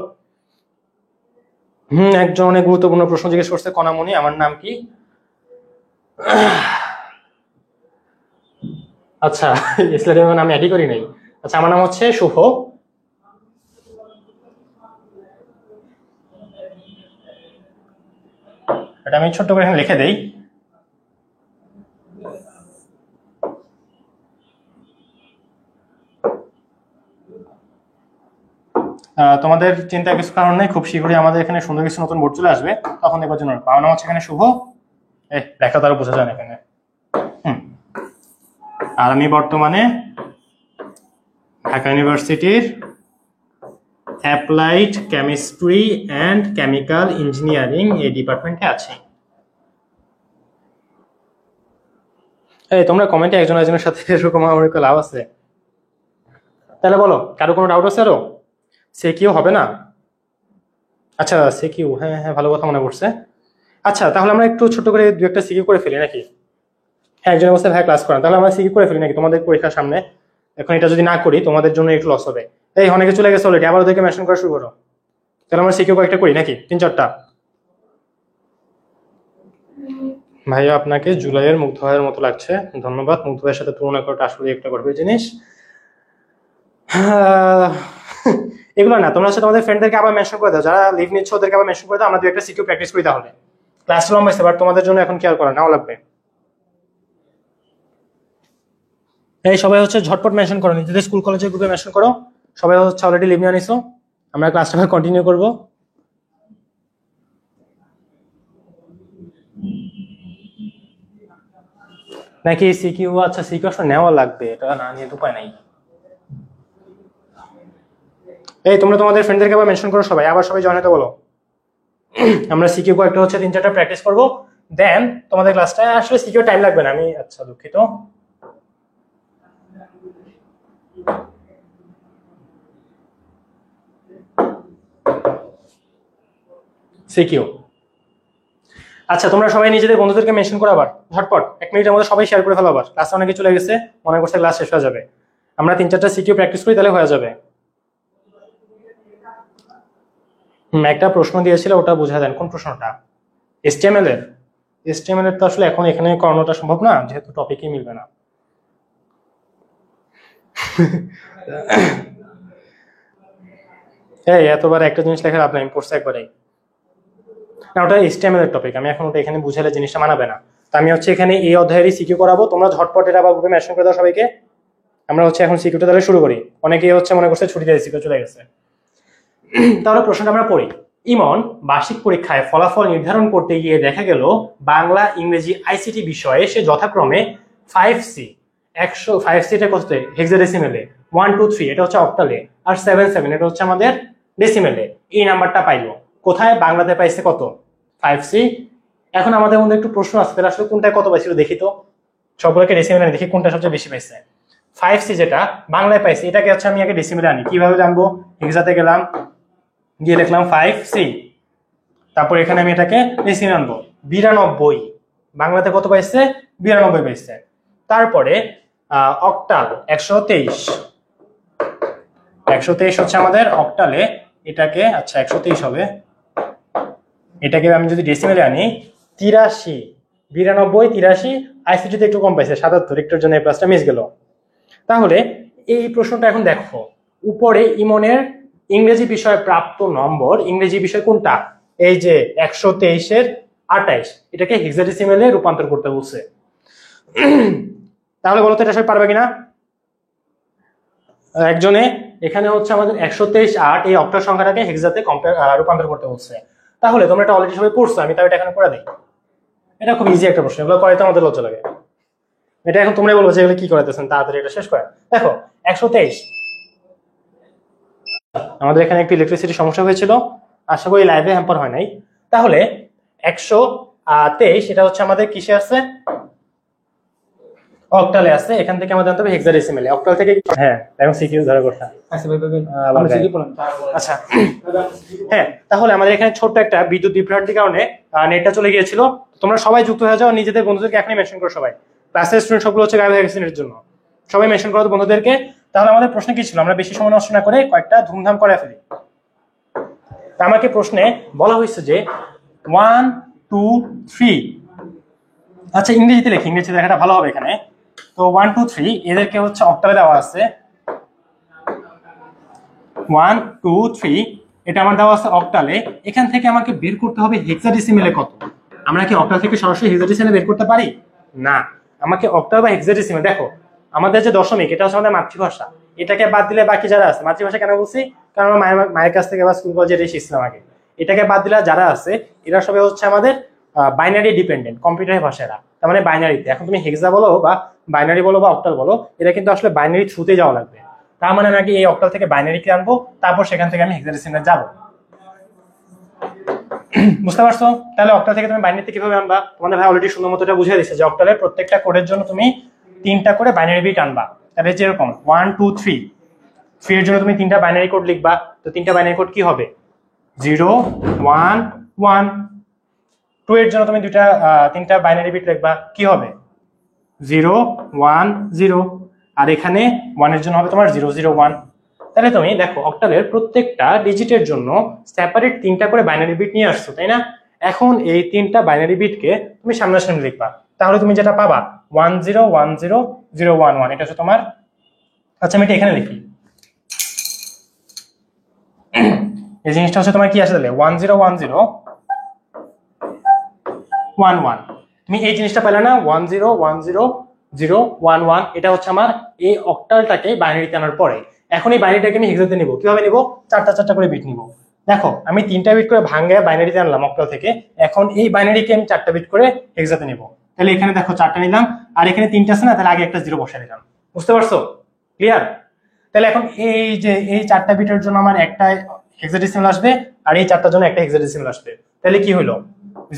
একজন অনেক গুরুত্বপূর্ণ প্রশ্ন জিজ্ঞেস করছে, কণামণি আমার নাম কি? আচ্ছা, ইসলামের নাম অ্যাডই করি নাই। আচ্ছা, আমার নাম হচ্ছে শুভ। এটা আমি ছোট্ট করে এখানে লিখে দেই। তোমাদের চিন্তার কিছু কারণ নেই, খুব শীঘ্রই আমাদের এখানে সুন্দর কিছু নতুন বোর্ড চলে আসবে, তখন দেখবার জন্য। আমার নাম হচ্ছে এখানে শুভ, লেখা তারা বোঝা যায় না এখানে। আর আমি বর্তমানে ঢাকা ইউনিভার্সিটির applied chemistry and chemical engineering এই ডিপার্টমেন্টে আছি। এই তোমরা কমেন্টে একজন একজনের সাথে এরকম আমার লাভ আছে? তাহলে বলো, কারো কোনো ডাউট আছে আরো? সে কিউ হবে না? আচ্ছা সে কিউ, হ্যাঁ হ্যাঁ, ভালো কথা মনে পড়ছে। আচ্ছা তাহলে আমরা একটু ছোট করে 2-1টা সিকিউ করে ফেলি নাকি? হ্যাঁ, একজন বলছে ভাই ক্লাস করেন, তাহলে আমরা সিকিউ করে ফেলি নাকি তোমাদের পরীক্ষার সামনে? এখন এটা যদি না করি তোমাদের জন্য একটু লস হবে। এই অনেকে চলে গেছে অলরেডি, আবার ওদেরকে মেনশন করা শুরু করো। তাহলে আমরা সিকিউ কয়েকটা করি নাকি, 3-4টা? ভাইয়া আপনাকে জুলাইয়ের মুগ্ধ ভাইয়ের মতো লাগছে, ধন্যবাদ। মুগ্ধ ভাইয়ের সাথে তুলনা করাটা আসলে একটা গর্বের জিনিস। এগুলো না, তোমরা হচ্ছে তোমাদের ফ্রেন্ডদেরকে আবার মেনশন করে দাও, যারা লিভ নিচ্ছে ওদেরকে আবার মেনশন করে দাও। আমরা 2-1টা সিকিউ প্র্যাকটিস করি তাহলে। ক্লাস লম্বা হয়েছে, বাট তোমাদের জন্য এখন কেয়ার করা নাও লাগবে। এই সবাই হচ্ছে ঝটপট মেনশন করো, নিজেদের স্কুল কলেজের গ্রুপে মেনশন করো। সবাই হচ্ছে অলরেডি লিভ নিয়ে আনিছো, আমরা ক্লাসটা কন্টিনিউ করবো। নাকি সিকিউ? আচ্ছা সিকিউ আসলে নেওয়া লাগবে, এটা না নিয়ে উপায় নাই। এই তোমরা তোমাদের ফ্রেন্ডদেরকে আবার মেনশন করো, সবাই আবার সবাই জয়েন হতে বলো। আমরা সিকিউ কয়েকটা হচ্ছে 3-4টা প্র্যাকটিস করবো, দেন তোমাদের ক্লাসটা আসলে সিকিউ টাইম লাগবে না। আমি আচ্ছা দুঃখিত, সিকিউ। আচ্ছা তোমরা সবাই নিজেদের বন্ধুদেরকে মেনশন করো আবার ঝটপট, 1 মিনিটের মধ্যে সবাই শেয়ার করে ফেলো। আবার ক্লাসে অনেকে চলে গেছে, মনে করছে ক্লাস শেষ হয়ে যাবে। আমরা 3-4টা সিকিউ প্র্যাকটিস করি, তাহলে হয়ে যাবে। একটা প্রশ্ন দিয়েছিল, ওটা বুঝা দেন কোন প্রশ্নটা? HTML এর? HTML এর তো আসলে এখন এখানে করানোটা সম্ভব না, যেহেতু টপিকই মিলবে না। এই এতবার একটা জিনিস লেখার লাভ নাই, আমি পড়ছি একবারেই। না ওটা HTML এর টপিক, আমি এখন ওটা এখানে বুঝালে জিনিসটা মানাবে না। তো আমি হচ্ছে এখানে এই অধ্যায়েরই সিকিউ করাবো, তোমরা ঝটপট এটা আবার গ্রুপে মেনশন করে দাও সবাইকে। আমরা হচ্ছে এখন সিকিউটা তাহলে শুরু করি। অনেকেই হচ্ছে মনে করছে ছুটিতে সিকিউ চলে গেছে। তাহলে প্রশ্নটা আমরা পড়ি। ইমন বার্ষিক পরীক্ষায় ফলাফল নির্ধারণ করতে গিয়ে দেখা গেল বাংলা, ইংরেজি, আইসিটি বিষয়ে সে যথাক্রমে 5C 5C এটা কত হেক্সাডেসিমেলে, 1 2 3 এটা হচ্ছে অক্টালে, আর 7 7 এটা হচ্ছে আমাদের ডেসিমেলে এই নাম্বারটা পাইলো। কোথায়? বাংলাতে পাইছে কত? 5C। এখন আমাদের মধ্যে একটু প্রশ্ন আছে, তাহলে আসলে কোনটায় কত পাইছিল দেখি তো। সবগুলোকে ডেসিমেলে দেখি কোনটা সবচেয়ে বেশি পাইছে। 5C যেটা বাংলায় পাইছে এটাকে হচ্ছে আমি আগে ডেসিমেলে আনি। কিভাবে জানবো? হেক্সাতে গেলাম, গিয়ে লিখলাম 5C, তারপর এখানে আমি এটাকে ডেসিমেলে আনবো। 92 বাংলাতে কত পাইছে? 92 পাইছে। তারপরে অক্টাল 123 হচ্ছে আমাদের অক্টালে, এটাকে আচ্ছা 123 হবে। এটাকে আমি যদি ডেসিমেলে আনি 83, 92 83, আইসিটিতে একটু কম পাইছে 77, একটুর জন্য এই প্লাসটা মিস গেল। তাহলে এই প্রশ্নটা এখন দেখো, উপরে ইমনের ইংরেজি বিষয়ে প্রাপ্ত নম্বর, ইংরেজি বিষয় কোনটা? এই যে 123-এর 28, এটাকে হেক্সাডেসিমেলে রূপান্তর করতে বলছে। তাহলে বলো তো এটা সবাই পারবে কিনা? একজনে এখানে হচ্ছে আমাদের 123-8 এই অক্টাল সংখ্যাটাকে হেক্সাতে রূপান্তর করতে বলছে। তাহলে তোমরা এটা অলরেডি সবাই পড়ছো, আমি তাও এটা এখানে করে দিই। এটা খুব ইজি একটা প্রশ্ন, এগুলো করাইতে আমাদের লজ্জা লাগে। এটা এখন তোমরাই বলবো যে এগুলো কি করাইতেছেন, তাড়াতাড়ি এটা শেষ করে। দেখো 123, আমাদের এখানে একটু ইলেকট্রিসিটি সমস্যা হয়েছিল, আশা করি লাইভে হ্যাম্পার হয় নাই। তাহলে 123 এটা হচ্ছে আমাদের কিসে আছে? অক্টালে আছে। এখান থেকে আমাদের জানতে হবে হেক্সাডেসিমেলে। অক্টাল থেকে হ্যাঁ এখন সিকিউ ধরে কথা। আচ্ছা হ্যাঁ, তাহলে আমাদের এখানে ছোট্ট একটা বিদ্যুৎ বিভ্রান্তির কারণে নেটটা চলে গিয়েছিল। তোমরা সবাই যুক্ত হয়ে যাও, নিজেদের বন্ধুদেরকে এখনই মেনশন করো। সবাই ক্লাসের স্টুডেন্ট সবগুলো হচ্ছে গায়েব হয়ে গেছে নেটের জন্য, সবাই মেনশন করো বন্ধুদেরকে। তাহলে আমাদের প্রশ্ন কি ছিল? আমরা বেশি সময় নষ্ট না করে কয়েকটা ধুমধাম করে ফেলি। আমাকে প্রশ্নে বলা হয়েছে যে 1 2 3, আচ্ছা ইংরেজিতে লিখি, ইংরেজিতে লেখাটা ভালো হবে এখানে। তো 1 2 3 এদেরকে হচ্ছে অক্টালে দেওয়া আছে। 1 2 3 এটা আমার দেওয়া আছে অক্টালে। এখান থেকে আমাকে বের করতে হবে হেক্সাডেসিমেলে কত। আমরা কি অক্টাল থেকে সরাসরি হেক্সাডেসিমেলে বের করতে পারি? না, আমাকে অক্টাল বা হেক্সাডেসিমেল। দেখো আমাদের যে দশমিক এটা হচ্ছে আমাদের মাতৃভাষা, এটাকে বাদ দিলে বাকি যারা আছে, মাতৃভাষা কেন বলছি? কারণ আমরা মায়ের কাছ থেকে বা স্কুল কলেজে এটাই শিখছিলাম আগে। এটাকে বাদ দিলে যারা আছে এরা সবাই হচ্ছে আমাদের বাইনারি ডিপেন্ডেন্ট, কম্পিউটার ভাষারা। তার মানে বাইনারিতে, এখন তুমি হেক্সা বলো বা বাইনারি বলো বা অক্টাল বলো, এটা কিন্তু আসলে বাইনারি থ্রুতে যাওয়া লাগবে। তার মানে নাকি এই অক্টাল থেকে বাইনারিকে আনবো, তারপর সেখান থেকে আমি হেক্সাডেসিমেলে যাবো। বুঝতে পারছো? তাহলে অক্টাল থেকে তুমি বাইনারিতে কিভাবে আনবা? তোমাদের ভাই অলরেডি সুন্দর মতো এটা বুঝিয়ে দিচ্ছে যে অক্টালের প্রত্যেকটা কোডের জন্য তুমি 3টা করে বাইনারি বিট আনবা। তাহলে যেরকম 1 2 3 3 এর জন্য তুমি 3টা বাইনারি কোড লিখবা। তো 3টা বাইনারি কোড কি হবে? 0 1 1। 2 এর জন্য তুমি 3টা বাইনারি বিট লিখবা, কি হবে? 0 1 0। আর এখানে 1 এর জন্য হবে তোমার 0 0 1। তাহলে তুমি দেখো অক্টালের প্রত্যেকটা ডিজিটের জন্য সেপারেট 3টা করে বাইনারি বিট নিয়ে আসছো, তাই না? এখন এই 3টা বাইনারি বিটকে তুমি সামনাসামনি লিখবা। তাহলে তুমি যেটা পাবা 1 0 1 0 0 1 1, এটা হচ্ছে তোমার। আচ্ছা আমি এটা এখানে লিখি। এই জিনিসটা হচ্ছে তোমার কি আসে? তাহলে 1 0 1 0 1 1। তুমি এই জিনিসটা পেলে না? 1 0 1 0 0 1 1, এটা হচ্ছে আমার এই অক্টালটাকে বাইনারিতে আনার পরে। এখন এই বাইনারিটাকে আমি হেক্সাতে নিব। কিভাবে নিব? 4টা করে বিট নিব। দেখো আমি 3টা বিট করে ভাঙে বাইনারিতে আনলাম অক্টাল থেকে। এখন এই বাইনারিকে আমি 4টা বিট করে হেক্সাতে নিব। তাহলে এখানে দেখো 4টা নিলাম, আর এখানে 3টা আছে না, তাহলে আগে একটা 0 বসাই দিলাম। বুঝতে পারছো? ক্লিয়ার? তাহলে এখন এই যে এই 4টা বিটের জন্য আমার একটা হেক্সাডেসিমেল আসবে, আর এই 4টার জন্য একটা হেক্সাডেসিমেল আসবে। তাহলে কি হলো?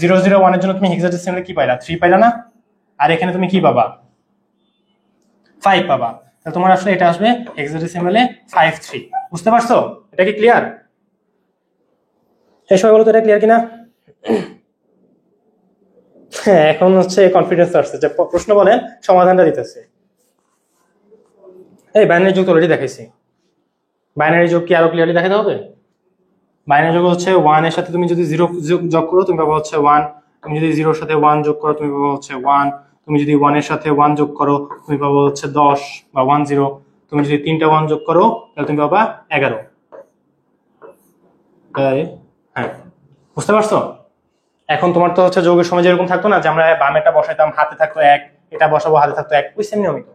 0 0 1 এর জন্য তুমি হেক্সাডেসিমেলে কি পাইলা? 3 পাইলা না? আর এখানে তুমি কি পাবা? 5 পাবা। তাহলে তোমার আসলে এটা আসবে হেক্সাডেসিমেলে 5 3। বুঝতে পারছো? এটা কি ক্লিয়ার? এই সবাই বলো তো এটা ক্লিয়ার কিনা? হ্যাঁ, এখন হচ্ছে কনফিডেন্স আসছে যে প্রশ্ন বলেন সমাধানটা দিতেছে। এই বাইনারি যোগ অলরেডি দেখাইছি। বাইনারি যোগ কি আরো ক্লিয়ারলি দেখাতে হবে? বাইনারি যোগ হচ্ছে 1 এর সাথে তুমি যদি 0 যোগ করো তুমি পাবা হচ্ছে 1, তুমি যদি 0 এর সাথে 1 যোগ করো তুমি পাবা হচ্ছে 1, তুমি যদি 1 এর সাথে 1 যোগ করো তুমি পাবা হচ্ছে 10 বা 1 0, তুমি যদি 3টা 1 যোগ করো তাহলে তুমি পাবা 11। হ্যাঁ, বুঝতে পারছো? এখন তোমার তো হচ্ছে যোগের সময় যেরকম থাকতো না যে আমরা বামেটা বসাইতাম হাতে থাকতো 1, এটা বসাবো হাতে থাকতো 1, ওই সেম নিয়মই তো।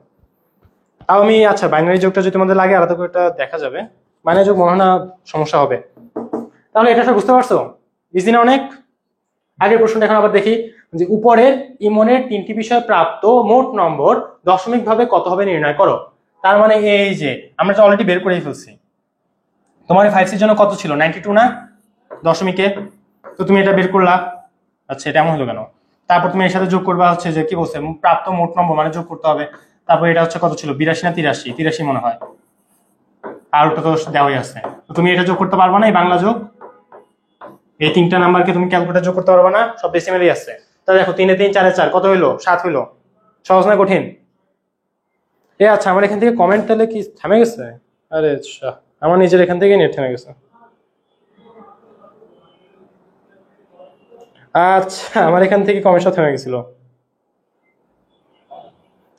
তাও আমি আচ্ছা বাইনারি যোগটা যদি তোমাদের লাগে আলাদা করে এটা দেখা যাবে, বাইনারি যোগ মনে হয় না সমস্যা হবে। তাহলে এটা সব বুঝতে পারছো? ইজি না অনেক? আগের প্রশ্নটা এখন আবার দেখি যে উপরের ইমনের 3টি বিষয়ে প্রাপ্ত মোট নম্বর দশমিক ভাবে কত হবে নির্ণয় করো। তার মানে এই যে আমরা তো অলরেডি বের করেই ফেলছি। তোমার 5C জন্য কত ছিল? 92 না দশমিকে? তো তুমি এটা বের করলা। আচ্ছা এটা এমন হলো কেন? তারপর তুমি এর সাথে যোগ করবা হচ্ছে যে কি বলছে প্রাপ্ত মোট নম্বর মানে যোগ করতে হবে। তারপর এটা হচ্ছে কত ছিল? 82 না 83? 83 মনে হয়। আর ওটা তো দেওয়াই আছে। তো তুমি এটা যোগ করতে পারবা না, এই বাংলা যোগ এই 3টা নাম্বারকে তুমি ক্যালকুলেটর যোগ করতে পারবা না, সব ডেসিমেলই আছে। তাহলে দেখো 3 এ 3 4 এ 4 কত হইলো? 7 হইলো। সহজ না কঠিন? আচ্ছা আমার এখান থেকে কমেন্ট তাহলে কি থেমে গেছে? আরে আচ্ছা আমার নিজের এখান থেকে নেট থেমে গেছে। আচ্ছা আমার এখান থেকে কমেন্ট সব থেমে গেছিল।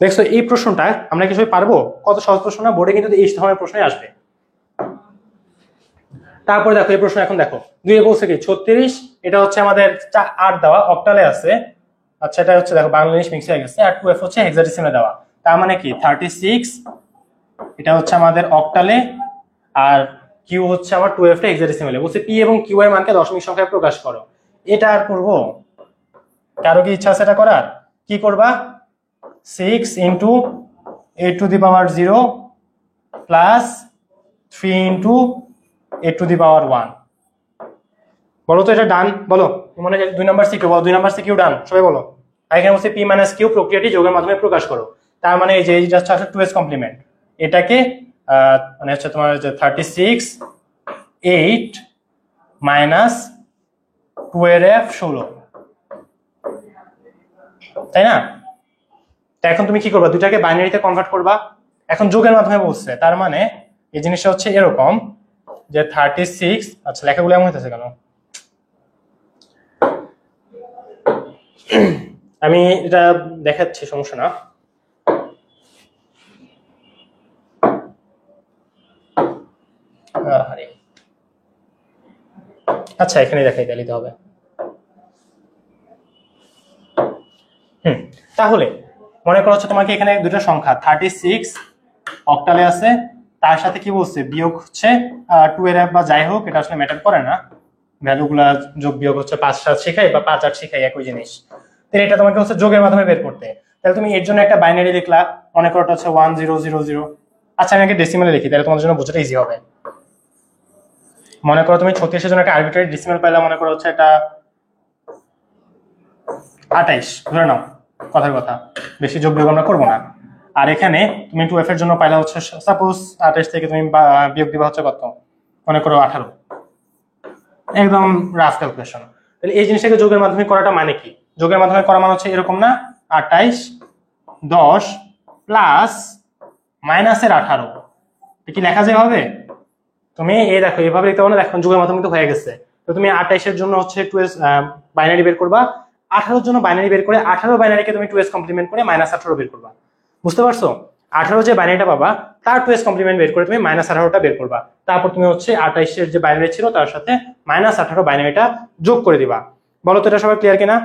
দেখছো এই প্রশ্নটা আমরা কি সবাই পারবো? কত সহজ প্রশ্ন না? বোর্ডে কিন্তু এই ধরনের প্রশ্নই আসবে। তারপরে দেখো এই প্রশ্ন এখন দেখো 2 এ বলছে কি 36, এটা হচ্ছে আমাদের 8 দেওয়া অক্টালে আছে। আচ্ছা এটা হচ্ছে দেখো বাংলা ইংলিশ মিক্স হয়ে গেছে। আর 2f হচ্ছে হেক্সাডেসিমালে দেওয়া। তার মানে কি 36 এটা হচ্ছে আমাদের অক্টালে, আর কিউ হচ্ছে আমার 2f টা হেক্সাডেসিমালে। বলছে পি এবং কিউ এর মানকে দশমিক সংখ্যায় প্রকাশ করো। এটা আর করবো? কারো কি ইচ্ছা আছে এটা করার? কি করবা? 6 into 8 to the power 0 plus 3 into 8 to the power 1। বলো তো এটা ডান? বলো মনে হয় 2 নাম্বার সিকিউ, বলো 2 নাম্বার সিকিউ ডান সবাই বলো। আর এখানে বলছে পি মাইনাস কিউ প্রক্রিয়াটি যোগের মাধ্যমে প্রকাশ করো। তার মানে এই যে এইটা হচ্ছে 2s কমপ্লিমেন্ট, এটাকে মানে হচ্ছে তোমার যে 36 8 মাইনাস 2 এর f 16, তাই না? তো এখন তুমি কি করবা? দুটাকে বাইনারিতে কনভার্ট করবা। এখন যোগের মাধ্যমে বলছে, তার মানে এই জিনিসটা হচ্ছে এরকম যে 36, আচ্ছা লেখাগুলো এমন হইতেছে কেন? আমি এটা দেখাচ্ছি, সমস্যা না। আচ্ছা এখানে দেখাই দিতে হবে। তাহলে মনে করো হচ্ছে তোমাকে এখানে দুটো সংখ্যা 36 অক্টালে আছে, তার সাথে কি বলছে বিয়োগ হচ্ছে 2 এর বা যাই হোক, এটা আসলে ম্যাটার করে না, ভ্যালুগুলা যোগ বিয়োগ হচ্ছে 5 7 শেখাই বা 5 8 শেখাই একই জিনিস। তাহলে এটা তোমাকে হচ্ছে যোগের মাধ্যমে বের করতে। তাহলে তুমি এর জন্য একটা বাইনারি লিখলা, মনে করো এটা হচ্ছে 1000। আচ্ছা আমি আগে ডেসিমেলে লিখি, তাহলে তোমাদের জন্য বোঝাটা ইজি হবে। মনে করো তুমি 36 এর জন্য একটা আরবিট্রারি ডেসিমেল পাইলা, মনে করো হচ্ছে এটা 28 ধরে নাও, কথার কথা, বেশি যোগ বিয়োগ আমরা করবো না। আর এখানে তুমি 2f এর জন্য পাইলা হচ্ছে সাপোজ 28 থেকে তুমি বিয়োগ দিবা হচ্ছে কত, মনে করো 18, একদম রাফ ক্যালকুলেশন। তাহলে এই জিনিসটাকে যোগের মাধ্যমে করাটা মানে কি? যোগের মাধ্যমে করা মানে হচ্ছে এরকম না, 28 10 প্লাস মাইনাসের 18, কি লেখা যায় হবে? তুমি এই দেখো এইভাবে লিখতে পারো না, দেখো যোগের মাধ্যমে তো হয়ে গেছে। তো তুমি 28 এর জন্য হচ্ছে 2s বাইনারি বের করবা, 18 এর জন্য বাইনারি বের করে 18 বাইনারিকে তুমি 2s কমপ্লিমেন্ট করে -18 বের করবা। বুঝতে পারছো? 18 যে বাইনারিটা পাবা তার 2s কমপ্লিমেন্ট বের করে তুমি -18টা বের করবা। তারপর তুমি হচ্ছে 28 এর যে বাইনারি ছিল তার সাথে -18 বাইনারিটা যোগ করে দিবা। বলো তো এটা সবাই ক্লিয়ার কিনা?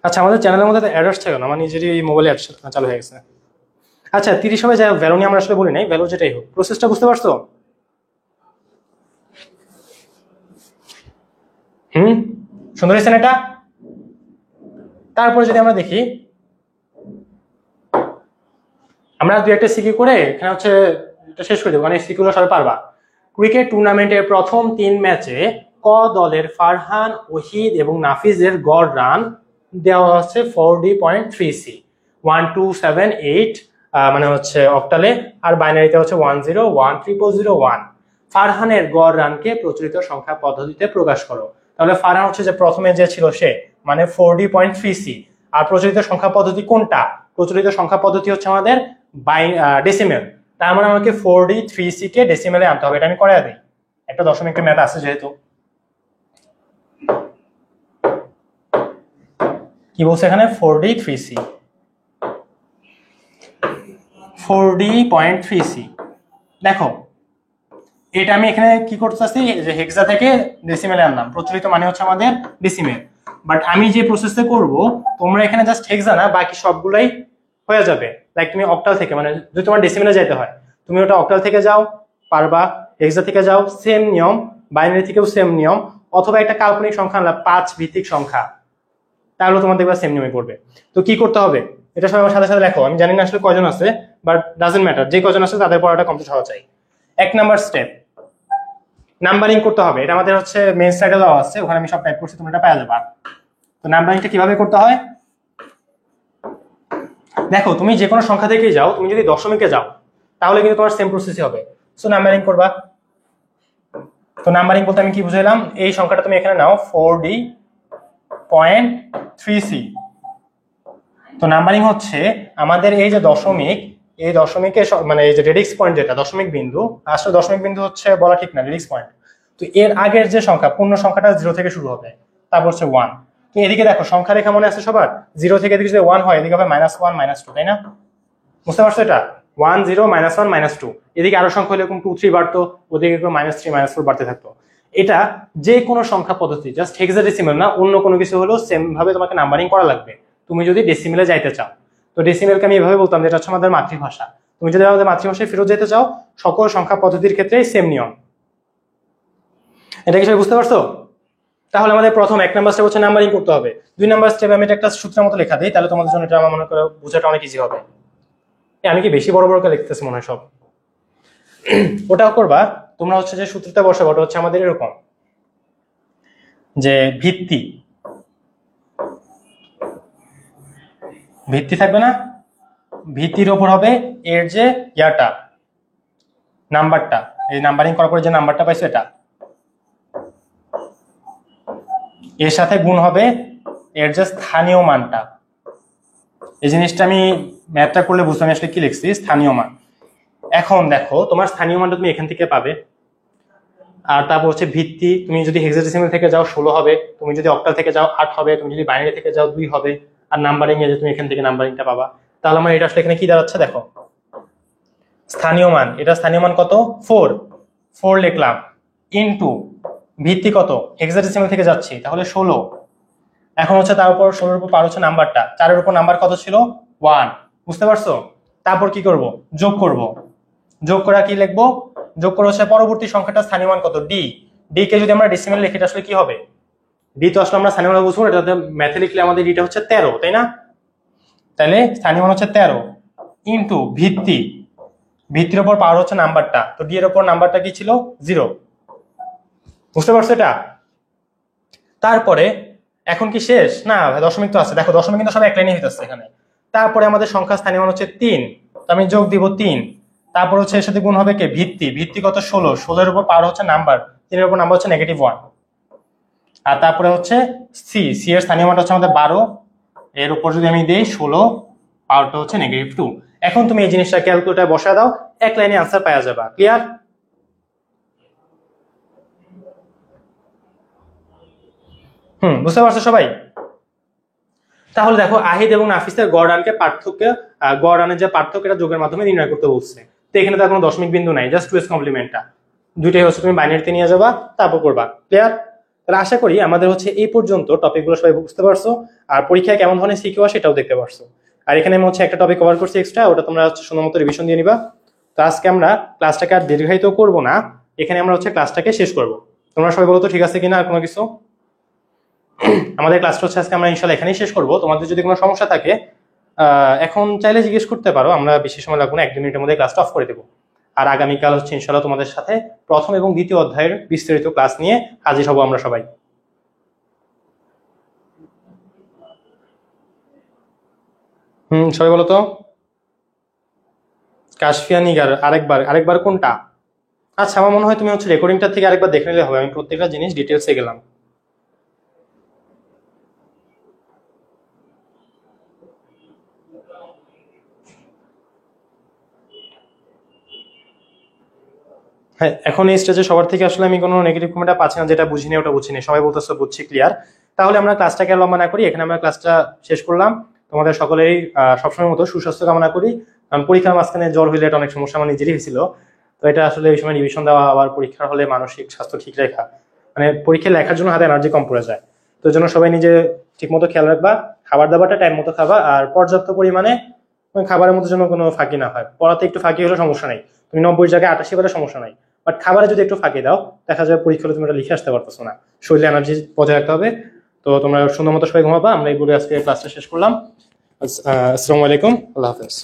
আচ্ছা আমাদের চ্যানেলের মধ্যে অ্যাড আসছে কেন? আমার নিজেরই মোবাইলে অ্যাড চালু হয়ে গেছে। আচ্ছা 30 হবে, যাই হোক ভ্যালু নিয়ে আমরা আসলে বলি নাই, ভ্যালু যেটাই হোক, প্রসেসটা বুঝতে পারছো? সুন্দর হয়েছে না এটা? তারপরে যদি আমরা দেখি, আমরা 2-1টা সিকিউ করে এখানে হচ্ছে এটা শেষ করে দেবো, মানে সিকিউগুলো সবাই পারবা। ক্রিকেট টুর্নামেন্টের প্রথম 3 ম্যাচে ক দলের ফারহান, ওহিদ এবং নাফিজের গড় রান দেওয়া হচ্ছে 4D.3C 1278, মানে হচ্ছে অক্টালে, আর বাইনারিতে হচ্ছে 10100001। ফারহানের গড় রানকে প্রচলিত সংখ্যা পদ্ধতিতে প্রকাশ করো। তাহলে ফারহান হচ্ছে যে প্রথমে যে ছিল সে, মানে 4D.3C, আর প্রচলিত সংখ্যা পদ্ধতি কোনটা? প্রচলিত সংখ্যা পদ্ধতি হচ্ছে আমাদের ডেসিমেল। তার মানে আমাকে 4D.3C কে ডেসিমেলে আনতে হবে। এটা আমি করে দিই, একটা দশমিকের ম্যাথ আছে যেহেতু। কি বলছে এখানে? 4D.3C 4D.3C। দেখো এটা আমি এখানে কি করতেছি, যে হেক্সা থেকে ডেসিমেলে আনলাম, প্রচলিত মানে হচ্ছে আমাদের ডেসিমেল। বাট আমি যে প্রসেসে করব, তোমরা এখানে জাস্ট হেক্সা না বাকি সবগুলাই হয়ে যাবে। লাইক তুমি অক্টাল থেকে, মানে যদি তোমার ডেসিমেলে যাইতে হয় তুমি ওটা অক্টাল থেকে যাও পারবা, হেক্সা থেকে যাও সেম নিয়ম, বাইনারি থেকেও সেম নিয়ম, অথবা একটা কাল্পনিক সংখ্যা আনলা 5 ভিত্তিক সংখ্যা, তাহলে তোমার দেখবা সেম নিয়মে পড়বে। তো কি করতে হবে এটা সবাই আমার সাথে সাথে দেখো, আমি জানি না আসলে কয়জন আছে, বাট ডাজন্ট ম্যাটার, যে কয়জন আছে তাদের পড়াটা কমপ্লিট হওয়া চাই। 1 নাম্বার স্টেপ, নাম্বারিং করতে হবে। এটা আমাদের হচ্ছে মেইন সাইডে দেওয়া আছে, ওখানে আমি সব টাইপ করছি, তোমরা এটা পেয়ে যাবা। তো নাম্বারিংটা কিভাবে করতে হয় দেখো, তুমি যে কোনো সংখ্যা থেকেই যাও, তুমি যদি দশমিকে যাও তাহলে কিন্তু তোমার সেম প্রসেসই হবে। সো নাম্বারিং করবা। তো নাম্বারিং বলতে আমি কি বুঝাইলাম, এই সংখ্যাটা তুমি এখানে নাও 4D.3C। তো নাম্বারিং হচ্ছে আমাদের এই যে দশমিক, এই দশমিকে মানে এই যে রেডিক্স পয়েন্ট, যেটা দশমিক বিন্দু, আসলে দশমিক বিন্দু হচ্ছে বলা ঠিক না, রেডিক্স পয়েন্ট। তো এর আগের যে সংখ্যা, পূর্ণ সংখ্যাটা 0 থেকে শুরু হবে, তারপর হচ্ছে 1। তো এদিকে দেখো সংখ্যা রেখা মনে আছে সবার, 0 থেকে এদিকে যদি 1 হয় এদিকে হবে -1 -2, তাই না? বুঝতে পারছো এটা? 1 0 -1 -2, এদিকে আরো সংখ্যা হলে এরকম 2 3 বাড়তো, ওদিকে এরকম -3 -4 বাড়তে থাকতো। এটা যে কোনো সংখ্যা পদ্ধতি, জাস্ট হেক্সাডেসিমাল না, অন্য কোনো কিছু হলেও সেম ভাবে তোমাকে নাম্বারিং করা লাগবে তুমি যদি ডেসিমেলে যাইতে চাও। তো ডেসিমেলকে আমি এভাবে বলতাম, যেটা হচ্ছে আমাদের মাতৃভাষা। তুমি যদি আমাদের মাতৃভাষায় ফেরত যেতে চাও, সকল সংখ্যা পদ্ধতির ক্ষেত্রেই সেম নিয়ম। এটা কি সবাই বুঝতে পারছো? তাহলে আমাদের প্রথম 1 নাম্বার স্টেপ হচ্ছে নাম্বারিং করতে হবে। 2 নাম্বার স্টেপে আমি এটা একটা সূত্রের মতো লেখা দিই, তাহলে তোমাদের জন্য এটা আমার মনে করে বোঝাটা অনেক ইজি হবে। আমি কি বেশি বড় বড় করে লিখতেছি মনে হয় সব? ওটাও করবা তোমরা, হচ্ছে যে সূত্রটা বসাবো ওটা হচ্ছে আমাদের এরকম, যে ভিত্তি থাকবে না, ভিত্তির ওপর হবে এর যে ইয়াটা, নাম্বারটা, এই নাম্বারিং করার পরে যে নাম্বারটা পাইছো এটা, এর সাথে গুণ হবে এর যে স্থানীয় মানটা। এই জিনিসটা আমি ম্যাথটা করলে বুঝতে আমি আসলে কি লিখছি, স্থানীয় মান। এখন দেখো তোমার স্থানীয় মানটা তুমি এখান থেকে পাবে, আর তারপর হচ্ছে ভিত্তি, তুমি যদি হেক্সাডেসিমাল থেকে যাও 16 হবে, তুমি যদি অক্টাল থেকে যাও 8 হবে, তুমি যদি বাইনারি থেকে যাও 2 হবে, আর নাম্বারিং এ যে তুমি এখান থেকে নাম্বারিংটা পাবা। তাহলে আমার এটা আসলে এখানে কি দাঁড়াচ্ছে দেখো, স্থানীয় মান, এটা স্থানীয় মান কত 4 লিখলাম, ইনটু ভিত্তি কত, হেক্সাডেসিমাল থেকে যাচ্ছি তাহলে 16। এখন হচ্ছে তার উপর 16 এর উপর পার হচ্ছে নাম্বারটা, 4 এর উপর নাম্বার কত ছিল 1, বুঝতে পারছো? তারপর কি করব, যোগ করব। যোগ করা কি লিখবো, যোগ করে হচ্ছে পরবর্তী সংখ্যাটা স্থানীয় মান কত ডি, ডি কে যদি আমরা ডেসিমেল লিখি আসলে কি হবে, ডি তো আসলে আমরা স্থানীয় মান বুঝবো, এটাতে ম্যাথে লিখলে আমাদের ডিটা হচ্ছে 13, তাই না? তাহলে স্থানীয় মান হচ্ছে 13 ইনটু ভিত্তি, ভিত্তির উপর পাওয়ার হচ্ছে নাম্বারটা, তো ডি এর উপর নাম্বারটা কি ছিল 0, বুঝতে পারছো এটা? তারপরে এখন কি শেষ না, দশমিক তো আছে, দেখো দশমিক কিন্তু সব এক লাইনে হইতেছে এখানে। তারপরে আমাদের সংখ্যা স্থানীয় মান হচ্ছে 3, তো আমি যোগ দিব 3, তারপর হচ্ছে এর সাথে গুণ হবে কি ভিত্তি, ভিত্তি কত 16 এর উপর পাওয়ার হচ্ছে নাম্বার, 3 এর উপর নাম্বার হচ্ছে -1, আর তারপরে হচ্ছে সি এর স্থানীয় মানটা হচ্ছে আমাদের 12, এর উপর যদি আমি দেই 16, পাওয়ারটা হচ্ছে -2। এখন তুমি এই জিনিসটা ক্যালকুলেটরে বসায় দাও, এক লাইনে আনসার পাওয়া যাবে। ক্লিয়ার? বুঝতে পারছো সবাই? তাহলে দেখো আহিদ এবং নাফিসের গড়ানকে পার্থক্য, গড়ানের যে পার্থক্য এটা যোগের মাধ্যমে নির্ণয় করতে বলছে। তো এখানে তো কোনো দশমিক বিন্দু নাই, জাস্ট 2s কমপ্লিমেন্টটা, দুইটাই হচ্ছে তুমি বাইনারিতে নিয়ে যাবা তারপর করবা। ক্লিয়ার? তাহলে আশা করি আমাদের হচ্ছে এই পর্যন্ত টপিকগুলো সবাই বুঝতে পারছো, আর পরীক্ষায় কেমন ধরনের সিকিউ আসে সেটাও দেখতে পারছো। আর এখানে আমি হচ্ছে একটা টপিক কভার করছি এক্সট্রা, ওটা তোমরা হচ্ছে সুন্দর মতো রিভিশন দিয়ে নিবা। তো আজকে আমরা ক্লাসটাকে আর দীর্ঘায়িত করবো না, এখানে আমরা হচ্ছে ক্লাসটাকে শেষ করবো। তোমরা সবাই বলো তো ঠিক আছে কিনা, আর কোনো কিছু? আমাদের ক্লাসটা হচ্ছে আজকে আমরা ইনশাল্লাহ এখানেই শেষ করবো। তোমাদের যদি কোনো সমস্যা থাকে এখন চাইলে জিজ্ঞেস করতে পারো, আমরা বেশি সময় লাগবে না, 1-2 মিনিটের মধ্যে ক্লাসটা অফ করে দেবো। আর আগামীকাল হচ্ছে ইনশাল্লাহ তোমাদের সাথে প্রথম এবং দ্বিতীয় অধ্যায়ের বিস্তারিত ক্লাস নিয়ে হাজির হব আমরা সবাই। সবাই বলো তো। কাশফিয়া নিগার, আরেকবার কোনটা? আচ্ছা আমার মনে হয় তুমি হচ্ছে রেকর্ডিংটা থেকে আরেকবার দেখে নিলে হবে, আমি প্রত্যেকটা জিনিস ডিটেলসে গেলাম। হ্যাঁ, এখন এই স্টেজে সবার থেকে আসলে আমি কোনো নেগেটিভ কমেন্ট পাচ্ছি না, যেটা বুঝিনি ওটা বুঝিনি, সবাই বলতেছে বুঝছি। ক্লিয়ার? তাহলে আমরা ক্লাসটাকে লম্বা না করি, এখানে আমরা ক্লাসটা শেষ করলাম। তোমাদের সকলেই সবসময় মতো সুস্বাস্থ্য কামনা করি, কারণ পরীক্ষার মাঝখানে জ্বর হইলে এটা অনেক সমস্যা আমার নিজেরই হয়েছিল। তো এটা আসলে এই সময় রিভিশন দেওয়া, আবার পরীক্ষার হলে মানসিক স্বাস্থ্য ঠিক রাখা, মানে পরীক্ষায় লেখার জন্য হাতে এনার্জি কম পড়ে যায়। তো এই জন্য সবাই নিজে ঠিক মতো খেয়াল রাখবা, খাবার দাবারটা টাইম মতো খাবা, আর পর্যাপ্ত পরিমাণে খাবারের মধ্যে যেন কোনো ফাঁকি না হয়। পড়াতে একটু ফাঁকি হলে সমস্যা নাই, তুমি 90 জায়গায় 88 পেলে সমস্যা নাই, বাট খাবারে যদি একটু ফাঁকি দাও দেখা যায় পরীক্ষা হলে তুমি এটা লিখে আসতে পারতেছো না। শরীরে এনার্জি বজায় রাখতে হবে। তো তোমরা সুন্দর মতো সবাই ঘুমাবা। আমরা এই বলে আজকে ক্লাসটা শেষ করলাম। আসসালামু আলাইকুম, আল্লাহ হাফেজ।